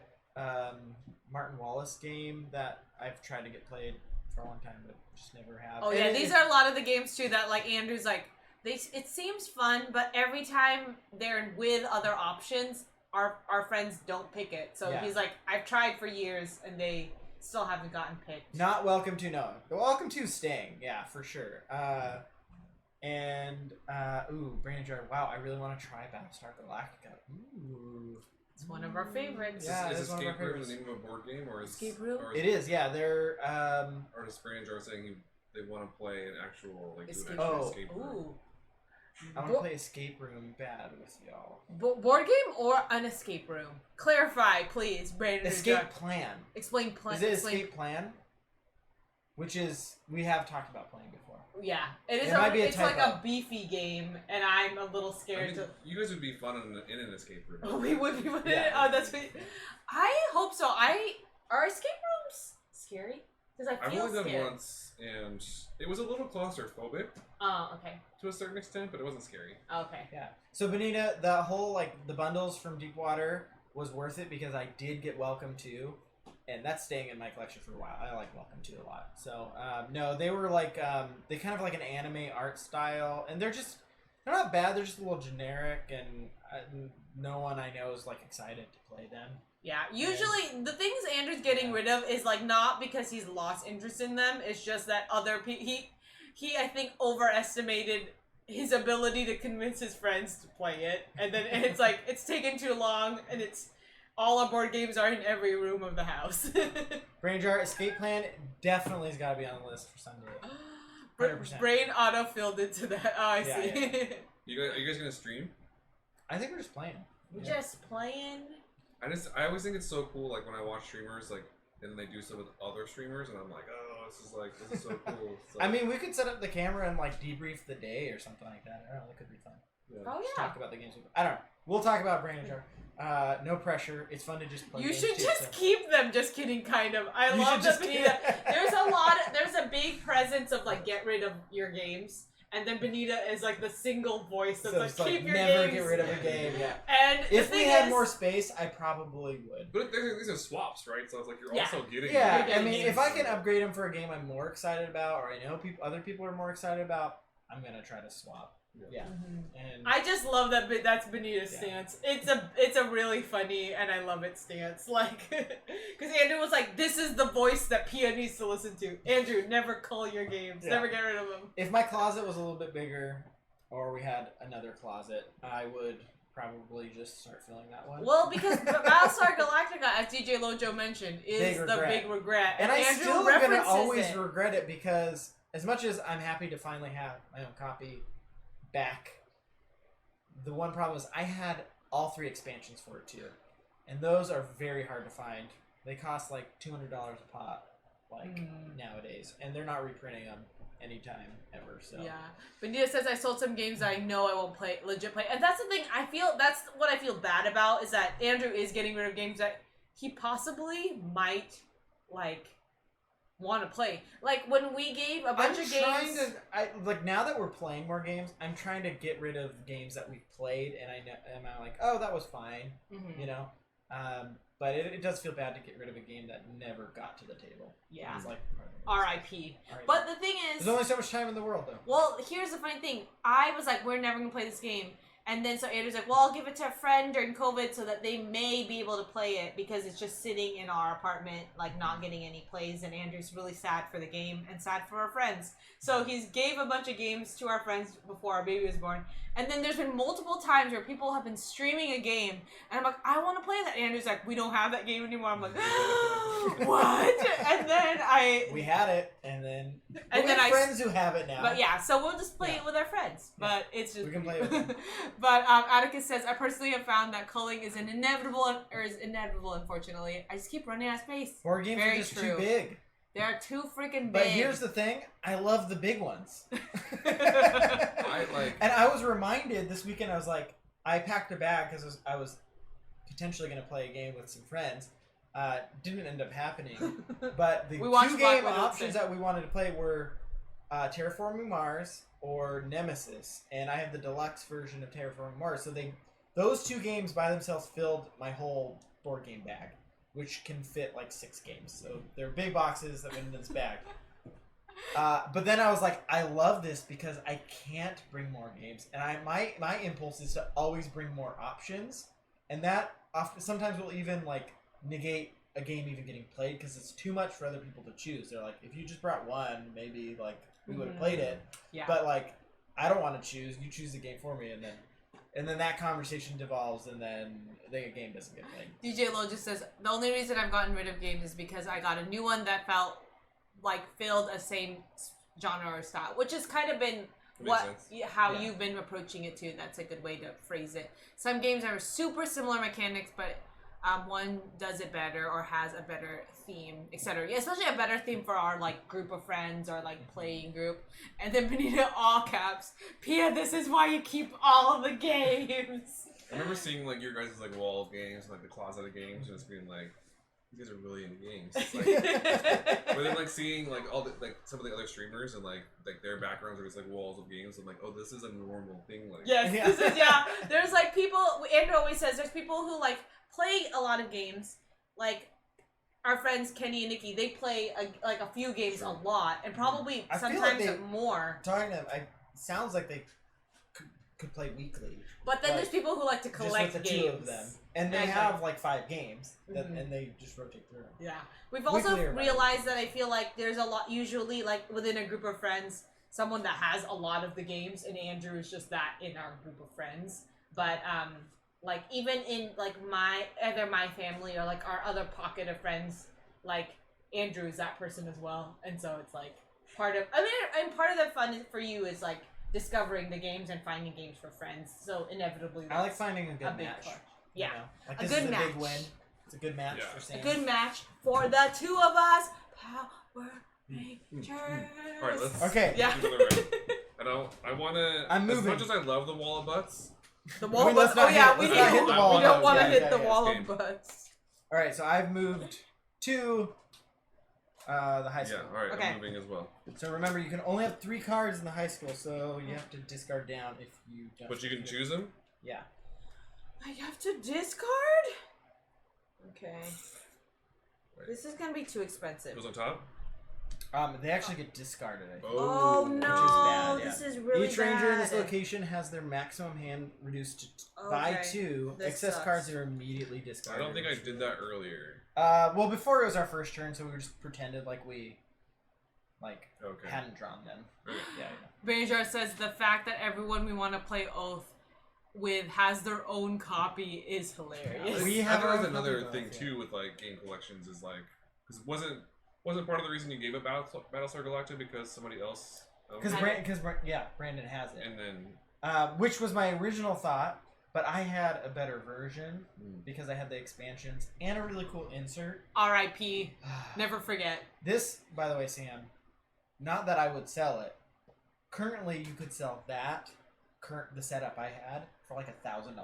Martin Wallace game that I've tried to get played for a long time, but just never have. Oh yeah, these are a lot of the games too that like Andrew's like. It seems fun, but every time they're with other options, our friends don't pick it. So Yeah. he's like, I've tried for years, and they still haven't gotten picked. Not Welcome to, no. Welcome to staying, yeah, for sure. Brandon Jordan, wow, I really want to try Battlestar Galactica. Ooh. It's one of our favorites. Yeah, it is is one of our Escape Room favorites. the name of a board game, or is Escape Room? Or It is, yeah, they're, Or is Brandon Jar saying they want to play an actual like do an Escape actual Room. escape room? Ooh. I want to play Escape Room bad with y'all. Board game or an escape room? Clarify, please, Brandon. Escape Plan. Explain plan. Is it Escape Plan? which is we have talked about playing before. Yeah, it is. It might be a it's like typo. a beefy game, and I'm a little scared to. You guys would be fun in an escape room. Oh, we would be. Yeah. Oh, that's sweet. I hope so. Are escape rooms scary? Because I I've feel only done scared. once, and it was a little claustrophobic Oh, okay. to a certain extent, but it wasn't scary. Okay. Yeah. So Benita, the whole like the bundles from Deepwater was worth it because I did get Welcome to, and that's staying in my collection for a while. I like Welcome to a lot. So no, they were like they kind of like an anime art style, and they're not bad. They're just a little generic, and no one I know is like excited to play them. Yeah, usually the things Andrew's getting rid of is like not because he's lost interest in them. It's just that other people he I think overestimated his ability to convince his friends to play it, and then it's like it's taken too long, and it's all our board games are in every room of the house. Brain Jar Escape Plan definitely has got to be on the list for Sunday. 100%. Brain auto filled into that. Oh, I Yeah, see. yeah. Are you guys gonna stream? I think we're just playing. We're Yeah. just playing. I always think it's so cool, like when I watch streamers, like, and they do stuff with other streamers, and I'm like, oh, this is so cool. So, I mean, we could set up the camera and like debrief the day or something like that. I don't know. That could be fun. yeah. Oh Just yeah. talk about the games. I don't know. We'll talk about Brain Jar. No pressure. It's fun to just play. You games should too, just so. keep them. Just kidding, kind of. I You love should just that keep- Benita. There's a big presence of like get rid of your games, and then Benita is like the single voice that's So like it's like keep your never games. get rid of a game. Yeah. And If the we thing had is, more space, I probably would. But these are swaps, right? So it's like you're Yeah. also getting. Yeah, You're I getting mean, games. if I can upgrade them for a game I'm more excited about, or I know other people are more excited about, I'm gonna try to swap. Yeah, Mhm. and I just love that. That's Benita's Yeah. stance. It's a really funny and I love it stance. Like, because Andrew was like, "This is the voice that Pia needs to listen to." Andrew, never cull your games. Yeah. Never get rid of them. if my closet was a little bit bigger, or we had another closet, I would probably just start filling that one. Well, because Battlestar Galactica, as DJ Lojo mentioned, is Big the regret. big regret. And I Andrew still am gonna references always it. regret it because as much as I'm happy to finally have my own copy back, the one problem is I had all 3 expansions for it too, and those are very hard to find. They cost like $200 a pop, like nowadays, and they're not reprinting them anytime ever. So Yeah. Benita says I sold some games that I know I won't play, legit play. And that's the thing, that's what I feel bad about, is that Andrew is getting rid of games that he possibly might, like, want to play. Like, when we gave a bunch of games... like now that we're playing more games, I'm trying to get rid of games that we've played, and I'm like, oh, that was fine, Mhm. you know. But it does feel bad to get rid of a game that never got to the table. Yeah. It's like R.I.P. R.I.P. But the thing is... there's only so much time in the world, though. Well, here's the funny thing. I was like, we're never going to play this game. And then so Andrew's like, well, I'll give it to a friend during COVID so that they may be able to play it because it's just sitting in our apartment, like not getting any plays. And Andrew's really sad for the game and sad for our friends. So he's gave a bunch of games to our friends before our baby was born. And then there's been multiple times where people have been streaming a game. And I'm like, I want to play that. And Andrew's like, we don't have that game anymore. I'm like, what? And then We had it, and then we then have I- friends who have it now. But yeah, so we'll just play Yeah. it with our friends. But it's just We can play with them. But Atticus says, I personally have found that culling is inevitable, unfortunately. I just keep running out of space. board games Very are just true. too big. They're too freaking big. But here's the thing: I love the big ones. I like. And I was reminded this weekend. I was like, I packed a bag because I was potentially going to play a game with some friends. Didn't end up happening. But the We watched 2 Black game Widow options today. that we wanted to play were Terraforming Mars or Nemesis, and I have the deluxe version of Terraforming Mars. So those 2 games by themselves filled my whole board game bag, which can fit like 6 games. So they're big boxes that went in this bag. But then I was like, I love this because I can't bring more games, and my impulse is to always bring more options, and that often sometimes will even like negate a game even getting played because it's too much for other people to choose. They're like, if you just brought one, maybe like we would have played it, Yeah. but like I don't want to choose. You choose the game for me, and then that conversation devolves, and then the game doesn't get played. DJ Lo just says, the only reason I've gotten rid of games is because I got a new one that felt like filled a same genre or style, which has kind of been how Yeah. you've been approaching it too. That's a good way to phrase it. Some games are super similar mechanics, but one does it better or has a better theme, etc. Especially a better theme for our like group of friends or like playing group. And then Benita all caps, Pia, this is why you keep all of the games. I remember seeing like your guys' like wall of games, like the closet of games, and just being like, you guys are really into games. Like, but then like seeing like all the like some of the other streamers and like their backgrounds are just like walls of games. I'm like, oh, this is a normal thing. Like, Yes, this is There's like people. Andrew always says there's people who like play a lot of games. Like our friends Kenny and Nikki, they play a few games a lot, and probably sometimes more. Sounds like they could play weekly. But then there's people who like to collect just with the games. two of them. And they have like 5 games, and they just rotate through them. Yeah. We've also realized that I feel like there's a lot, usually like within a group of friends, someone that has a lot of the games, and Andrew is just that in our group of friends. But like even in like either my family or like our other pocket of friends, like Andrew is that person as well. And so it's like part of the fun for you is like discovering the games and finding games for friends. So inevitably, I like finding a good match. Yeah, you know? Like a this good is a match. big win. It's a good match for Sam. A good match for the two of us. Power Rangers. All right, let's okay. do another round. I want to. I'm moving. As much as I love the wall of butts. The wall of butts. Oh yeah, we don't want to hit the wall of butts. All right, so I've moved to the high school. Yeah, all right, I'm moving as well. So remember, you can only have 3 cards in the high school, so you have to discard down if you don't. But you can choose them? Yeah. I have to discard? Okay. Wait. This is gonna be too expensive. Goes on top? They actually get discarded, I think. Oh no, which is bad, yeah. This is really Each ranger in bad. this location has their maximum hand reduced by 2. This Excess sucks. cards are immediately discarded. I don't think I did that earlier. Well, before it was our first turn, so we just pretended like we hadn't drawn them. Yeah. Benjar says the fact that everyone we want to play Oath with has their own copy is hilarious. We I have think our that's own another copy thing of it, too with like game collections is like because wasn't part of the reason you gave it Battlestar Galactica because somebody else Because Brandon has it. And then which was my original thought, but I had a better version because I had the expansions and a really cool insert. R.I.P. Never forget. This, by the way, Sam, not that I would sell it. Currently, you could sell that, the setup I had, for like $1,000.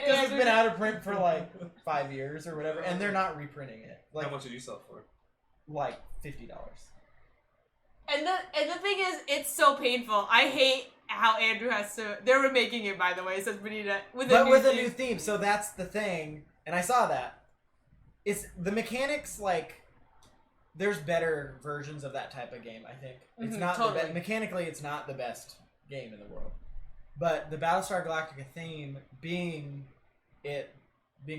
This has been out of print for like 5 years or whatever, and they're not reprinting it. Like, how much did you sell for? Like $50. And the thing is, it's so painful. I hate how Andrew has to. They're remaking it, by the way. It says Benita with a new theme. So that's the thing, and I saw that. It's the mechanics like. There's better versions of that type of game. I think it's not totally. mechanically. It's not the best game in the world, but the Battlestar Galactica theme being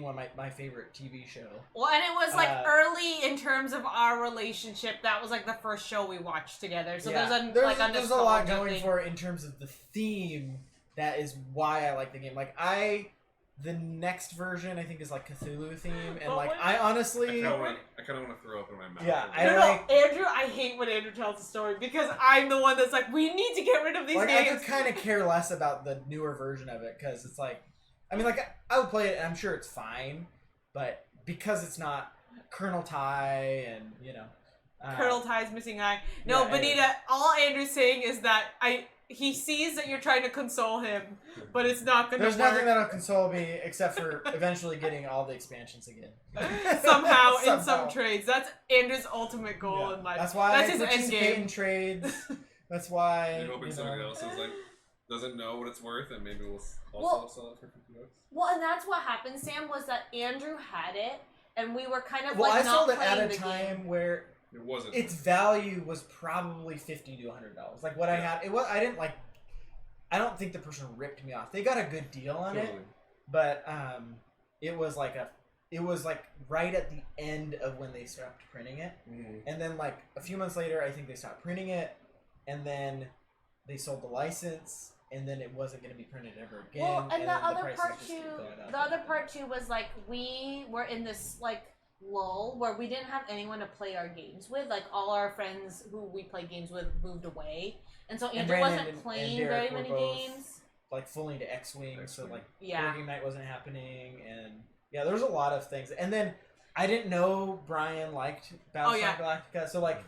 one of my favorite TV show. Well, and it was like early in terms of our relationship. That was like the first show we watched together. So there's a lot going for it in terms of the theme. That is why I like the game. Like the next version I think is like Cthulhu theme, and I honestly I kind of want to throw up in my mouth. Yeah, Andrew. I hate when Andrew tells the story because I'm the one that's like, we need to get rid of these games. I could kind of care less about the newer version of it because it's like. I mean, like, I would play it, and I'm sure it's fine, but because it's not Colonel Ty and, Colonel Ty's missing eye. No, yeah, Benita, all Andrew's saying is that he sees that you're trying to console him, but it's not going to work. There's nothing that'll console me except for eventually getting all the expansions again. Somehow, in some trades. That's Andrew's ultimate goal in life. That's why that's I participate in trades. That's why... You're hoping somebody else is like... doesn't know what it's worth, and maybe we'll also sell it for $50. Well, and that's what happened, Sam, was that Andrew had it, and we were kind of I not sold it playing at a time where it wasn't. Its value was probably $50 to $100. Like what I had, it was. I didn't like. I don't think the person ripped me off. They got a good deal on it, but it was like right at the end of when they stopped printing it, and then like a few months later, I think they stopped printing it, and then they sold the license. And then it wasn't going to be printed ever again. Well, and the other part too was like we were in this like lull where we didn't have anyone to play our games with. Like all our friends who we played games with moved away, and so Andrew wasn't playing very many games. like fully into X-Wing, so X-Wing. like Yeah. board game night wasn't happening, and yeah, there was a lot of things. And then I didn't know Brian liked Battlestar Galactica, so like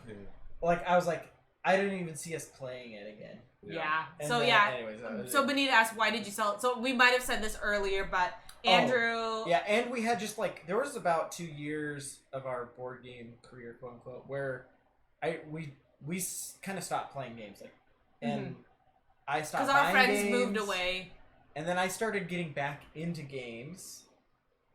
I was like, I didn't even see us playing it again. Yeah. And So then, yeah. anyways, So Benita asked, why did you sell it? So we might have said this earlier, but Andrew. yeah, and we had just like there was about 2 years of our board game career, quote unquote, where we kind of stopped playing games, like, and I stopped because our buying friends games, moved away. and then I started getting back into games,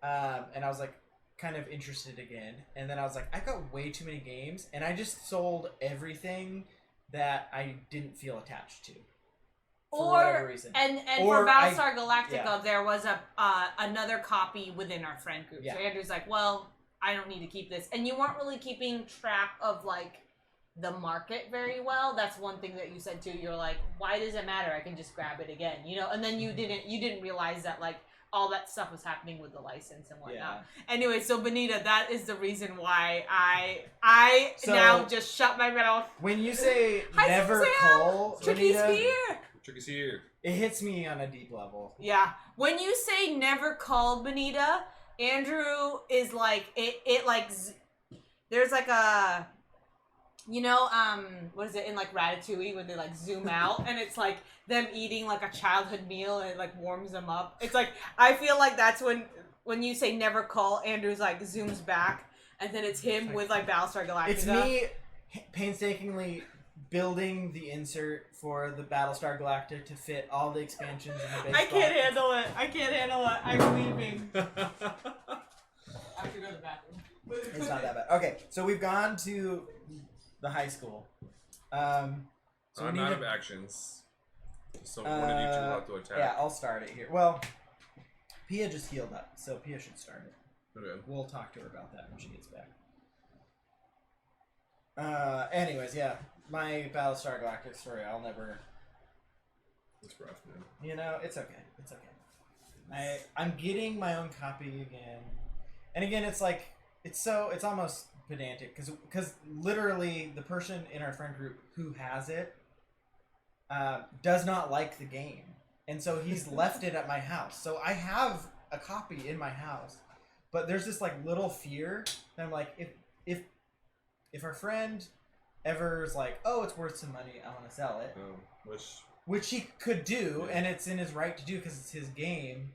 and I was like kind of interested again, and then I was like, I got way too many games, and I just sold everything that I didn't feel attached to. For whatever reason. And Or for Battlestar Galactica, yeah. there was a another copy within our friend group. Yeah. So Andrew's like, well, I don't need to keep this. And you weren't really keeping track of, like, the market very well. That's one thing that you said, too. You're like, why does it matter? I can just grab it again, you know? And then you didn't realize that, like, all that stuff was happening with the license and whatnot. Yeah. Anyway, so Benita, that is the reason why I now just shut my mouth. When you say Hi, never Suzanne! call, Tricky's Benita, here. Tricky's here. it hits me on a deep level. Yeah. When you say never called Benita, Andrew is like, there's like a, you know, what is it in like Ratatouille when they like zoom out and it's like them eating like a childhood meal and it like warms them up. It's like, I feel like that's when you say never call, Andrew's like zooms back and then it's him with like Battlestar Galactica. It's me painstakingly building the insert for the Battlestar Galactica to fit all the expansions in the base I can't box. handle it. I'm leaving. I have to go to the bathroom. It's not that bad. Okay, so we've gone to the high school. So we I'm need out to- of actions. So what did you two have to attack? Yeah, I'll start it here. Well, Pia just healed up, so Pia should start it. Okay. We'll talk to her about that when she gets back. Anyways, yeah, my Battlestar Galactica story, I'll never... It's rough, man. You know, it's okay. It's okay. I'm getting my own copy again. And again, it's like, it's almost pedantic, because literally the person in our friend group who has it does not like the game. And so he's left it at my house. So I have a copy in my house. But there's this like little fear that I'm like, if our friend ever is like, oh, it's worth some money, I want to sell it. Which he could do, and it's in his right to do because it's his game.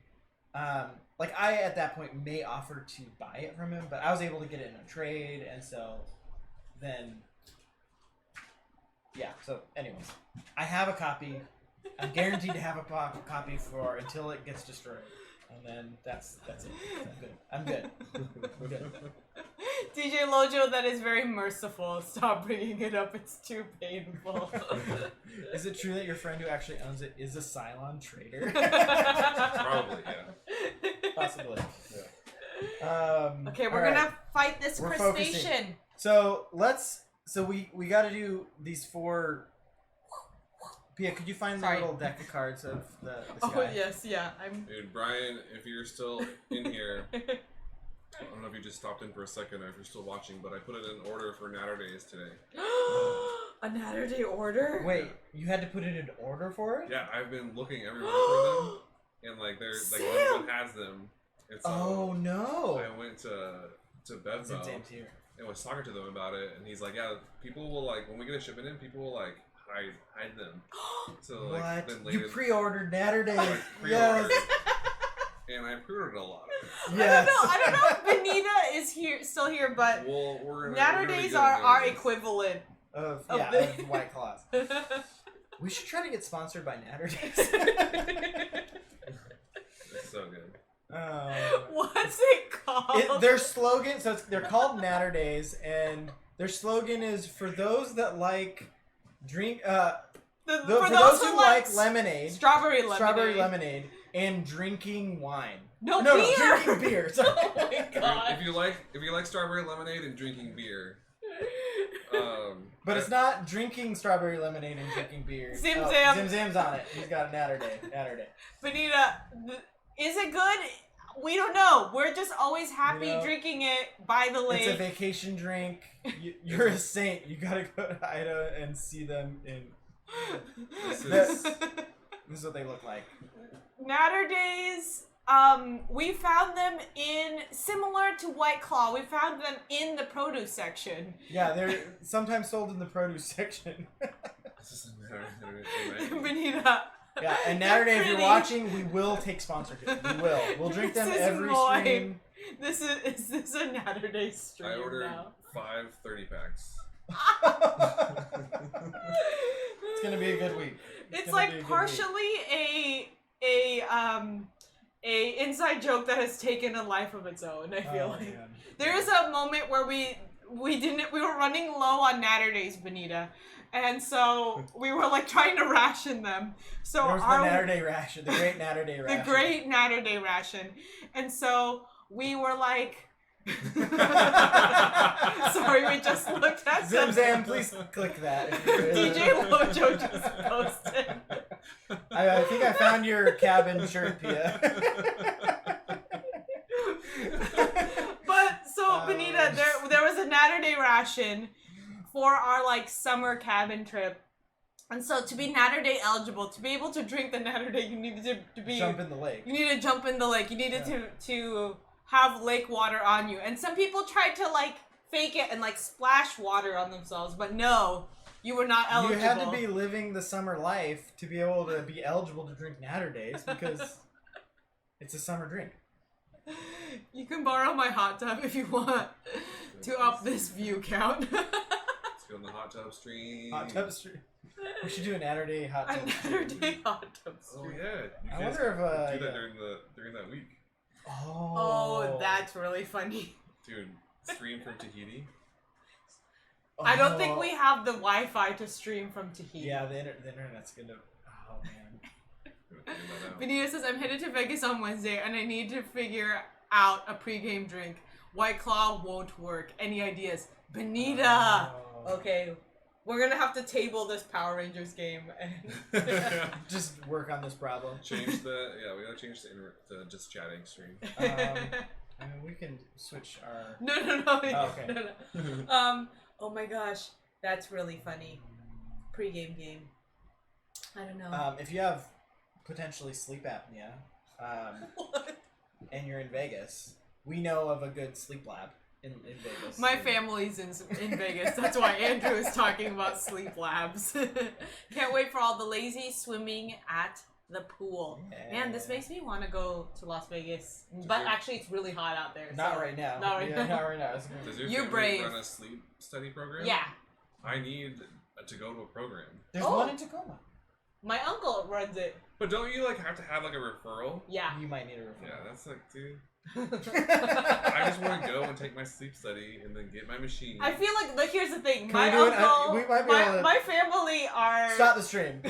Like, I, at that point, may offer to buy it from him, but I was able to get it in a trade, and so then... Yeah, so anyways. I have a copy. I'm guaranteed to have a copy for until it gets destroyed. And then that's it. I'm good. I'm good. DJ Lojo, that is very merciful. Stop bringing it up. It's too painful. Is it true that your friend who actually owns it is a Cylon trader? Probably, yeah. Possibly. Yeah. Okay, we're all right. gonna fight this We're crustacean. focusing. So we got to do these 4. Pia, could you find the little deck of cards of this guy? Oh yes, yeah. I'm. Dude, Brian, if you're still in here, I don't know if you just stopped in for a second or if you're still watching, but I put it in order for Natter Days today. A Natter Day order? Wait, you had to put it in order for it? Yeah, I've been looking everywhere for them, and like there's like no one has them. And so Oh no! I went to Bevmo Zim's here. and was talking to them about it, and he's like, "Yeah, people will like when we get a shipment in, people will like hide them." So like What? then later, You pre-ordered Natter Day. like, Yes. pre-ordered, and I pre-ordered a lot of it. Yes. I don't know if Benita is still here, but Well, we're Natter gonna be Days good are at our Natter Days. equivalent. Of the- White Claws. We should try to get sponsored by Natter Days. It's so good. What's it called? Their slogan, they're called Natter Days, and their slogan is for those that like drink. for For those who like lemonade, strawberry lemonade, and drinking wine. No, No, beer. drinking beer. Sorry. Oh my god. If you like strawberry lemonade and drinking beer, But it's not drinking strawberry lemonade and drinking beer. Zim Oh, Zam. Zim Zam's on it. He's got a Natter Day. Benita, is it good? We don't know. We're just always happy You know, drinking it by the lake. It's a vacation drink. You're a saint. You gotta go to Ida and see them in. this This is what they look like. Natter Days, we found them similar to White Claw, we found them in the produce section. Yeah, they're sometimes sold in the produce section. This is right? Benita. Yeah, and Natter Day, if you're watching, we will take sponsorship. We will. We'll drink them every stream. Is this a Natter Day stream I ordered now? 5 30-packs. It's gonna be a good week. It's like partially a inside joke that has taken a life of its own. I feel like man. there is a moment where we were running low on Natter Days, Benita, and so we were like trying to ration them. So There was the Natter Day ration, the Great Natter Day ration. the Great Natter Day ration, and so we were like. Sorry, we just looked at Zim Zam, please click that. DJ Lojo just posted. I think I found your cabin shirt, Pia. But so Benita, there was a Natter Day ration for our like summer cabin trip. And so to be Natter Day eligible, to be able to drink the Natter Day, you needed to be Jump in the lake. You needed to jump in the lake. You needed to have lake water on you. And some people tried to like fake it and like splash water on themselves, but no, you were not eligible. You had to be living the summer life to be able to be eligible to drink Natter Days because it's a summer drink. You can borrow my hot tub if you want to up this view count. Let's go in the hot tub stream. Hot tub stream. We should do a Natter Day hot tub A Natter Day hot tub Oh stream. yeah. You I guys wonder if, could do that yeah. during that week. Oh, that's really funny. Dude, stream from Tahiti. I don't think we have the Wi-Fi to stream from Tahiti. Yeah, the internet's gonna. Oh man. Gotta figure that out. Benita says, I'm headed to Vegas on Wednesday and I need to figure out a pregame drink. White Claw won't work. Any ideas? Benita! Oh. Okay, we're gonna have to table this Power Rangers game. And Just work on this problem. We gotta change to just chatting stream. I mean, we can switch our. No. Oh, okay. No. Oh my gosh, that's really funny. Pre-game game. I don't know. If you have potentially sleep apnea, What? and you're in Vegas, we know of a good sleep lab in Vegas. My family's in Vegas. That's why Andrew is talking about sleep labs. Can't wait for all the lazy swimming at the pool. Yeah. Man, this makes me want to go to Las Vegas. But actually, it's really hot out there. Not so- right now. Not right now. Not right now. It's Does gonna... your You're family brave. run a sleep study program? Yeah. I need to go to a program. There's Oh. one in Tacoma. My uncle runs it. But don't you have to have a referral? Yeah. You might need a referral. Yeah, that's dude. I just want to go and take my sleep study and then get my machine. I feel like, here's the thing. Can My we do it? uncle, We might be able to- my family are... Stop the stream.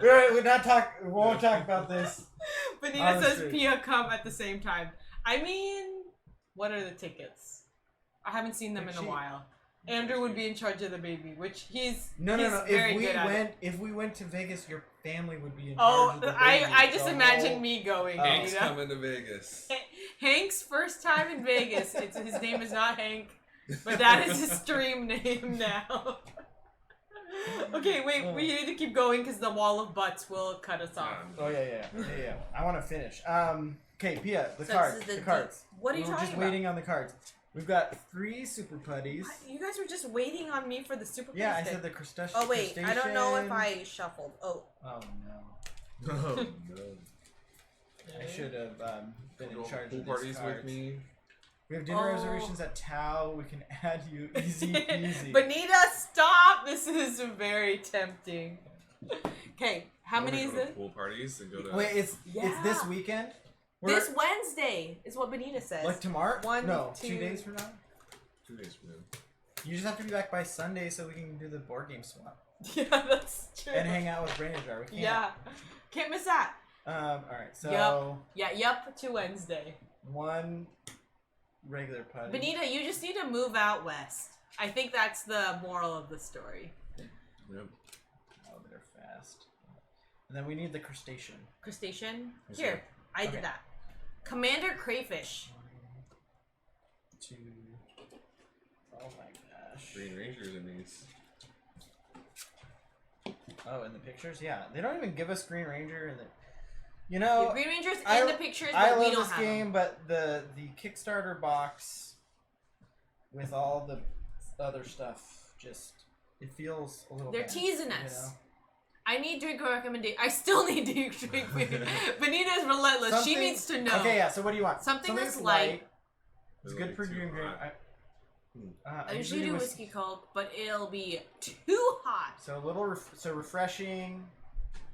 We won't talk about this. Benita says Honestly. Pia come at the same time. I mean, what are the tickets? I haven't seen them in a She- while. Andrew would be in charge of the baby, which he's No. very good at. If we went to Vegas, your family would be in charge Oh, of the baby. I just the imagine whole- me going. Hank's Benita. coming to Vegas. Hank's first time in Vegas. His name is not Hank, but that is his stream name now. Okay, wait. We need to keep going because the wall of butts will cut us off. Oh yeah. I want to finish. Okay, Pia, the So cards. this is The cards. What are you We're talking just about? waiting on the cards. We've got 3 super putties. What? You guys were just waiting on me for the super. Yeah, I stick. said the crustacean. Oh wait, I don't know if I shuffled. Oh. Oh no. Oh no. I should have been in charge Pool of these parties cards. with me. We have dinner Oh. reservations at Tao. We can add you easy peasy. Benita, stop! This is very tempting. Okay, how I wanna many is go to this? Pool parties and go to. Wait, it's Yeah. this weekend? This Wednesday is what Benita says. Like tomorrow? One, no, 2 2 days from now. 2 days from now. You just have to be back by Sunday so we can do the board game swap Yeah, that's true. and hang out with Brainer Jar. We can't. Yeah, can't miss that. All right. So Yup to Wednesday. 1 regular putty. Benita, you just need to move out west. I think that's the moral of the story. Yep. Oh, they're fast. And then we need the crustacean. Crustacean? Yes, Here, sir. I Okay. did that. Commander Crayfish. 2. Oh my gosh. Green Rangers in these. Oh, in the pictures, yeah. They don't even give us Green Ranger, and The Green Ranger's I- in the pictures, but I we love don't this have game, them. but the Kickstarter box with all the other stuff just it feels a little. They're bad, teasing you us. know? I need drink recommendation. I still need to drink. Benita's relentless. She Something- needs to know. Okay, yeah. So what do you want? Something that's that's light. It's good for Green Ranger. I usually do whiskey coke, but it'll be too hot. So a little, refreshing,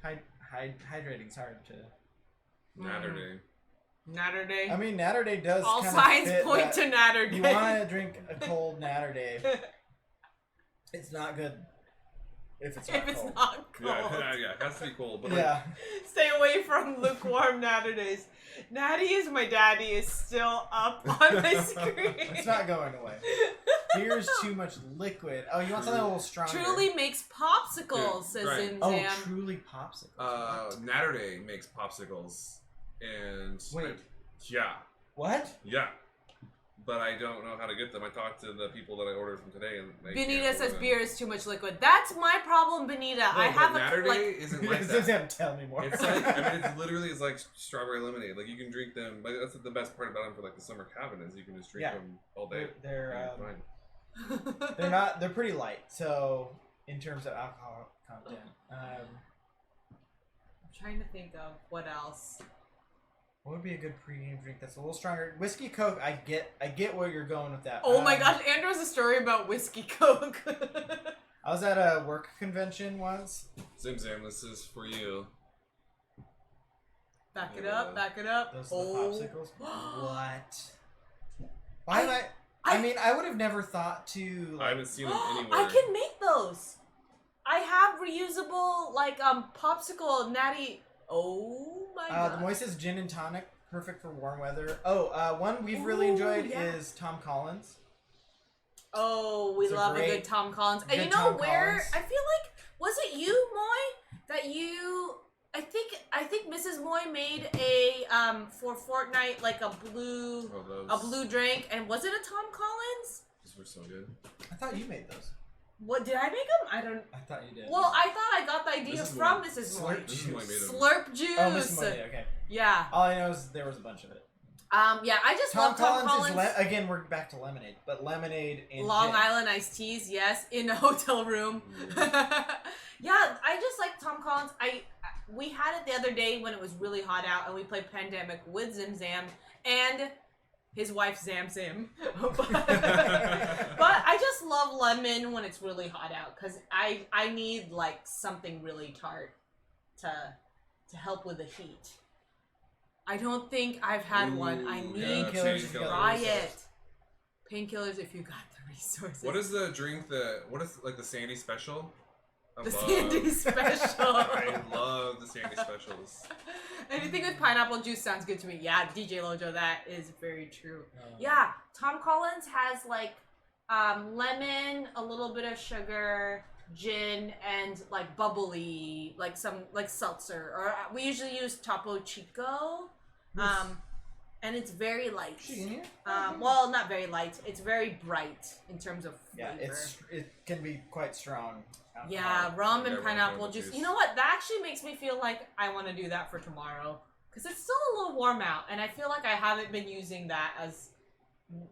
hydrating. Hard to. Saturday. Natter Day. I mean, Natter Day does. All kinda signs fit point that. to Natter Day. You want to drink a cold Natter Day. It's not good if it's not if it's cold. not cold. Yeah, it has to be cold. But Yeah. Stay away from lukewarm Natter Days. Natty is my daddy is still up on my screen. It's not going away. Beer's too much liquid. Oh, you want something a little stronger? Truly makes popsicles, Dude, says right. Zim Oh, Zam. truly popsicles. Natterday makes popsicles, and Wait. yeah, What? yeah. But I don't know how to get them. I talked to the people that I ordered from today, and they Benita can't says order them. beer is too much liquid. That's my problem, Benita. No, I but have a Natterday like. isn't like Zim that. Zam, tell me more. It's like it's literally it's like strawberry lemonade. Like you can drink them. Like that's the best part about them for like the summer cabin is you can just drink Yeah. them all day. They're and you're fine. they're not. They're pretty light. So in terms of alcohol content, I'm trying to think of what else. what would be a good pregame drink that's a little stronger? Whiskey Coke. I get where you're going with that. Oh my gosh, Andrew has a story about whiskey coke. I was at a work convention once. Zim Zam, this is for you. Back it up, back it up. Those are the Oh. popsicles. What? Why am I? I- mean, I would have never thought to. I Like, haven't seen them anywhere. I can make those. I have reusable like popsicle natty. Oh my the god. Moises Gin and Tonic, perfect for warm weather. Oh, one we've really Ooh, enjoyed yeah. is Tom Collins. Oh, we It's a love a great- good Tom Collins. And good you know Tom where? Collins. I feel like was it you, Moy, that you? I think Mrs. Moy made a for Fortnite like a blue Oh, those. blue drink, and was it a Tom Collins? Those were so good. I thought you made those. What did I make them? I don't. I thought you did. Well, I thought I got the idea Mrs. from Moy. Mrs. Moy. Slurp This is what I made them. Slurp juice. Oh, Miss Money. Okay. Yeah. All I know is there was a bunch of it. Yeah. I just love Tom Collins. is again. We're back to lemonade, but lemonade and Long gin. Island iced teas, yes, in a hotel room. Yeah, I just like Tom Collins. We had it the other day when it was really hot out, and we played Pandemic with Zim Zam and his wife Zam Zim. but I just love lemon when it's really hot out because I need like something really tart to help with the heat. I don't think I've had one. I Ooh, need yeah, to painkillers. try it. Painkillers if you got the resources. What is the drink that? What is like the Sandy Special? I the love- Sandy Special? I love the Sandy Specials. Anything with pineapple juice sounds good to me. Yeah, DJ Lojo, that is very true. Oh. Yeah, Tom Collins has like lemon, a little bit of sugar, gin, and like bubbly, like some like seltzer. Or we usually use Topo Chico, and it's very light. She in here? Well, not very light. It's very bright in terms of flavor. Yeah, it can be quite strong. Yeah, rum and Yeah, rum pineapple and juice. juice. You know what? That actually makes me feel like I want to do that for tomorrow. Because it's still a little warm out, and I feel like I haven't been using that as,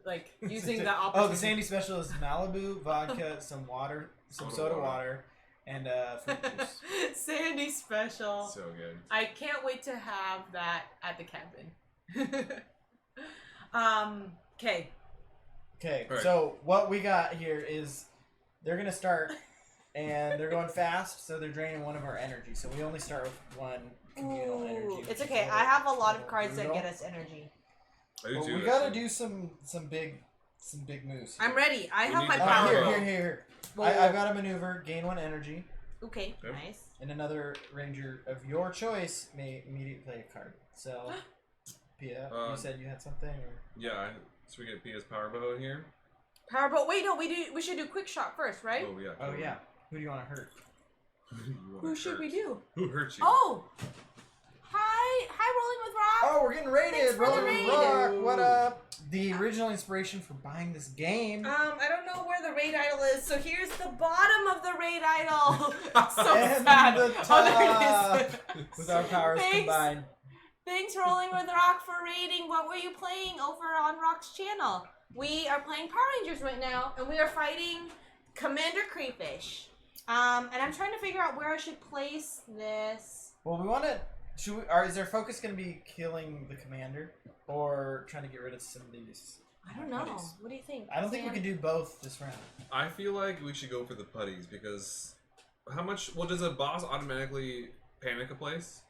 like, using the opportunity. Oh, the Sandy Special is Malibu, vodka, some water, some soda water, and fruit juice. Sandy Special. So good. I can't wait to have that at the cabin. Okay. Okay, Alright. so what we got here is they're gonna start, and they're going fast, so they're draining one of our energy. So we only start with one communal energy. Ooh, which it's is okay. little- I have a lot of little cards that brutal. get us energy. I do But too. we gotta actually. do some big moves. I'm ready. I We have need my to power. figure bow. out- Here. Whoa. I've got a maneuver, gain one energy, Okay, Yep. nice. and another ranger of your choice may immediately play a card. So, Pia, you said you had something? Or? Yeah, so we get Pia's power bow in here. Powerboat. Wait, no, we should do quick shot first, right? Oh yeah. Oh, yeah. Who do you want to hurt? Who should we do? Who hurt you? Oh! Hi, Rolling with Rock. Oh, we're getting raided! Thanks for the Rolling raid. Rock, what up? The original inspiration for buying this game. I don't know where the raid idol is, so here's the bottom of the raid idol. So And sad. the Oh, there it is. With our powers Thanks. combined. Thanks, Rolling with Rock, for raiding. What were you playing over on Rock's channel? We are playing Power Rangers right now, and we are fighting Commander Crayfish. And I'm trying to figure out where I should place this. Well, we want to. Is our focus going to be killing the commander, or trying to get rid of some of these? I don't know. putties? What do you think? I don't think we can do both this round. I feel like we should go for the putties because how much? Well, does a boss automatically panic a place?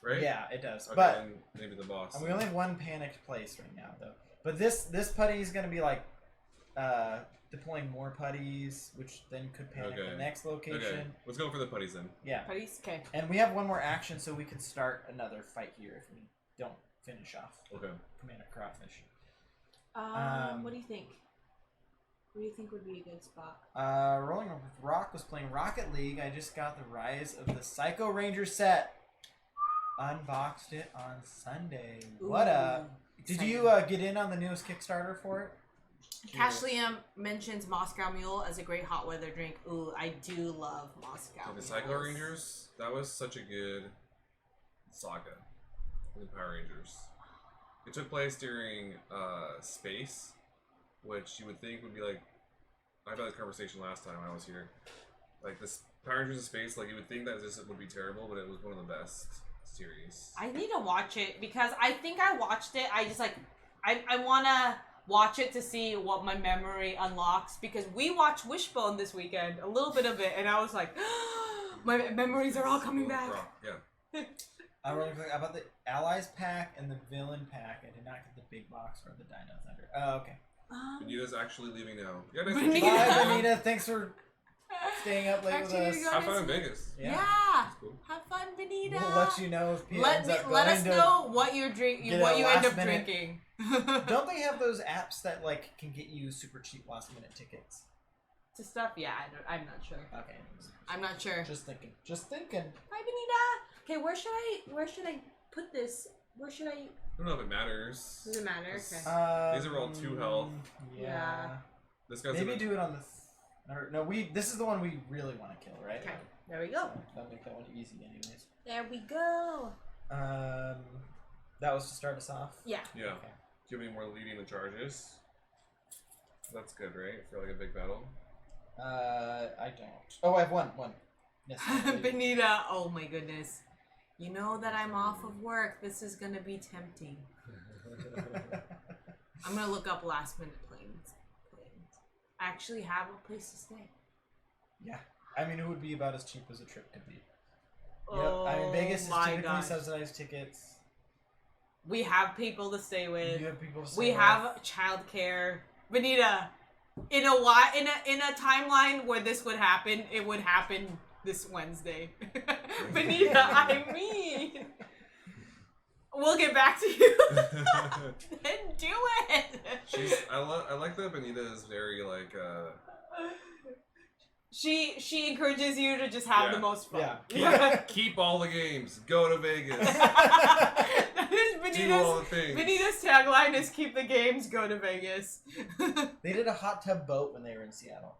Right? Yeah, it does. Okay, But then maybe the boss. we only have one panicked place right now, though. But this putty is going to be like deploying more putties, which then could panic Okay. the next location. Okay, let's go for the putties then. Yeah. Putties? Okay. And we have one more action, so we can start another fight here if we don't finish off Okay. Commander Crawfish. What do you think? What do you think would be a good spot? Rolling with Rock was playing Rocket League. I just got the Rise of the Psycho Ranger set. Unboxed it on Sunday. What up? Did you get in on the newest Kickstarter for it? Cash Liam mentions Moscow Mule as a great hot weather drink. Ooh, I do love Moscow The Mules. Psycho Rangers, that was such a good saga in the Power Rangers. It took place during space, which you would think would be like, I had that conversation last time I was here. Like this Power Rangers in space, like you would think that this would be terrible, but it was one of the best series. I need to watch it because I think I watched it. I just like, I want to watch it to see what my memory unlocks because we watched Wishbone this weekend, a little bit of it, and I was like, my memories are all coming back. Yeah. Really quick about the Allies pack and the Villain pack. I did not get the big box or the Dino Thunder. Oh, okay. Benita's actually leaving now. Yeah, nice Benita. to meet you. Bye, Benita. Thanks for staying up late with Actually, us. you Have fun in Vegas. Yeah. That's cool. Have fun, Benita. We'll let you know if Pia Let ends up let going us to- know what you're get what a you end last up minute- drinking. Don't they have those apps that like can get you super cheap last minute tickets? To stuff? Yeah, I'm not sure. Okay. I'm not sure. Just thinking. Just thinking. Hi, Benita. Okay, where should I put this? Where should I? I don't know if it matters. Does it matter? Okay. These are all 2 health. Yeah. This guy's Maybe do it on the. No, this is the one we really want to kill, right? Okay. There we go. So that'll make that one easy, anyways. There we go. That was to start us off. Yeah. Yeah. Okay. Do you have any more leading the charges? That's good, right? For like a big battle. I don't. Oh, I have one. Yes. Benita. Oh my goodness. You know that I'm off of work. This is gonna be tempting. I'm gonna look up last minute plans. I actually have a place to stay. Yeah. I mean, it would be about as cheap as a trip could be. Oh, Yep. I mean, Vegas is my typically gosh. subsidized tickets. We have people to stay with. You have people. to We stay with. have childcare. Benita, in a timeline where this would happen, it would happen this Wednesday. Benita, I mean, we'll get back to you. Then do it. I like that Benita is very like She encourages you to just have Yeah. the most fun. Yeah. keep all the games, go to Vegas, That is do all the things. Benita's tagline is keep the games, go to Vegas. They did a hot tub boat when they were in Seattle.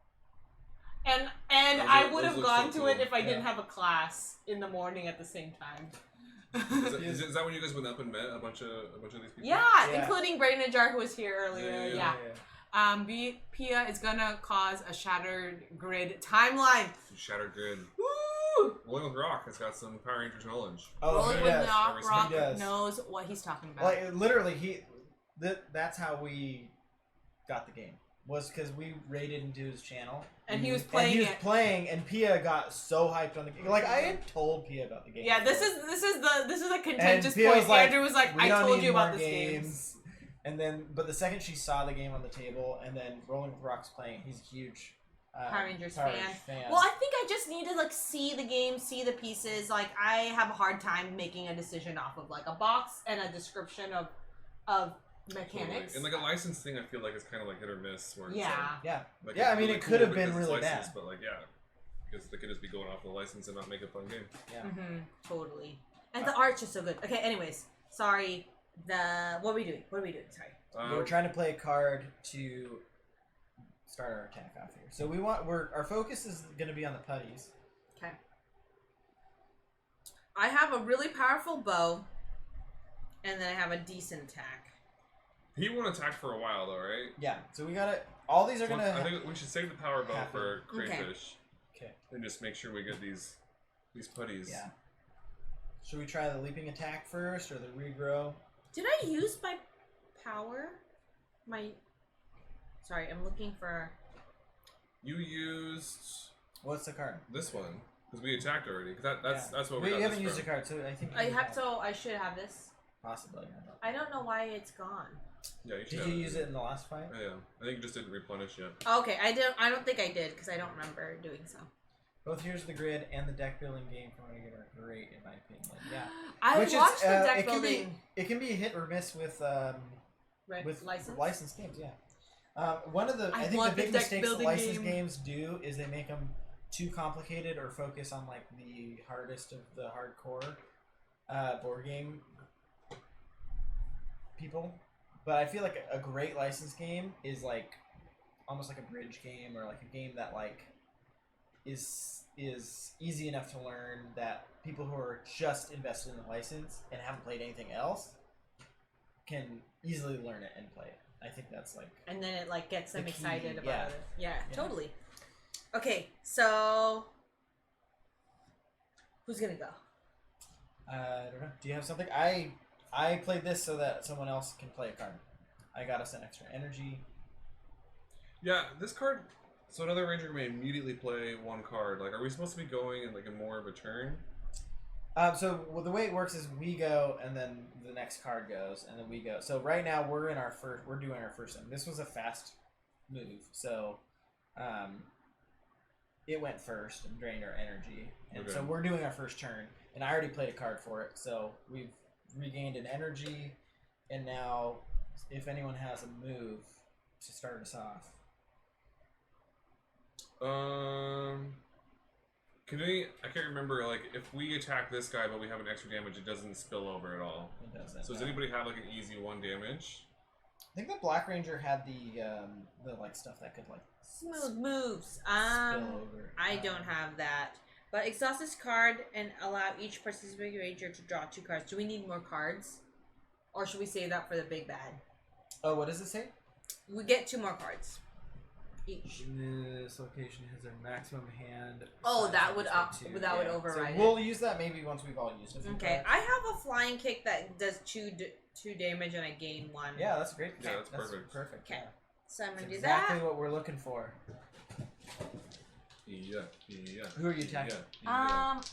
And Those I look- would those have look gone so to it cool. if I didn't Yeah. have a class in the morning at the same time. Is that when you guys went up and met a bunch of these people? Yeah, Yeah. including Brain Najar who was here earlier. Yeah. Yeah. Pia is gonna cause a shattered grid timeline. Shattered Grid. Woo! Rolling with Rock has got some Power Rangers knowledge. Oh, Rolling he with does. Rock, Rock He does. knows what he's talking about. Like literally, that's how we got the game. Was because we raided into his channel. and he was And playing he was it. playing, and Pia got so hyped on the game. Like I had told Pia about the game. Yeah, this before. is a contentious Pia point. was like, Andrew was like, We I don't told need you about more this game. And then, but the second she saw the game on the table, and then Rolling with Rock's playing, he's a huge Power Rangers Power fan. Rangers fan. Well, I think I just need to like see the game, see the pieces. Like I have a hard time making a decision off of like a box and a description of mechanics. And like a license thing, I feel like it's kind of like hit or miss. Where it's Yeah. yeah, like Yeah, I it's mean, really it could have cool been because it's really licensed, bad. but like yeah, because they could just be going off the license and not make a fun game. yeah. Totally. And the art's just so good. Okay, anyways, sorry. What are we doing? Sorry. We're trying to play a card to start our attack off here. So our focus is going to be on the putties. Okay. I have a really powerful bow, and then I have a decent attack. He won't attack for a while though, right? Yeah. So we got to. All these are So going to. I think we should save the power bow happen. for crayfish. Okay. And just make sure we get these putties. Yeah. Should we try the leaping attack first or the regrow? Did I use my power? Sorry, I'm looking for. You used What's the card? this one because we attacked already. Cause that's what we Wait, got you haven't this used from. the card, so I think. I should have this. Possibly. I don't know why it's gone. Yeah, you should Did have you use it in the last fight? Oh, yeah, I think you just didn't replenish yet. Okay, I don't think I did because I don't remember doing so. Both Here's the Grid and the deck building game from Renegade are great in my opinion. Yeah. I Which watched the deck it can building. It can be a hit or miss with License? licensed games. Yeah. One of the I I think the want the big deck mistakes that building licensed game. games do is they make them too complicated or focus on like the hardest of the hardcore board game people. But I feel like a great licensed game is like almost like a bridge game or like a game that like is easy enough to learn that people who are just invested in the license and haven't played anything else can easily learn it and play it. I think that's like And then it like gets them the key, excited about yeah. it. Yeah, Yeah. totally. Okay, so who's gonna go? I don't know. Do you have something? I played this so that someone else can play a card. I got us an extra energy. Yeah, this card. So another ranger may immediately play one card. Like, are we supposed to be going in like in more of a turn? So the way it works is we go, and then the next card goes, and then we go. So right now we're in our first. We're doing our first thing. This was a fast move, so it went first and drained our energy, and Okay. so we're doing our first turn. And I already played a card for it, so we've regained an energy, and now if anyone has a move to start us off. Can we? I can't remember. Like, if we attack this guy but we have an extra damage, it doesn't spill over at all. It doesn't. So does anybody have like an easy 1 damage? I think the Black Ranger had the like stuff that could like Smooth moves. spill over. I don't have that. But exhaust this card and allow each participating ranger to draw 2 cards. Do we need more cards? Or should we save that for the big bad? Oh, what does it say? We get 2 more cards. Each. This location has a maximum hand. Oh, size that of would two. that would Yeah. override So we'll use that maybe once we've all used it. Okay, I have a flying kick that does 2 damage and I gain 1. Yeah, that's great. Yeah, that's perfect. Perfect. Okay. Yeah. So I'm That's gonna do exactly that. what we're looking for. Yeah. Who are you attacking?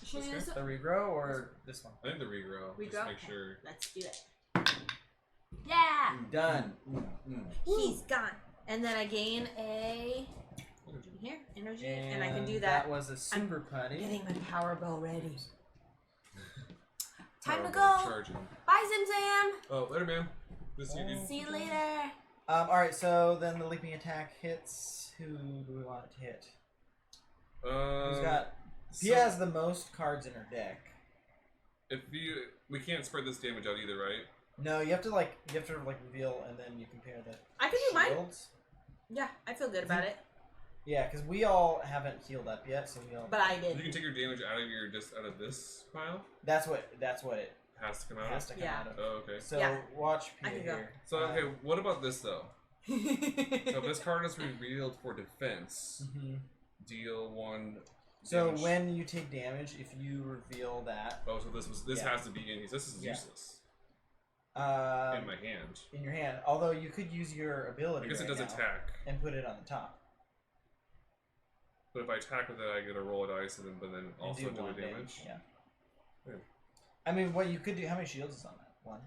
Should we do This this? The regrow or this one? I think the regrow. Just Regrow? make Okay. sure. Let's do it. Yeah! Done. He's gone. And then I gain a here energy, and I can do that. That was a super putty. Getting my power bow ready. Time to Powerball go. Charging. Bye, Zim Zam. Oh, later, man. This you dude. See you later. All right, so then the leaping attack hits. Who do we want it to hit? Who's got? He has the most cards in her deck. We can't spread this damage out either, right? No, you have to reveal and then you compare the I can do mine. shields. Yeah, I feel good about it. Yeah, because we all haven't healed up yet, so we all. But I You did. can take your damage out of this pile. That's what it Has to come out. has to come Yeah. out of. Oh, okay. So Yeah. watch I Pia can go. here. So okay, what about this though? So if this card is revealed for defense, deal 1. So damage. when you take damage, if you reveal that Oh, so this Yeah. has to be in. This is Yeah. useless in my hand. in your hand, although you could use your ability. I guess it right does now attack, and put it on the top. but if I attack with it, I get a roll of dice and then And also do a one damage. Yeah. Yeah. I mean, what you could do? How many shields is on that? 1.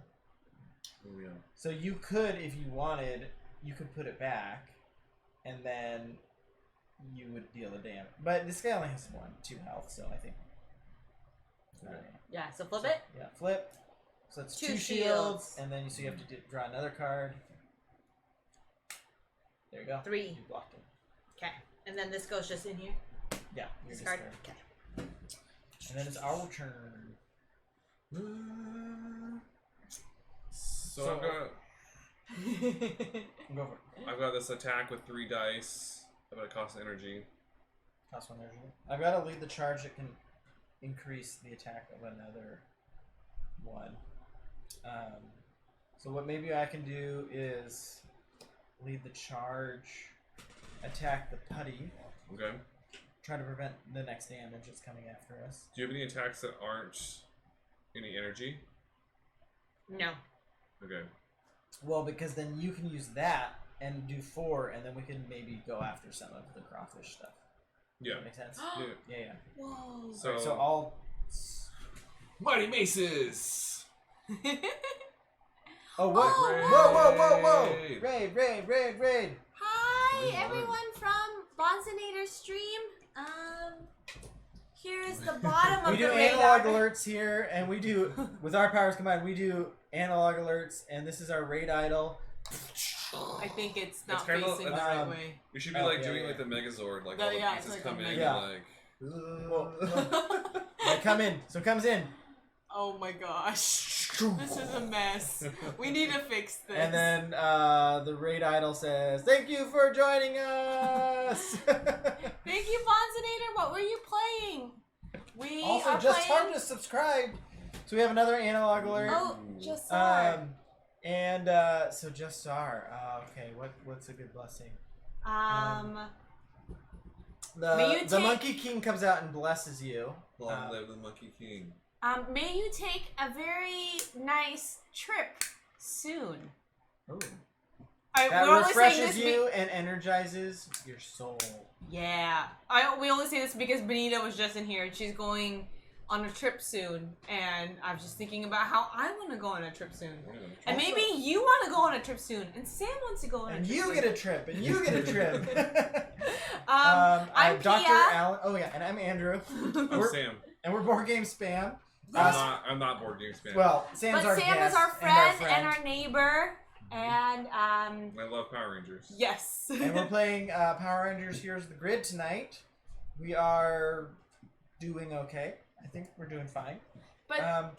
Oh, yeah. So you could, if you wanted, you could put it back, and then you would deal the damage. But this guy only has 2 health, so I think. Okay. Yeah, so flip it. Yeah, flip. So that's 2 2 shields. shields, and then you have to draw another card. There you go. 3. You blocked it. Okay. And then this goes just in here. Yeah. You're Discard. just Okay. there. And then it's our turn. So I've got Go for it. I've got this attack with 3 dice. But it costs energy. Cost 1 energy. I've got to lead the charge that can increase the attack of another 1. So what maybe I can do is lead the charge, attack the putty. Okay. Try to prevent the next damage that's coming after us. Do you have any attacks that aren't any energy? No. Okay. Well, because then you can use that and do 4, and then we can maybe go after some of the crawfish stuff. Yeah. Does that make sense? Yeah. Yeah. Whoa. So, So I'll. Mighty Maces! Oh, what? Oh, Whoa! Raid! Hi, everyone from Bonzinator Stream. Here's the bottom of We the do radar. analog alerts here, and we do, with our powers combined, we do analog alerts, and this is our raid idol. I think it's not kinda- facing the right um, way. We should be Oh, like yeah, doing yeah. like the Megazord, like No, all the yeah, it's pieces like come a in Mega- and like. Yeah, come in. So it comes in. Oh my gosh. This is a mess. We need to fix this. And then the raid idol says, "Thank you for joining us." Thank you, Bonzinator. What were you playing? We Also, are just playing... hard to subscribe. So we have another analog alert. Oh, just saw. And so just Star. Okay, what's a good blessing? May you The take- Monkey King comes out and blesses you. Long live the Monkey King. May you take a very nice trip soon. Ooh. We're That only saying refreshes this you and energizes your soul. Yeah. We only say this because Benita was just in here and she's going on a trip soon, and I was just thinking about how I want to go on a trip soon. And Also- maybe you want to go on a trip soon, and Sam wants to go on a And trip you soon. get a trip, and you get a trip. I'm Dr. Pia. Allen. Oh yeah, and I'm Andrew. I'm We're- Sam. And we're board game spam. I'm not board game spam. Well, Sam's But our Sam guest is our friend and our friend. neighbor, and I love Power Rangers. yes. And we're playing Power Rangers Here's the Grid tonight. We are doing okay. I think we're doing fine. but Um,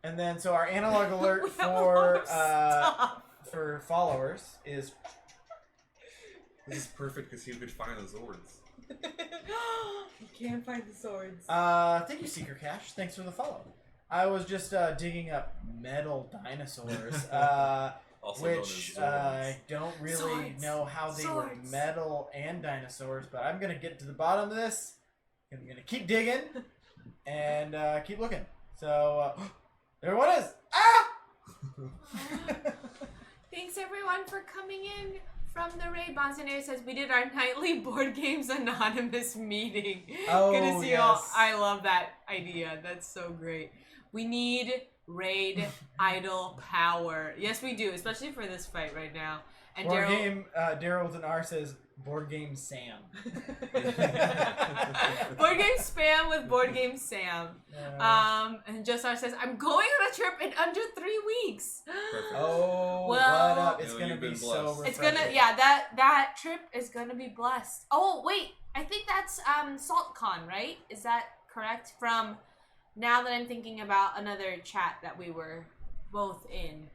and then so our analog alert we have a lot of for stuff. for followers is This is perfect because he could find the Zords. You can't find the swords. thank you, Seeker Cash. Thanks for the follow. I was just digging up metal dinosaurs, Also which known as I don't really Swords. know how they were Swords. metal and dinosaurs, but I'm gonna get to the bottom of this. I'm gonna keep digging and keep looking. So there one is. Ah! Thanks everyone for coming in from the raid. Bonsonaire says we did our nightly Board Games Anonymous meeting. Oh, Good to see you all. yes. I love that idea. That's so great. We need raid idol power. Yes, we do, especially for this fight right now. And Board Daryl. game. Daryl with an R says Board Game Sam. Board Game Spam with Board Game Sam. And Josar says, I'm going on a trip in under 3 weeks. Perfect. Oh, Well- what up? It's You know, gonna you've be been so blessed. refreshing. It's gonna, yeah, that trip is gonna be blessed. Oh, wait, I think that's SaltCon, right? Is that correct? From now that I'm thinking about another chat that we were both in.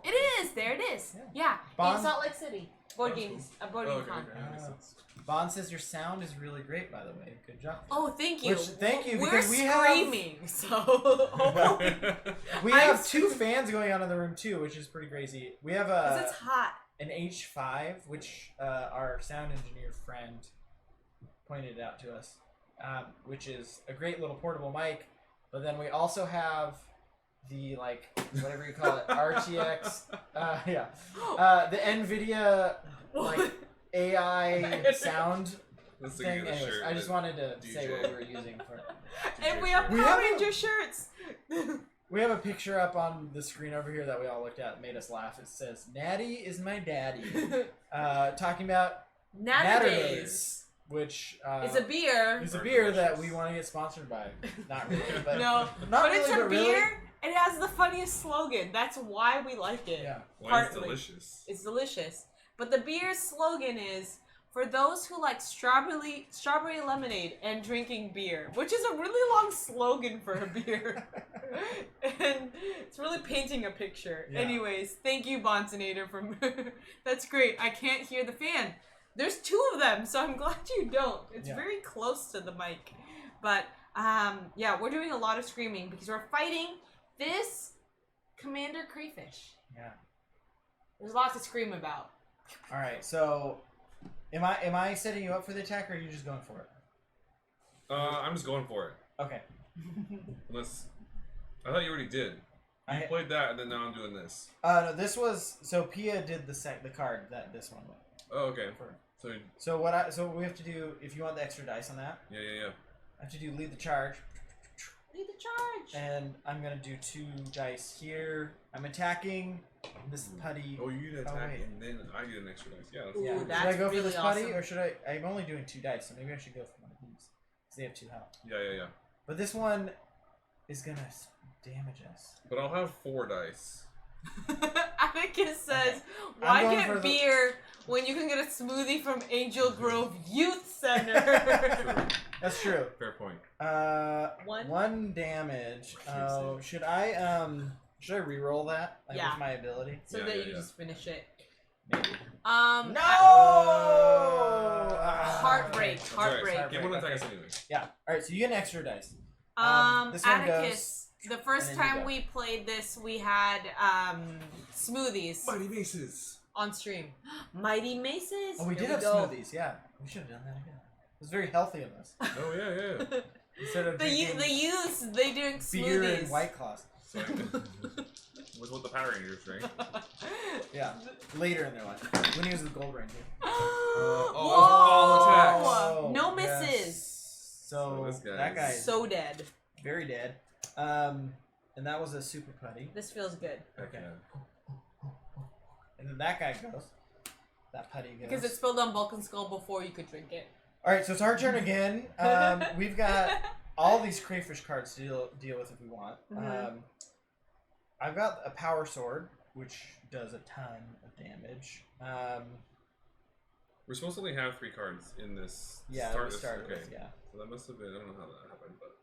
It is, there it is. Yeah, Bond- in Salt Lake City. Board That's games, a Oh, board okay, game con. okay, that makes sense. Bond says your sound is really great, by the way. Good job. Oh, thank you. Which- thank you, We're because we have- screaming, so We I'm have 2 fans going on in the room too, which is pretty crazy. We have because it's hot. an H5, which our sound engineer friend pointed out to us, which is a great little portable mic. But then we also have the whatever you call it, RTX, the NVIDIA like AI sound Let's thing. get the Anyways, shirt I just that wanted to say DJ. what we were using for. And we have We Power have a- Ranger shirts. We have a picture up on the screen over here that we all looked at and made us laugh. It says, "Natty is my daddy," talking about Natterdays. which It's a beer. is a beer that we want to get sponsored by. Not really, but No, not but really, it's a but really. beer. It has the funniest slogan. That's why we like it. Yeah. Why it's Partly. delicious. It's delicious. But the beer's slogan is for those who like strawberry lemonade and drinking beer, which is a really long slogan for a beer. And it's really painting a picture. Yeah. Anyways, thank you, Bonsonator. That's great. I can't hear the fan. There's 2 of them, so I'm glad you don't. It's very close to the mic. But, yeah, we're doing a lot of screaming because we're fighting this Commander Crayfish. Yeah. There's lots to scream about. All right. So, am I setting you up for the attack, or are you just going for it? I'm just going for it. Okay. Unless I thought you already did. You played that, and then now I'm doing this. No, this was so Pia did the card that this one went. Oh, okay. So So we have to do, if you want the extra dice on that, yeah. I have to do lead the charge, Lead the charge. and I'm gonna do 2 dice here. I'm attacking this putty. Oh, you get attack, wait. and then I get an extra dice. Yeah. That's Ooh, Yeah. cool. that's should I go really for this putty, awesome. or should I? I'm only doing 2 dice, so maybe I should go for one of these. Because they have 2 health. Yeah. But this one is gonna damage us. But I'll have 4 dice. Atticus says, Okay. why I'm going get for the- beer when you can get a smoothie from Angel Grove Youth Center? That's true. Fair point. One? 1 damage. Oh, should I re-roll that? Like, Yeah. with my ability? So Yeah, that yeah, you yeah. just finish it. Maybe. No! Heartbreak. That's alright. Heartbreak. Give one attack us anyway. Yeah. All right. So you get an extra dice. This one Atticus, the first and then you time go. we played this, we had smoothies Mighty Maces. on stream. Mighty Maces. Oh, we Here did have go. smoothies. Yeah. We should have done that again. It was very healthy of us. Oh yeah. Instead of The drinking youths, they drink beer smoothies. and White Claws. So was what the Power Rangers drink. Yeah. Later in their life, when he was the Gold Ranger. oh, Whoa! all attacks. No yes. misses. So this guy that is- guy's So dead. very dead. And that was a super putty. This feels good. Heck Okay. yeah. And then that guy goes. That putty goes. Because it spilled on Vulcan Skull before you could drink it. All right, so it's our turn again. We've got all these crayfish cards to deal with if we want. Mhm. I've got a power sword, which does a ton of damage. We're supposed to only have 3 cards in this. Yeah, start we started okay. with, yeah. So that must have been. I don't know how that happened, but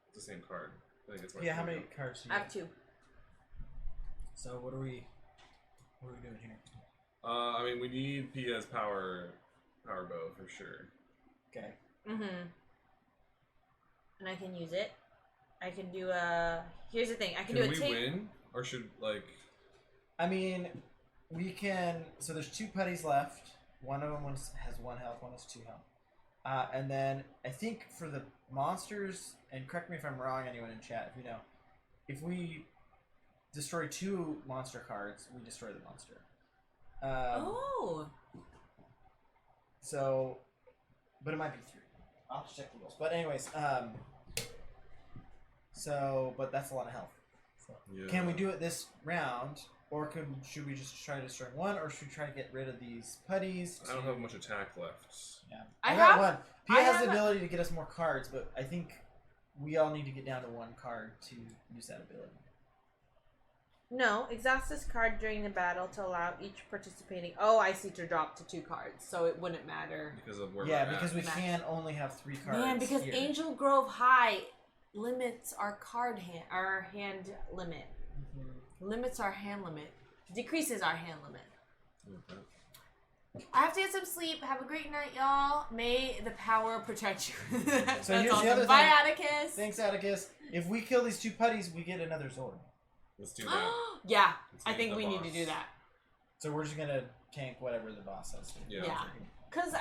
it's the same card. I think it's. Yeah, how many cards do you I have? have 2. So what are we doing here? I mean, we need Pia's power bow for sure. Okay. Mm-hmm. And I can use it. I can do a... Here's the thing. I can do a we take... win, or should like? I mean, we can. So there's 2 putties left. One of them has 1 health, one has 2 health. And then I think for the monsters, and correct me if I'm wrong, anyone in chat, if you know, if we destroy 2 monster cards, we destroy the monster. Oh! So, but it might be 3. I'll have to check the rules. But anyways, so, but that's a lot of health. So, Yeah. can we do it this round, or should we just try destroying 1, or should we try to get rid of these putties? I don't have much attack left. Yeah, I got have- 1. Pia I has have the a- ability to get us more cards, but I think we all need to get down to 1 card to use that ability. No, exhaust this card during the battle to allow each participating... Oh, I see, to drop to 2 cards, so it wouldn't matter. Because of where Yeah, we're because at. we Max. can only have 3 cards. Man, because here. Angel Grove High limits our our hand limit. Mhm. Limits our hand limit. Decreases our hand limit. Okay. I have to get some sleep. Have a great night, y'all. May the power protect you. That's So here's the awesome. other Bye, thing. Atticus. Thanks, Atticus. If we kill these 2 putties, we get another Zord. Let's do that. Yeah, Let's I meet think the we need to boss. do that. So we're just gonna tank whatever the boss has to. Yeah. Yeah. Cause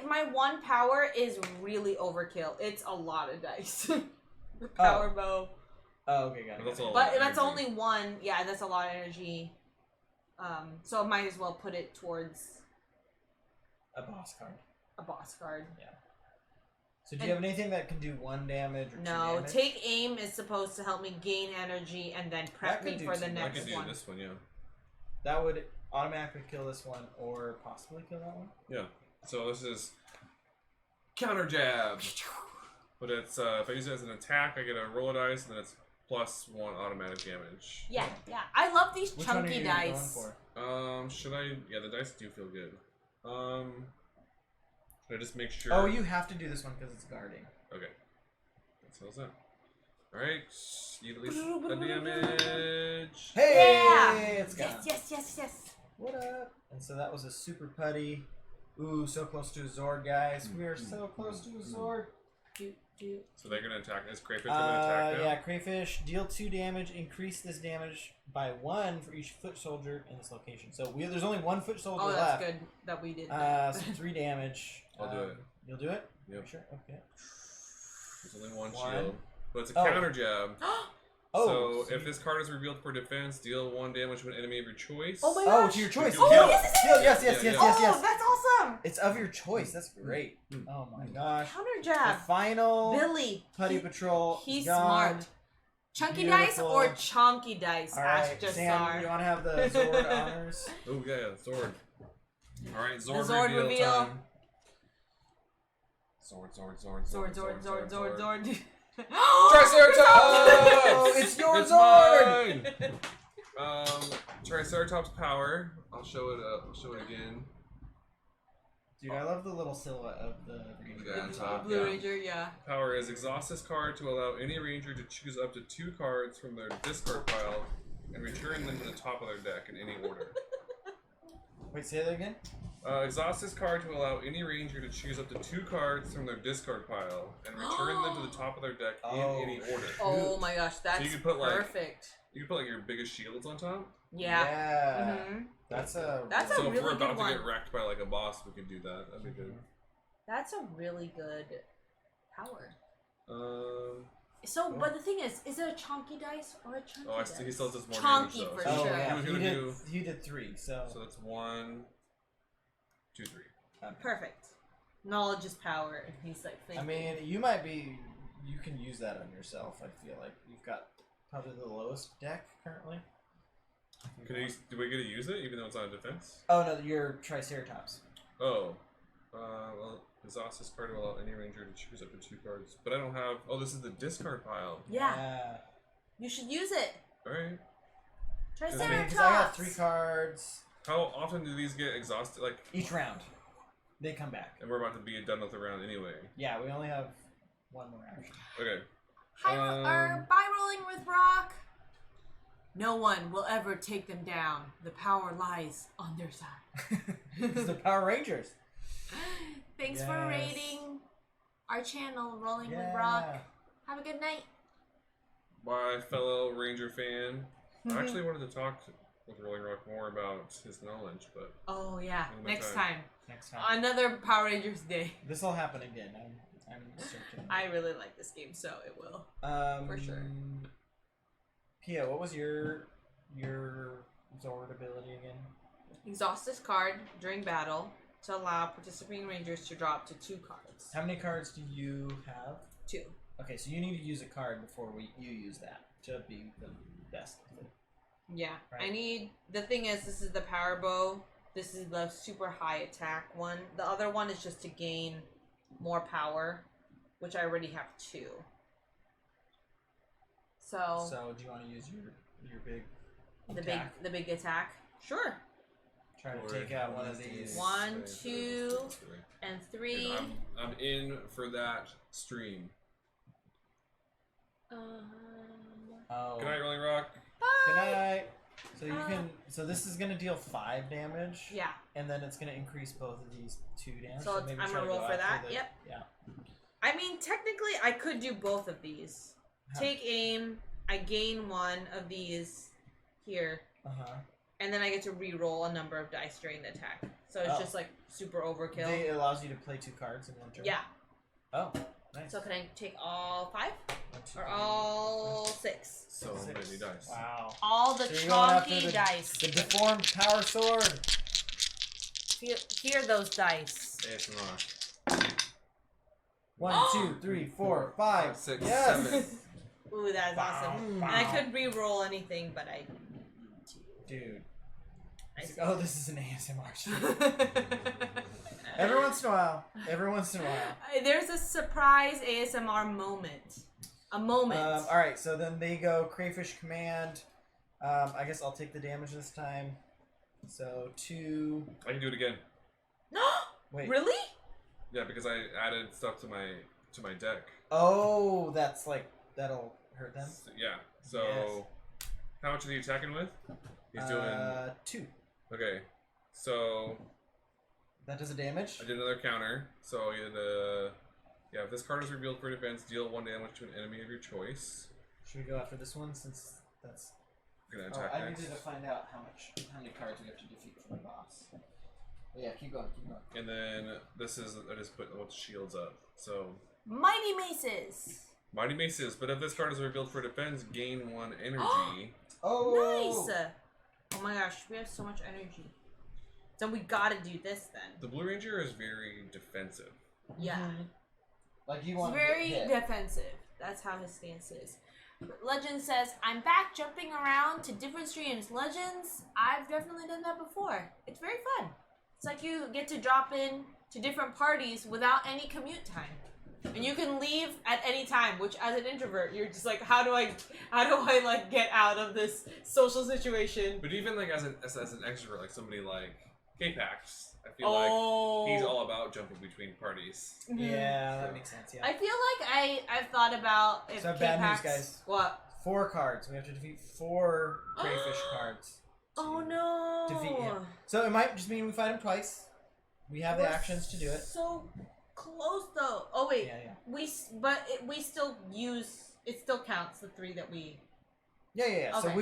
my 1 power is really overkill. It's a lot of dice. The power bow. Oh, okay, got it. But that's all- But that's energy. only 1. Yeah, that's a lot of energy. So I might as well put it towards A boss card. a boss card. So do you have anything that can do 1 damage or 2 No, damage? take aim is supposed to help me gain energy and then prep That could me do for the 2 I next could do one. this one, yeah. That would automatically kill this one, or possibly kill that one. Yeah. So this is counter jab. But it's if I use it as an attack, I get a roll of dice, and then it's +1 automatic damage. Yeah, yeah. I love these Which one are chunky you dice. going for? Should I? Yeah, the dice do feel good. Should I just make sure? Oh, you have to do this one because it's guarding. Okay. So what's that? Alright, you at least the damage. Hey, Yeah. it's gone. Yes. What up? And so that was a super putty. Ooh, so close to a Zord, guys. We are so close to a Zord. So they're gonna attack. Is Crayfish gonna attack now? Yeah, Crayfish. Deal 2 damage. Increase this damage by 1 for each foot soldier in this location. So there's only 1 foot soldier Oh, left. that's good that we did that. So 3 damage. I'll do it. You'll do it? Yep. Sure. Okay. There's only one One. shield. But it's a Oh. counter jab. Oh. So if this card is revealed for defense, deal 1 damage to an enemy of your choice. Oh my Oh, gosh. to your choice. Oh, Kill. yes, Kill. Yes. Yeah. Oh, that's awesome. It's of your choice. That's great. Oh my gosh. Counter The jab. final Billy. Putty Patrol. He's gone. smart. Chunky dice Beautiful. or chonky dice? All Ask right, just Sam, you want to have the Zord honors? Oh yeah, Zord. Alright, Zord, The Zord reveal. time. Sword. Triceratops! Oh, it's your It's Zord! mine! Triceratops power. I'll show it again. Dude, I love the little silhouette of the guy on top. Blue Yeah. Ranger, yeah. Power is exhaust this card to allow any ranger to choose up to 2 cards from their discard pile and return them to the top of their deck in any order. Wait, say that again? Exhaust this card to allow any ranger to choose up to 2 cards from their discard pile and return them to the top of their deck in any order. Oh my gosh, that's you could put, like, perfect. You can put like your biggest shields on top. Yeah. Mm-hmm. That's a So if really we're about good to one. get wrecked by like a boss, we could do that. That'd be good. That's a really good power. Um. But the thing is it a chonky dice or a chunky Oh, dice? he still does more Chonky damage though. for So Oh sure. yeah, He was gonna he did 3, so So that's 1, 2, 3. Perfect. Knowledge is power, and he's like thinking. I mean, you can use that on yourself. I feel like you've got probably the lowest deck currently. Do we get to use it even though it's not a defense? Oh no, your Triceratops. Oh. Well, exhaust this card to allow any ranger to choose up to 2 cards. But I don't have. Oh, this is the discard pile. Yeah. You should use it. Alright. Triceratops. I mean, because I got 3 cards How often do these get exhausted? Like, each round. They come back. and we're about to be done with the round anyway. Yeah, we only have 1 more action. Okay. By rolling with rock. No one will ever take them down. The power lies on their side. It's the Power Rangers. Thanks Yes. for rating our channel, Rolling with Yeah. Rock. Have a good night. My fellow Ranger fan. I actually wanted to talk with Rolling Rock more about his knowledge, but Oh yeah, One more next time. time. Next time. Another Power Rangers day. This will happen again. I'm certain. I really like this game, so it will. for sure. Pia, what was your Zord ability again? Exhaust this card during battle to allow participating Rangers to draw up to 2 cards. How many cards do you have? 2. Okay, so you need to use a card before you use that to be the best. Yeah. Right. I need. The thing is, this is the power bow. This is the super high attack one. The other one is just to gain more power, which I already have 2. So do you want to use your big the big attack? Sure. Try to take out one of these. 1, 2, and 3. And I'm in for that stream. Oh. Good night, Rolling Rock. Good night. So you can. So this is gonna deal 5 damage. Yeah. And then it's gonna increase both of these 2 damage. So maybe I'm try gonna to roll go for after that. Yep. Yeah. I mean, technically, I could do both of these. Take aim. I gain 1 of these here, and then I get to re-roll a number of dice during the attack. So it's just like super overkill. It allows you to play 2 cards in 1 turn. Yeah. Oh, nice. So can I take all 5 1, 2, or 3, all 6? So many dice. Wow. All the So you're going after chonky the- dice. The deformed power sword. Hear those dice. ASMR. 1, 2, 3, 4, 5, 6, yes. 7. Ooh, that's awesome. And I could re-roll anything, but I. Dude. I see. Oh, this is an ASMR show. Every once in a while. Every once in a while. There's a surprise ASMR moment. A moment. Alright, so then they go Crayfish Command. I guess I'll take the damage this time. So 2. I can do it again. Wait. Really? Yeah, because I added stuff to my deck. Oh, that's like that'll hurt them. Yeah. So, how much are you attacking with? He's doing 2. Okay. So That does a damage. I did another counter. So you had if this card is revealed for defense, deal 1 damage to an enemy of your choice. Should we go after this one since that's? You're gonna attack I next. needed to find out how many cards we have to defeat for the boss. But yeah, keep going. And then this is I just put the shields up. So Mighty Maces. Mighty Maces, but if this card is revealed for defense, gain 1 energy. Oh, Nice. Oh my gosh, we have so much energy. So we gotta do this then. The Blue Ranger is very defensive. Yeah. Like you He's want very to hit. defensive. That's how his stance is. Legend says, I'm back jumping around to different streams. Legends, I've definitely done that before. It's very fun. It's like you get to drop in to different parties without any commute time. And you can leave at any time, which as an introvert, you're just like, how do I like get out of this social situation? But even like as an extrovert, like somebody like K-Pax, I feel like he's all about jumping between parties. Yeah, that makes sense. Yeah. I feel like I've thought about if So bad news, K-Pax... guys. What? 4 cards. We have to defeat 4 crayfish cards. Oh no! Defeat him. So it might just mean we fight him twice. We have the actions to do it. So close though. Oh wait, Yeah. we still use it. Still counts the 3 that we. Yeah. So Okay.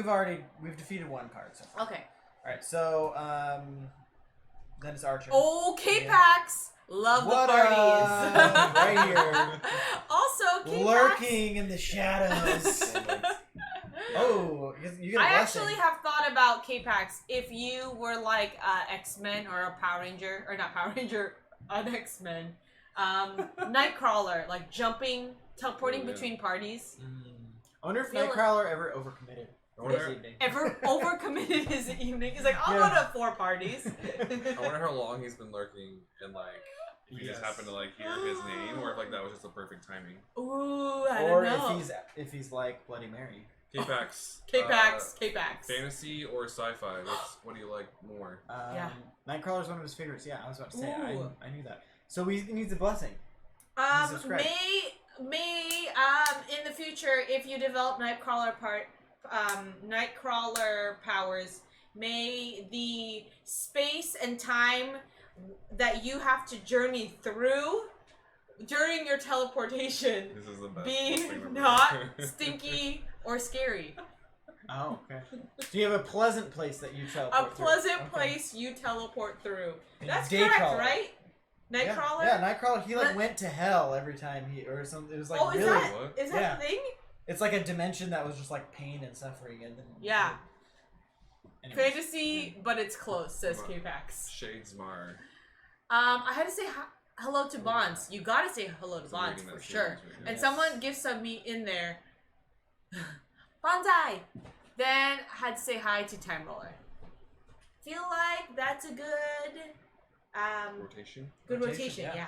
we've defeated 1 card. So far. Okay. All right. So then it's Archer. Oh, K-Pax! Love What the parties. up? Right here. Also, K-Pax. Lurking in the shadows. Oh, you get a I blessing. actually have thought about K-Pax if you were like X-Men or a Power Ranger, or not Power Ranger, an X-Men, Nightcrawler, like teleporting between parties. I wonder if Feel like- Nightcrawler ever overcommitted. I wonder- this evening. Ever overcommitted his evening? He's like, I'll Yeah. go to 4 parties. I wonder how long he's been lurking and like if you just Yes. happen to like hear his name or if like that was just the perfect timing. Ooh, I Or don't know. if he's like Bloody Mary. K-Pax. K-Pax, K-Pax. Fantasy or sci-fi? What do you like more? Yeah. Nightcrawler's one of his favorites. Yeah, I was about to say. Ooh. I knew that. So he needs a blessing. subscribe. May in the future, if you develop Nightcrawler powers, may the space and time that you have to journey through during your teleportation This is the best be thing ever. not stinky or scary. Oh, okay. So you have a pleasant place that you teleport A pleasant through. Okay. place you teleport through. And That's Daycrawler. correct, right? Nightcrawler? Yeah, Nightcrawler. He like But- went to hell every time he or something. It was like Oh, is really. that What? is that Yeah. a thing? It's like a dimension that was just like pain and suffering, and then Yeah. Anyways. Fantasy, but it's close, says Wow. K-Pax. Shadesmar. I had to say hello to Bonds. You gotta say hello to I'm Bonds reading for that sure. series right now. And Yes. someone gift subbed me in there. Bonsai! Then had to say hi to Time Roller. Feel like that's a good Rotation. rotation, yeah. yeah.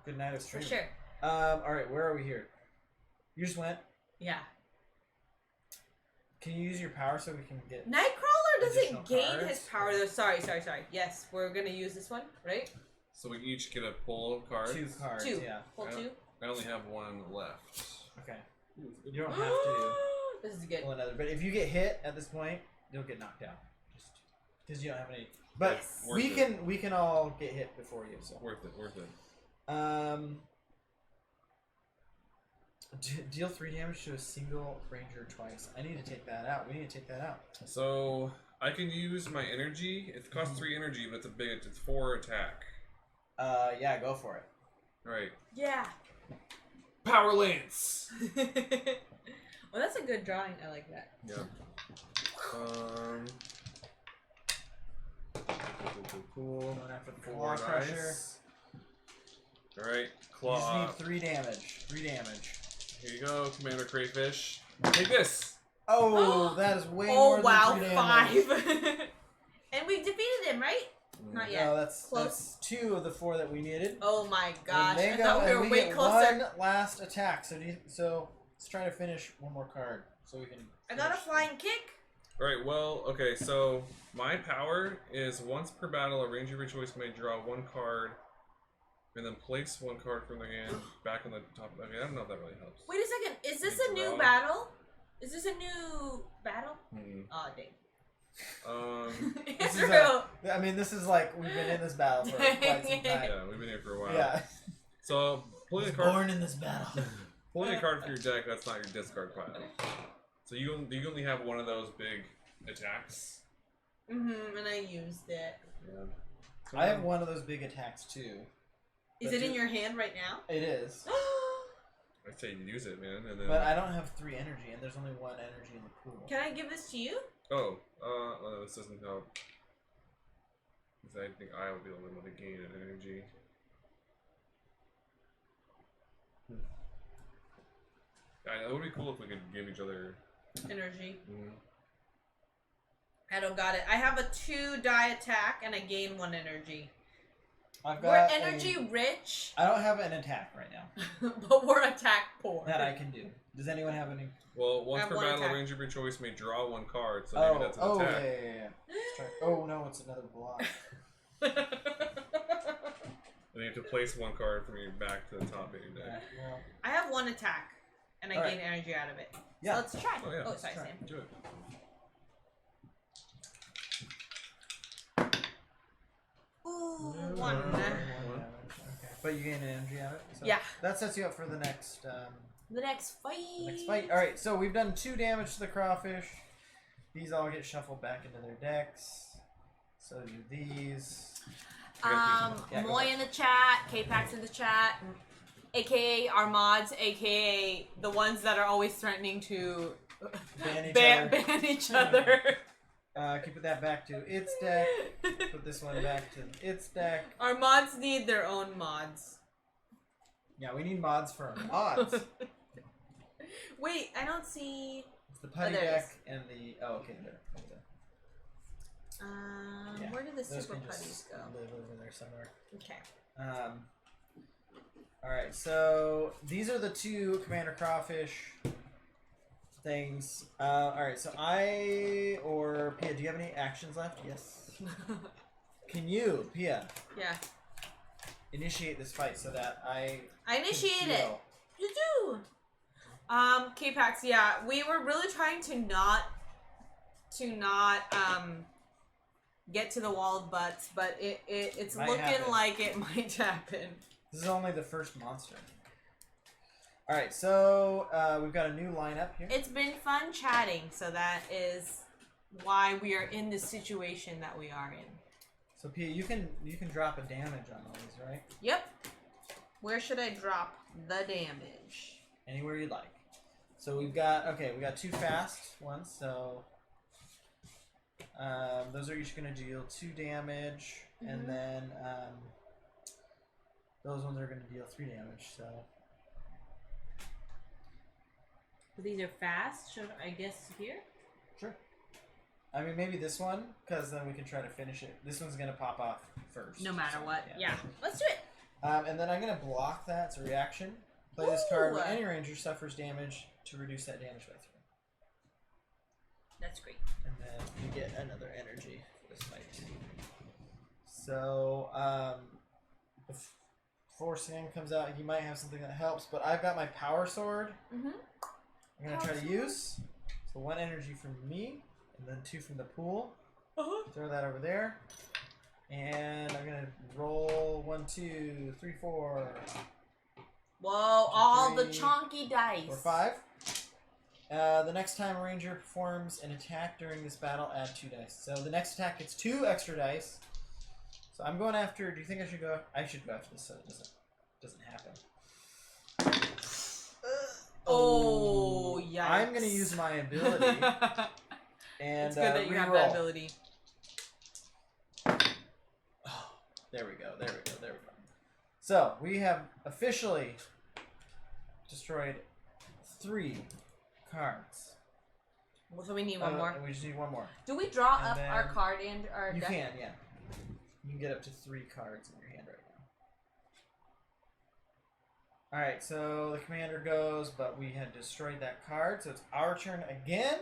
Good night of For stream. sure. All right, where are we here? You just went. Yeah. Can you use your power so we can get? Nightcrawler Additional doesn't gain cards? his power though. Sorry. Yes, we're gonna use this one, right? So we each get a pull of cards. 2 cards. 2. Yeah. Pull Yeah. 2. I only have 1 left. Okay. You don't have to This is good. pull another, but if you get hit at this point, you'll get knocked out. Just because you don't have any. But Yes. Worth it. we can all get hit before you. So. Worth it. Deal 3 damage to a single ranger twice. I need to take that out. We need to take that out. So I can use my energy. It costs 3 energy, but it's 4 attack. Yeah, go for it. Right. Yeah. Power Lance. Well, that's a good drawing. I like that. Yeah. Cool. Going after the 4 claw crusher. dice. All right. You Claw. just need 3 damage. 3 damage. Here you go, Commander Crayfish. Take this. Oh, that is way Oh more wow, than 3 damage. 5. And we defeated him, right? Not yet. No, that's Close. 2 of the 4 that we needed. Oh my gosh, I And thought we were and way get closer. one last attack. So let's try to finish one more card so we can. I got a finish. flying kick. Alright, well, okay, so my power is once per battle, a ranger of your choice may draw 1 card and then place one card from their hand back on the top. Okay, I don't know if that really helps. Wait a second. Is this a new Draw. battle? Is this a new battle? Hmm. Oh, dang. This is Israel. I mean, this is like we've been in this battle for quite some time. Yeah, we've been here for a while. Yeah. So pulling a Was card, born in this battle. pulling a card from your deck. That's not your discard pile. So you only have one of those big attacks. And I used it. Yeah. I have one of those big attacks too. Is it in your hand right now? It is. I say use it, man, and then. But I don't have 3 energy, and there's only 1 energy in the pool. Can I give this to you? Oh, this doesn't help. Because I think I will be able to gain an energy. Yeah, it would be cool if we could give each other. Energy. Mm. I don't got it. I have a 2 die attack and I gain 1 energy. I've We're got energy rich, I don't have an attack right now but we're attack poor. that I can do. Does anyone have any? Well, once have per one battle, attack. a ranger of your choice may draw 1 card, so maybe that's an yeah, attack. yeah. Let's try. Oh no, it's another block. And you have to place 1 card from your back to the top of your Yeah, deck. well, I have 1 attack and I All gain right. energy out of it. yeah. So let's try. Oh, yeah. Oh, sorry, Let's try. Sam. Do it. Ooh, Yeah. 1. One damage, okay. But you gain an energy out of it. So Yeah. That sets you up for the next The next fight. fight. All right. So we've done 2 damage to the crawfish. These all get shuffled back into their decks. So do these. Yeah, go Moy ahead. in the chat, K-Pax in the chat, aka our mods, aka the ones that are always threatening to ban each other. Keep that back to its deck. Put this one back to its deck. Our mods need their own mods. Yeah, we need mods for our mods. Wait, I don't see. It's the putty there it deck is. and the okay there. Over there. Yeah, Where did the those super can putties just go? live over there somewhere. Okay. All right, so these are the 2 Commander Crawfish things. All right, so I or Pia, do you have any actions left? Yes. Can you, Pia, Yeah. initiate this fight so that I I initiate can it. heal? Doo-doo. K-Pax, yeah, we were really trying to not get to the wall of butts, but it's Might looking happen. like it might happen. This is only the first monster. All right, so we've got a new lineup here. It's been fun chatting, so that is why we are in the situation that we are in. So Pia, you can drop a damage on all these, right? Yep. Where should I drop the damage? Anywhere you'd like. So we got 2 fast ones. So those are each going to deal 2 damage, and then those ones are going to deal 3 damage. So These are fast. Should I guess here? sure. I mean, maybe this one, because then we can try to finish it. This one's going to pop off first. No matter so, what. Yeah. Let's do it. And then I'm going to block that. It's a reaction. Play this card when Ooh. any ranger suffers damage to reduce that damage by 3. That's great. And then you get another energy for this fight. So, before Sam comes out, he might have something that helps, but I've got my power sword. Mm-hmm. I'm going to try to use. So 1 energy from me, and then 2 from the pool. Throw that over there. And I'm going to roll 1, 2, 3, 4, Whoa, all the 3, chonky dice. or 5. The next time a ranger performs an attack during this battle, add 2 dice. So the next attack gets 2 extra dice. So I'm going after. Do you think I should go? I should go after this so it doesn't happen. Oh, yikes. I'm gonna use my ability and It's good that you have reroll. that ability. Oh, there we go. So we have officially destroyed 3 cards. So we need one more. And we just need 1 more. Do we draw and up then our card in our You deck? can, yeah. You can get up to 3 cards in your hand right now. Alright, so the commander goes, but we had destroyed that card, so it's our turn again.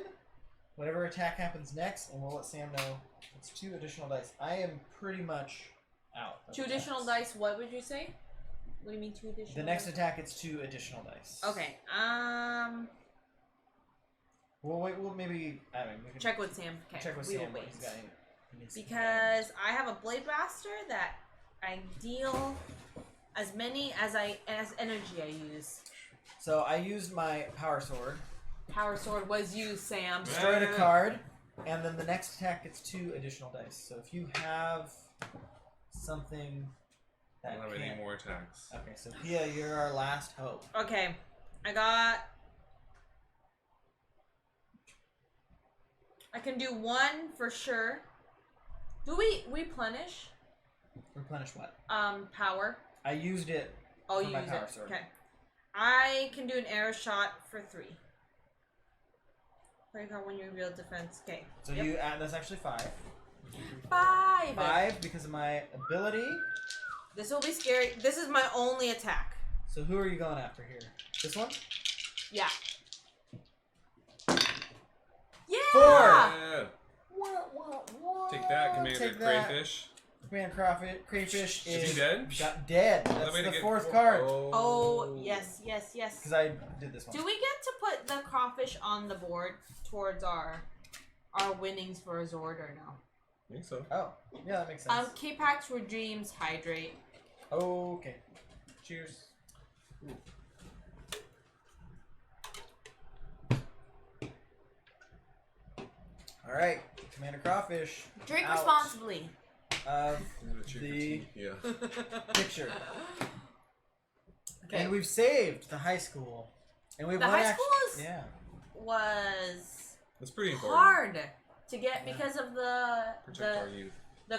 Whatever attack happens next, and we'll let Sam know. It's 2 additional dice. I am pretty much out. of 2 additional attacks. dice, what would you say? What do you mean 2 additional? The next dice? attack, it's 2 additional dice. Okay. Well, wait. Well, maybe. I mean, we can Check with Sam. Okay. check with we Sam will what wait. he's got. He needs to Because I have a Blade Blaster that I deal as many as energy I use. So I used my Power Sword. Power Sword was used, Sam. Destroyed a card, and then the next attack gets 2 additional dice. So if you have something I that don't have any can't- more attacks. Okay, so Pia, you're our last hope. Okay. I can do 1 for sure. Do we replenish? Replenish what? Power. I used it. Oh, For you my use Power it. Sword. Okay. I can do an arrow shot for 3. Play card when you reveal defense. Okay. So Yep. you add. That's actually 5. 5. 5 because of my ability. This will be scary. This is my only attack. So who are you going after here? This one? Yeah. Yeah. 4. Yeah. What? Take that, Commander Take that. Crayfish. Commander Crayfish Is he dead? Got dead. That That's way to the get 4th card. Oh, yes, yes, yes. Because I did this one. Do we get to put the crawfish on the board towards our winnings for a Zord or no? I think so. Oh, yeah, that makes sense. K-Pax for dreams, hydrate. Okay. Cheers. All right, Commander Crawfish. Drink out responsibly. Of The the yeah. picture. Okay. And we've saved the high school. And we've The won high act- school is- Yeah. was That's pretty important. hard to get Yeah. because of the Protect our youth.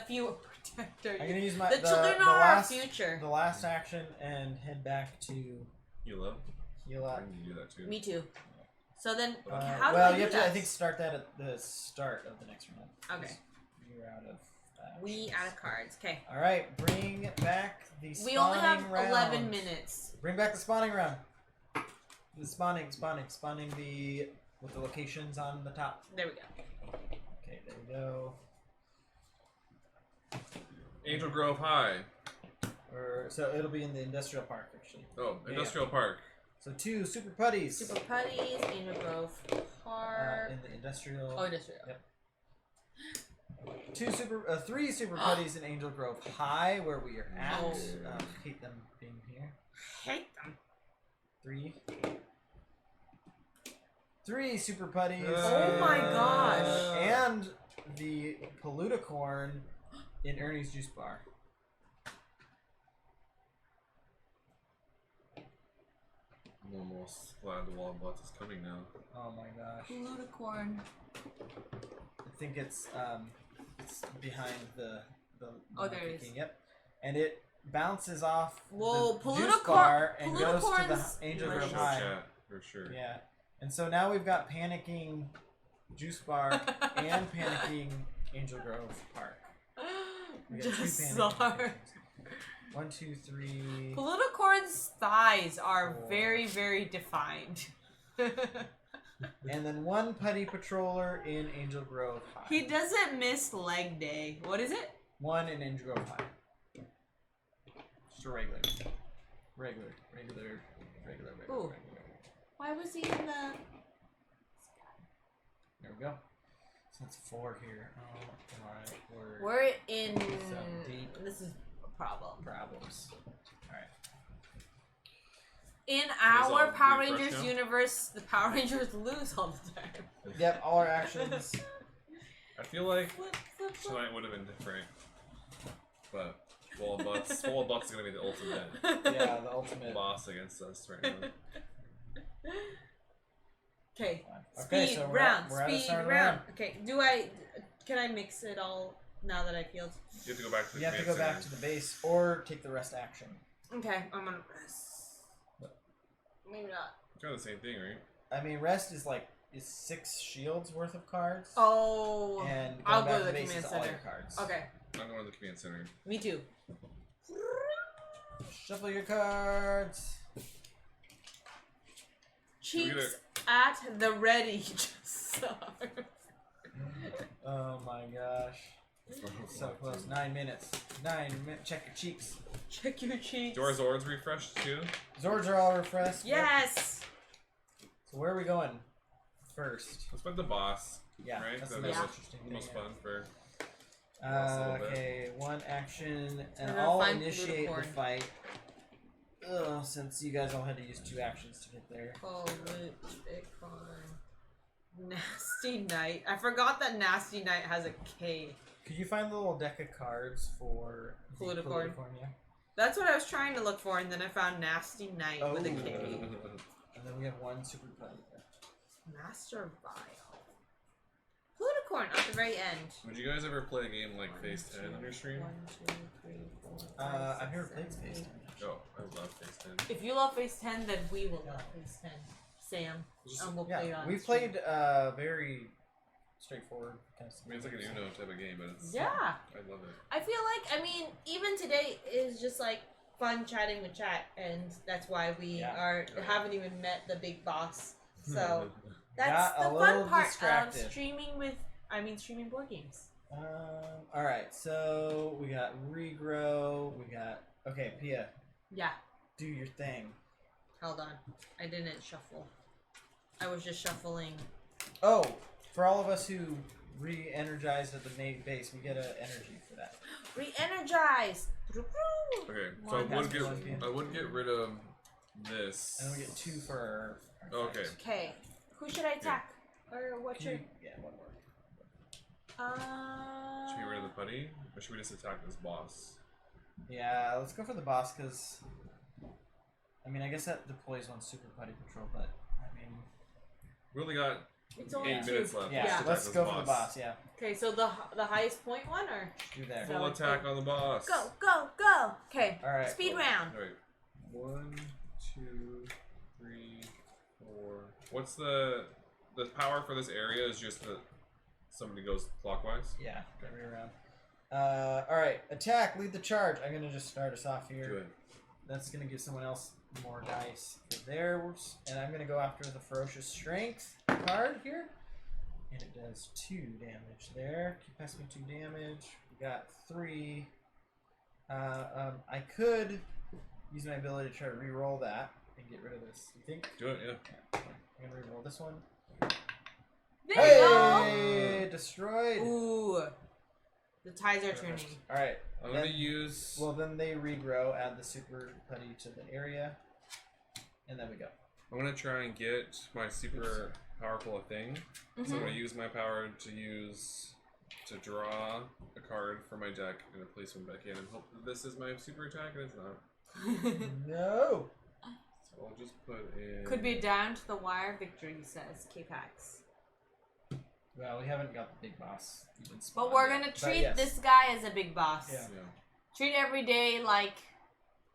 few protector. I'm gonna use my The children are our future. The last action and head back to You love? heal I up. can do that too. Me too. So then, how well, do we you do have to, that? I think, start that at the start of the next round. Okay. You're out of. We out of cards. Okay. All right, bring back the spawning We only have round. 11 minutes. Bring back the spawning round. The spawning the with the locations on the top. There we go. Okay, there we go. Angel Grove High. So it'll be in the industrial park actually. Oh, Yeah. Industrial Park. So 2 super putties. Super Putties, Angel Grove Park. In the industrial. Oh, industrial. Yep. 3 super putties in Angel Grove High, where we are at. Oh. Hate them being here. Hate them. 3 super putties. Oh my gosh. And the Poluticorn in Ernie's Juice Bar. I'm almost glad the wall of butts is coming now. Oh my gosh. Ludicrous. I think it's behind the Oh, there it is. picking. Yep. And it bounces off Whoa, the juice bar and goes to Poluticorn's the Angel delicious. Grove High. Chat, for sure. Yeah. And so now we've got panicking Juice Bar and panicking Angel Grove Park. We got 2 Just panicking sorry. locations. 1, 2, 3. Politicorn's thighs are 4. very, very defined. And then 1 putty patroller in Angel Grove High. He doesn't miss leg day. What is it? 1 in Angel Grove High. Just a regular. Regular. Ooh. Why was he in the... There we go. So that's 4 here. Oh, alright. We're in... So deep. This is a problem. Problems. Alright. In all our Power refresh Rangers now? universe, the Power Rangers lose all the time. Yep, all our actions. I feel like Flip, flip, flip. tonight would have been different. But Wall of Butts is going to be the ultimate Yeah, the ultimate. boss against us right now. Okay. Okay, Speed so round. we're at the Speed start of the round. Okay. Can I mix it all now that I feel? You have to go back to the You have to command go back center. to the base or take the rest action. Okay, I'm gonna rest. Maybe not. Kind of the same thing, right? I mean, rest is 6 shields worth of cards. Oh. And I'll going go back to to the base is command all center. your cards. Okay. I'm going to the command center. Me too. Shuffle your cards. Cheeks at the ready. Just suck. Oh my gosh. So close. 9 minutes. 9 minutes. Check your cheeks. Check your cheeks. Do our Zords refresh too? Zords are all refreshed. Yes. So where are we going first? Let's put the boss. Yeah, Right? that's That the was most Yeah. interesting The thing. most fun for. Okay, one action, and gonna I'll find initiate the Pluticorn. fight. Ugh, since you guys all had to use 2 actions to get there. Oh, which Bitcoin. Nasty Knight. I forgot that Nasty Knight has a K. Could you find the little deck of cards for the Pluticorn. Yeah. That's what I was trying to look for, and then I found Nasty Knight with a Oh. K. And then we have 1 super putty. Master Vial. Pluticorn at the very end. Would you guys ever play a game like Phase 10 on your stream? 1, 2, 3, 4, 5, I've never 6, played 7, Phase 8. 10. Oh, I love Phase 10. If you love Phase 10, then we will love Phase 10. Sam. And we'll play it Yeah, on we've stream. played very straightforward kind of I mean, it's like an Uno type of game, but it's. Yeah. I love it. I feel like, I mean, even today is just like fun chatting with chat, and that's why we haven't even met the big boss. So that's Got a the fun little part distracted. of streaming board games. Alright, so we got regrow, we got. Okay, Pia, Yeah, do your thing. hold on. I didn't shuffle. I was just shuffling. Oh, for all of us who re-energized at the main base, we get an energy for that. Re-energize! Okay, so One I would get rid of this. And we get 2 for our Okay. fight. Okay, who should I attack? Or what Can should... you- yeah, one more. Should we get rid of the putty? Or should we just attack this boss? Yeah, let's go for the boss, because... I mean, I guess that deploys 1 super putty patrol, but, I mean... We only got It's only 8 two. minutes left. Yeah, Let's attack let's this go for the boss, yeah. Okay, so the highest point one, or? Do there. So- Full attack on the boss. Go, go, go! Okay, Alright. speed round. Alright. 1, 2, 3, 4. What's the power for this area is just that somebody goes clockwise? Yeah, every round. Alright, attack, lead the charge. I'm gonna just start us off here. Do it. That's gonna give someone else more dice for theirs. And I'm gonna go after the Ferocious Strength card here. And it does 2 damage there. Keep passing me 2 damage. We got 3. I could use my ability to try to re-roll that and get rid of this. You think? Do it, yeah. I'm gonna re-roll this one. There you go! Hey! Destroyed! Ooh. The ties are turning. Alright. I'm gonna Then- use. Well, then they regrow, add the super putty to the area, and then we go. I'm gonna try and get my super powerful thing. So I'm gonna use my power to draw a card from my deck and to place one back in and hope that this is my super attack, and it's not. No! So I'll just put in. Could be down to the wire victory, says K-Pax. Well, we haven't got the big boss even But spawned we're yet. gonna But treat yes, this guy as a big boss. Yeah. Yeah. Treat every day like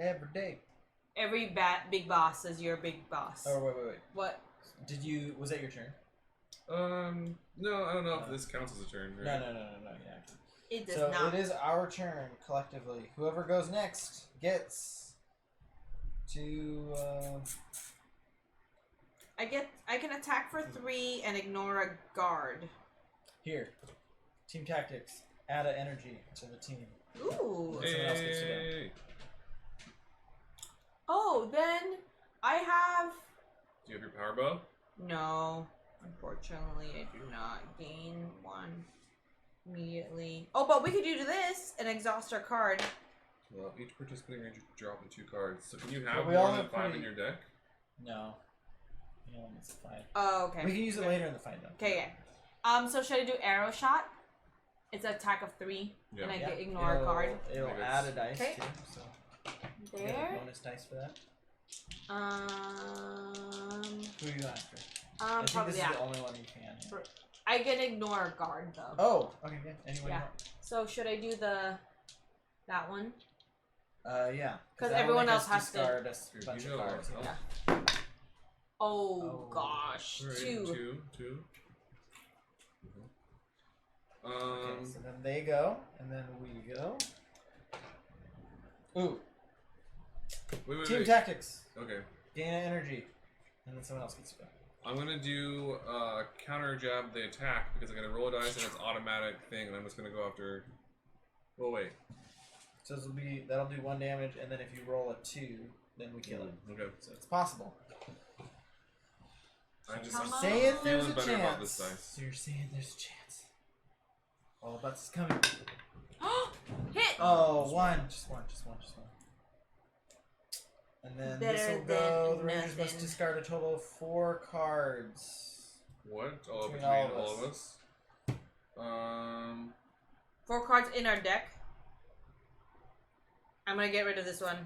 every day. every big boss as your big boss. Oh, wait. What? Did you? Was that your turn? No, I don't know if this counts as a turn. Right? No. Yeah. It does So not. it is our turn collectively. Whoever goes next gets to. I can attack for 3 and ignore a guard. Here. Team tactics. Add an energy to the team. Ooh. Someone else gets to go. Hey! Oh, then I have. Do you have your power bow? No, unfortunately, I do not gain 1 immediately. Oh, but we could do this and exhaust our card. Well, each participating ranger can drop in 2 cards. So can you have we more all than have 5 in pretty- your deck? No. You know, it's fine. Oh, okay. We can use it later in the fight, though. Okay. So should I do arrow shot? It's an attack of 3, Yeah. and I Yeah. get ignore a card. It'll Maybe add a it's- dice Okay. too, so you get a There. bonus dice for that. Who Um. are you going after? I think Probably this is that. the only one you can. Yeah. I get ignore a guard though. Oh, okay, yeah. Anyone Yeah. you want? So should I do that one? Yeah. 'Cause that'll everyone make else us has to- discard a Here, bunch you of go. cards. Oh. Yeah. Oh, Oh. gosh, Alright, 2. 2. Okay, so then they go, and then we go. Ooh, Wait. team tactics. Okay. Gain an energy, and then someone else gets to go. I'm gonna do counter jab the attack because I'm gonna roll a dice and it's automatic thing, and I'm just gonna go after Oh wait. So that'll do 1 damage, and then if you roll a 2, then we kill it. Okay. So it's possible. I'm Come on. Saying there's feeling a better about chance. this dice. So you're saying there's a chance. All butts is coming. Hit! Oh, one. Just one. And then this Better will go. than The Rangers must nothing. discard a total of 4 cards. What? Oh, Between between all all of of us? 4 cards in our deck. I'm gonna get rid of this one.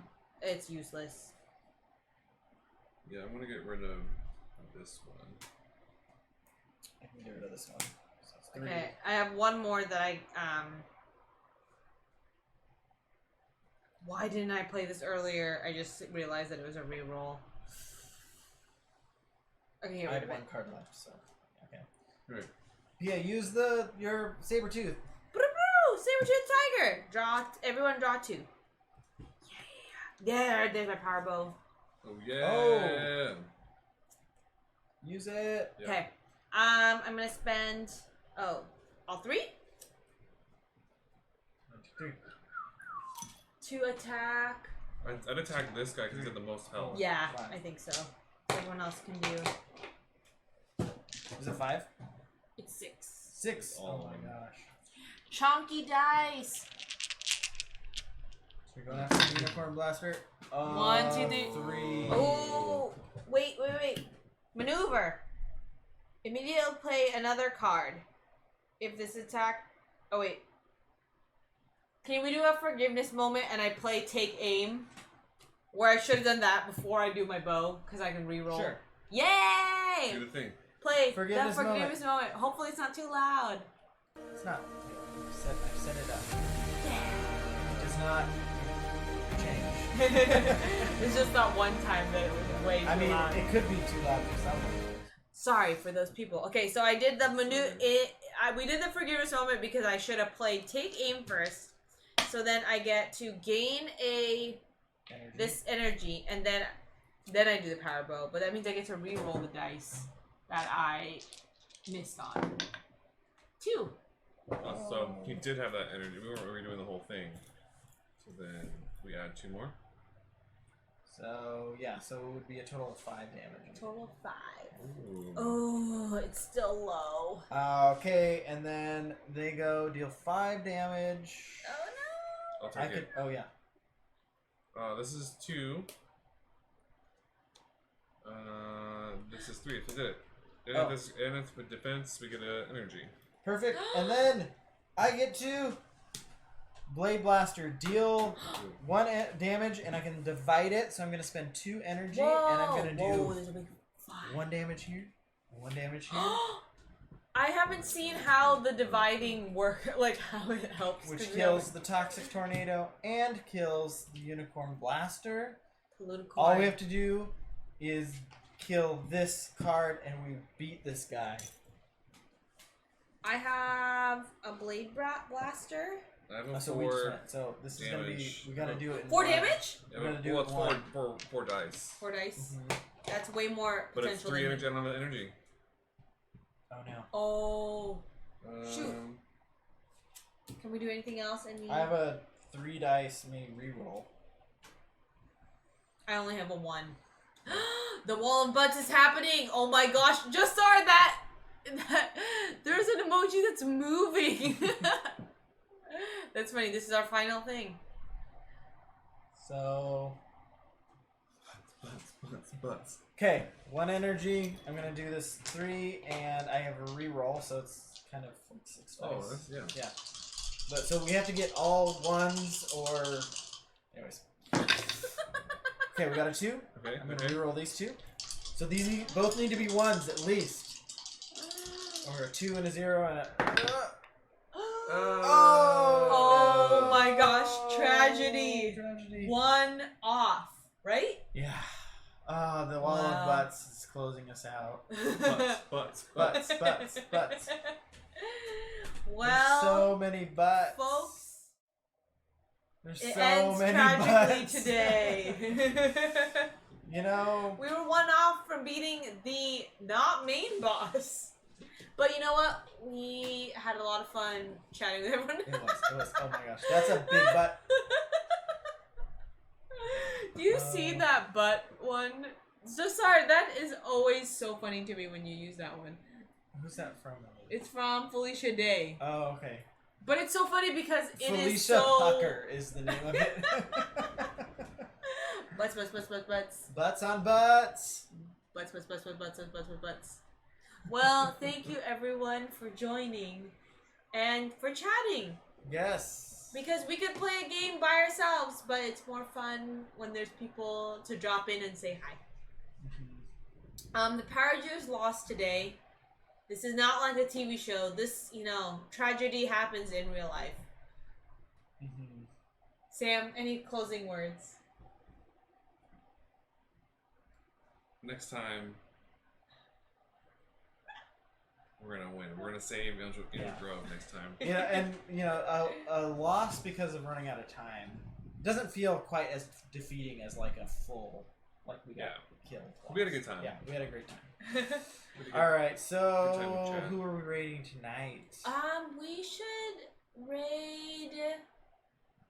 It's useless. Yeah, I'm gonna get rid of this one. I can get rid of this one. So it's 3. Okay, I have one more that I Why didn't I play this earlier? I just realized that it was a reroll. Okay, get I rid have of 1 it. card left, so okay. Right. Yeah, use your saber tooth. Saber-tooth tiger! Everyone draw 2. Yeah, there's my power bow. Oh yeah. Use it. Yeah. Okay. I'm gonna spend all 3? 1, 2, 3. To attack. I'd attack this guy because he's got the most health. Yeah, 5. I think so. Everyone else can do. Is it 5? It's 6. 6. Oh Oh. my gosh. Chonky dice. So we're going after the Unicorn Blaster. 1, 2, 3. 3. Oh, wait. Maneuver. Immediately play another card. If this attack. Oh wait. Can we do a forgiveness moment and I play take aim? Where I should have done that before I do my bow because I can reroll. Sure. Yay! Do the thing. Play Forgiveness the forgiveness moment. Hopefully it's not too loud. It's not. I've set it up. It does not change. It's just that one time that it was way too I mean, loud. it could be too loud for someone. Sorry for those people. Okay, so I did the we did the forgiveness moment because I should have played take aim first. So then I get to gain this energy, and then I do the power bow. But that means I get to re-roll the dice that I missed on. 2. So he did have that energy. We weren't redoing the whole thing. So then we add 2 more. So yeah, so it would be a total of 5 damage. Total 5. Ooh. Oh, it's still low. Okay, and then they go deal 5 damage. Oh I'll take it. Oh yeah. This is 2. This is 3. If we did it. And, Oh. and it's with defense, we get an energy. Perfect. And then I get to Blade Blaster deal 1 damage, and I can divide it. So I'm gonna spend 2 energy, and I'm gonna do there's a big 5. 1 damage here, 1 damage here, I haven't seen how the dividing work, like how it helps. which 'cause we kills the Toxic Tornado and kills the Unicorn Blaster. have political All we have to do is kill this card, and we beat this guy. I have a blade blaster. I have a So we just 4 went. So this is gonna be. damage. We gotta do it. In 4 one. damage? Yeah, We're gonna do well, it it's one. four dice. 4 dice. Mhm. That's way more But it's potential 3 than energy on the energy. Oh no. Oh, Shoot. Um, can we do anything else? I have a 3 dice me reroll. I only have a 1. The wall of butts is happening. Oh my gosh! Just saw that. There's an emoji that's moving. That's funny. This is our final thing. So butts. okay, 1 energy. I'm gonna do this 3, and I have a reroll, so it's kind of like 6 dice. Oh, that's, yeah. Yeah. But so we have to get all 1s or. Anyways. Okay, we got a 2. Okay, I'm gonna okay. reroll these 2. So these both need to be 1s at least. Or a 2 and a 0 and a. Oh my gosh, tragedy. Tragedy. 1 off, right? Yeah. Ah, the wall Wow. of butts is closing us out. Butts. Butts. Well, There's so many butts. folks, There's it so ends many tragically butts. today. You know, We were 1 off from beating the not main boss. But you know what? We had a lot of fun chatting with everyone. It was. Oh my gosh, that's a big butt. Do you see that butt one? So sorry, that is always so funny to me when you use that one. Who's that from? It's from Felicia Day. Oh, okay. But it's so funny because it Felicia is so... Pucker is the name of it. Butts, butts, butts, butts, butts. Butts on butts. Butts, butts, butts, butts, butts, butts, butts, butts. Well, thank you everyone for joining and for chatting. Yes. Because we could play a game by ourselves, but it's more fun when there's people to drop in and say hi. The Paragers lost today. This is not like a TV show. This, tragedy happens in real life. Sam, any closing words? Next time, we're gonna win. We're gonna save Angel Grove next time. And a loss because of running out of time doesn't feel quite as defeating as like a full, like we got killed. We had a good time. Yeah, we had a great time. All right, so who are we raiding tonight? We should raid.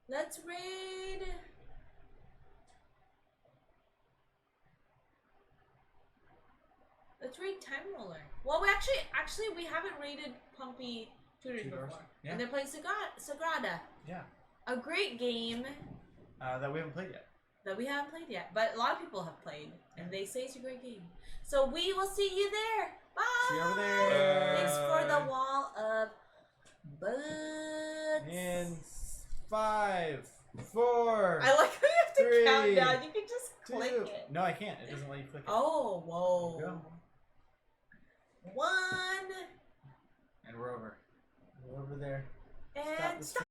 Let's raid. Let's raid Time Roller. Well, we actually we haven't raided Pumpy Tutors before, and they're playing Sagrada. Yeah. A great game. That we haven't played yet. That we haven't played yet, but a lot of people have played, and they say it's a great game. So we will see you there. Bye. See you over there. Thanks for the wall of butts. In 5, 4. I like how you have to 3, count down. You can just click 2. it. No, I can't. It doesn't let you click it. Oh, whoa. There you go. 1. And we're over. We're over there. And stop.